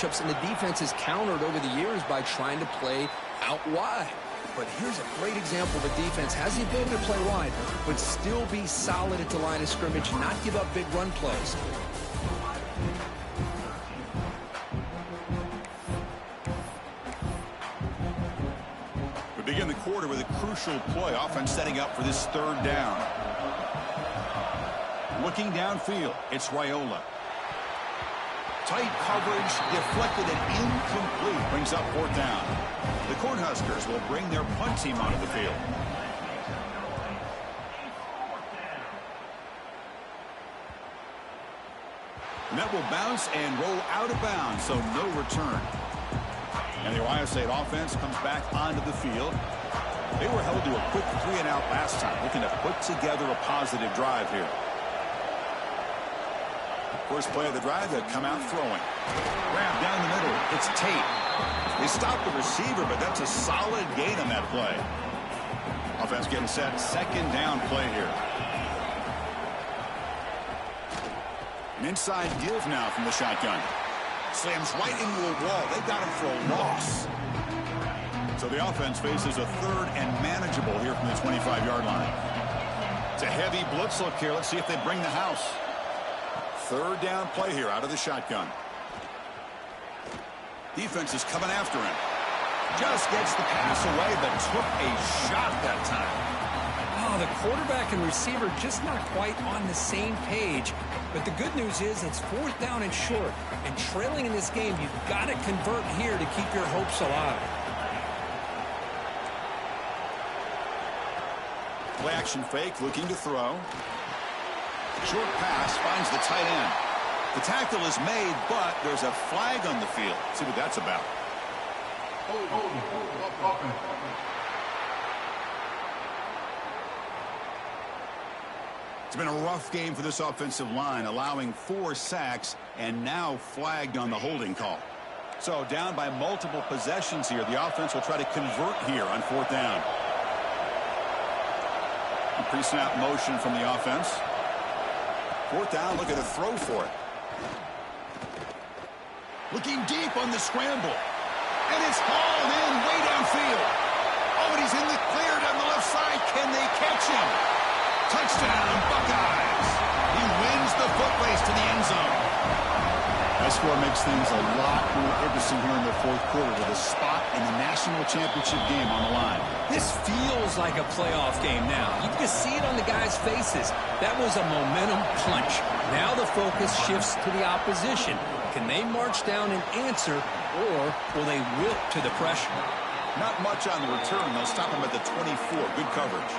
And the defense is countered over the years by trying to play out wide. But here's a great example. The defense has the ability to play wide, but still be solid at the line of scrimmage, not give up big run plays. We begin the quarter with a crucial play. Offense setting up for this 3rd down. Looking downfield, it's Raiola. Tight coverage, deflected and incomplete. Brings up 4th down. The Cornhuskers will bring their punt team onto the field. And that will bounce and roll out of bounds, so no return. And the Ohio State offense comes back onto the field. They were held to a quick 3-and-out last time, looking to put together a positive drive here. First play of the drive, they'll come out throwing. Grab down the middle. It's Tate. They stop the receiver, but that's a solid gain on that play. Offense getting set. 2nd down play here. An inside give now from the shotgun. Slams right into a wall. They got him for a loss. So the offense faces a 3rd and manageable here from the 25-yard line. It's a heavy blitz look here. Let's see if they bring the house. 3rd down play here out of the shotgun. Defense is coming after him. Just gets the pass away, but took a shot that time. Oh, the quarterback and receiver just not quite on the same page. But the good news is it's 4th down and short. And trailing in this game, you've got to convert here to keep your hopes alive. Play action fake, looking to throw. Short pass finds the tight end. The tackle is made, but there's a flag on the field. Let's see what that's about. It's been a rough game for this offensive line, allowing 4 sacks and now flagged on the holding call. So down by multiple possessions here. The offense will try to convert here on 4th down. Pre-snap motion from the offense. Fourth down, looking to throw for it. Looking deep on the scramble. And it's hauled in way downfield. Oh, and he's in the clear down the left side. Can they catch him? Touchdown, Buckeyes. He wins the foot race to the end zone. That score makes things a lot more interesting here in the fourth quarter with a spot in the national championship game on the line. This feels like a playoff game now. You can just see it on the guys' faces. That was a momentum punch. Now the focus shifts to the opposition. Can they march down and answer, or will they wilt to the pressure? Not much on the return. They'll stop him at the 24. Good coverage.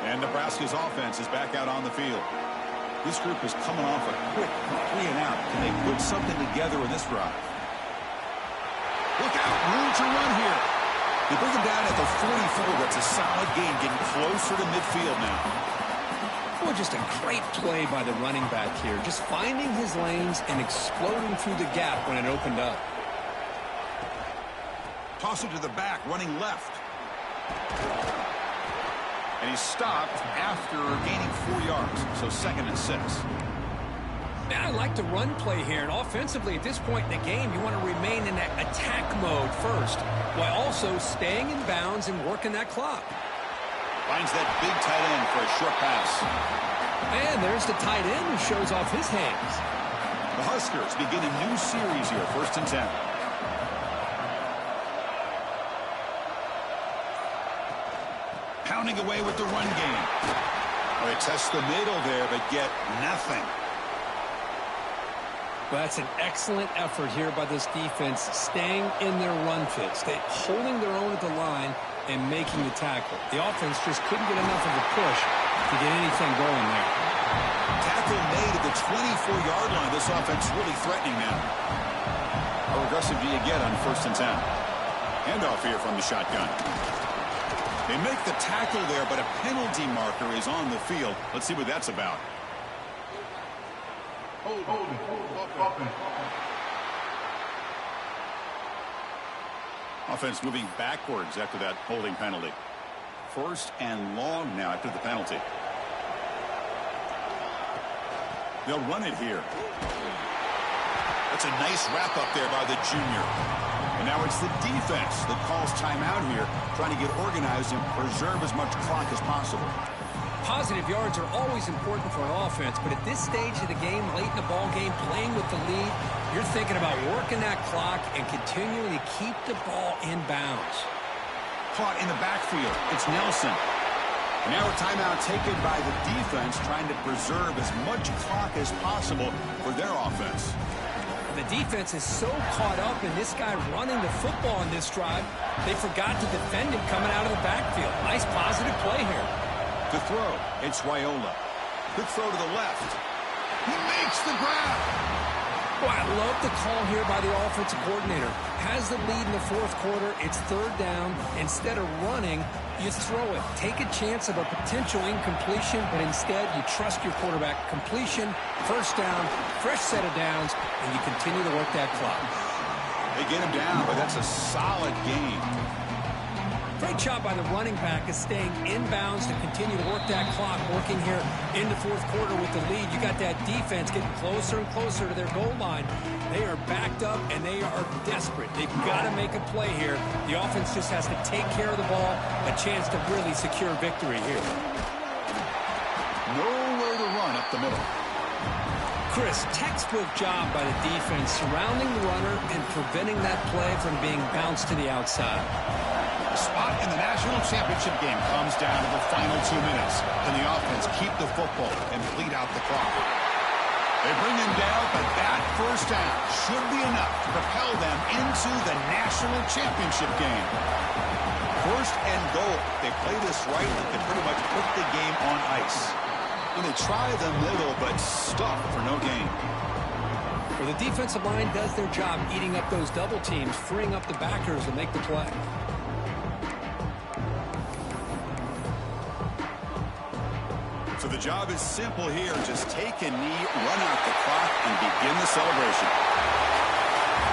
And Nebraska's offense is back out on the field. This group is coming off a quick 3 and out. Can they put something together in this drive? Look out, room to run here. They bring him down at the 44. That's a solid gain, getting closer to midfield now. Well, just a great play by the running back here. Just finding his lanes and exploding through the gap when it opened up. Toss it to the back, running left. And he stopped after gaining 4 yards, so 2nd and 6. Now, I like the run play here, and offensively at this point in the game, you want to remain in that attack mode first, while also staying in bounds and working that clock. Finds that big tight end for a short pass. And there's the tight end who shows off his hands. The Huskers begin a new series here, 1st and 10. Pounding away with the run game. They test the middle there, but get nothing. Well, that's an excellent effort here by this defense, staying in their run fits. They holding their own at the line and making the tackle. The offense just couldn't get enough of a push to get anything going there. Tackle made at the 24-yard line. This offense really threatening now. How aggressive do you get on 1st and 10? Handoff here from the shotgun. They make the tackle there, but a penalty marker is on the field. Let's see what that's about. Offense moving backwards after that holding penalty. 1st and long now after the penalty. They'll run it here. That's a nice wrap up there by the junior. And now it's the defense that calls timeout here, trying to get organized and preserve as much clock as possible. Positive yards are always important for an offense, but at this stage of the game, late in the ball game, playing with the lead, you're thinking about working that clock and continuing to keep the ball in bounds. Caught in the backfield. It's Nelson. Now a timeout taken by the defense, trying to preserve as much clock as possible for their offense. The defense is so caught up in this guy running the football in this drive, they forgot to defend him coming out of the backfield. Nice positive play here. To throw, it's Raiola. Good throw to the left. He makes the grab. Oh, I love the call here by the offensive coordinator. Has the lead in the 4th quarter. It's 3rd down. Instead of running, you throw it. Take a chance of a potential incompletion, but instead you trust your quarterback. Completion, 1st down, fresh set of downs, and you continue to work that clock. They get him down, but that's a solid game. Great job by the running back is staying inbounds to continue to work that clock, working here in the 4th quarter with the lead. You got that defense getting closer and closer to their goal line. They are backed up, and they are desperate. They've got to make a play here. The offense just has to take care of the ball, a chance to really secure victory here. Nowhere to run up the middle. Chris, textbook job by the defense surrounding the runner and preventing that play from being bounced to the outside. The spot in the national championship game comes down to the final 2 minutes. Can the offense keep the football and bleed out the clock? They bring him down, but that 1st down should be enough to propel them into the national championship game. 1st and goal. They play this right, they pretty much put the game on ice. And they try the middle, but stuck for no gain. Well, the defensive line does their job eating up those double teams, freeing up the backers to make the play. So the job is simple here. Just take a knee, run out the clock, and begin the celebration.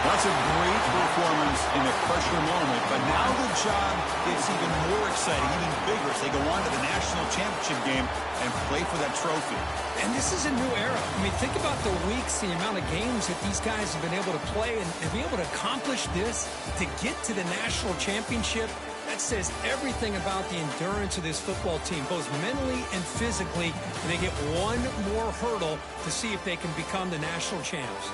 That's a great performance in a pressure moment, but now the job gets even more exciting, even bigger as they go on to the national championship game and play for that trophy. And this is a new era. I mean, think about the weeks, the amount of games that these guys have been able to play and be able to accomplish this, to get to the national championship. That says everything about the endurance of this football team, both mentally and physically. And they get one more hurdle to see if they can become the national champs.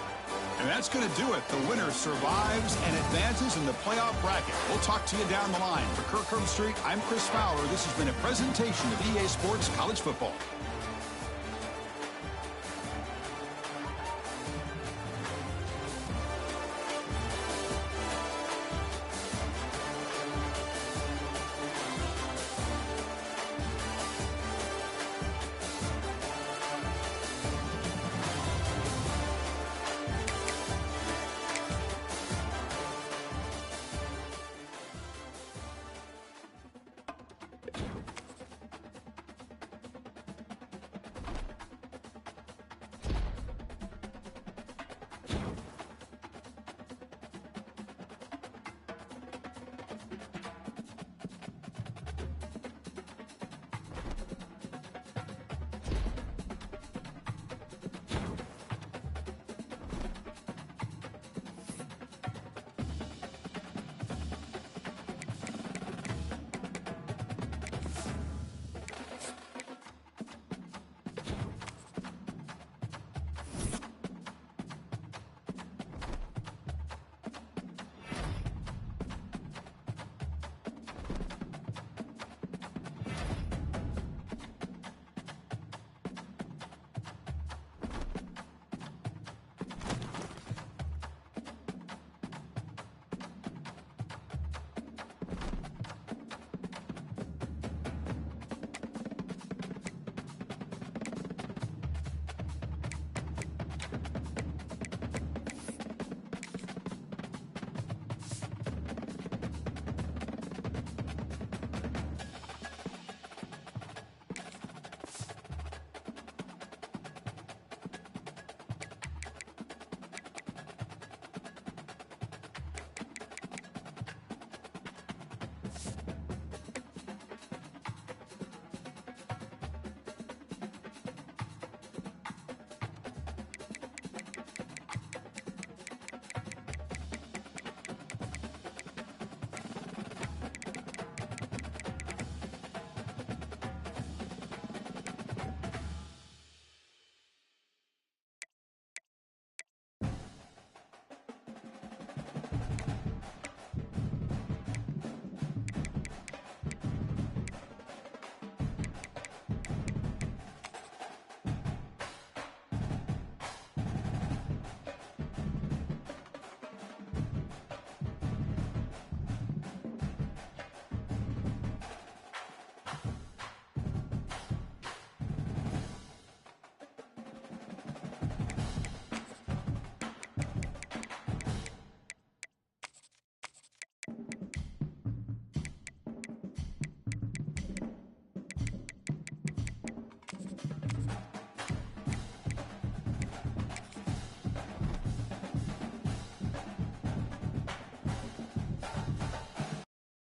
And that's going to do it. The winner survives and advances in the playoff bracket. We'll talk to you down the line. For Kirk Herbstreit, I'm Chris Fowler. This has been a presentation of EA Sports College Football.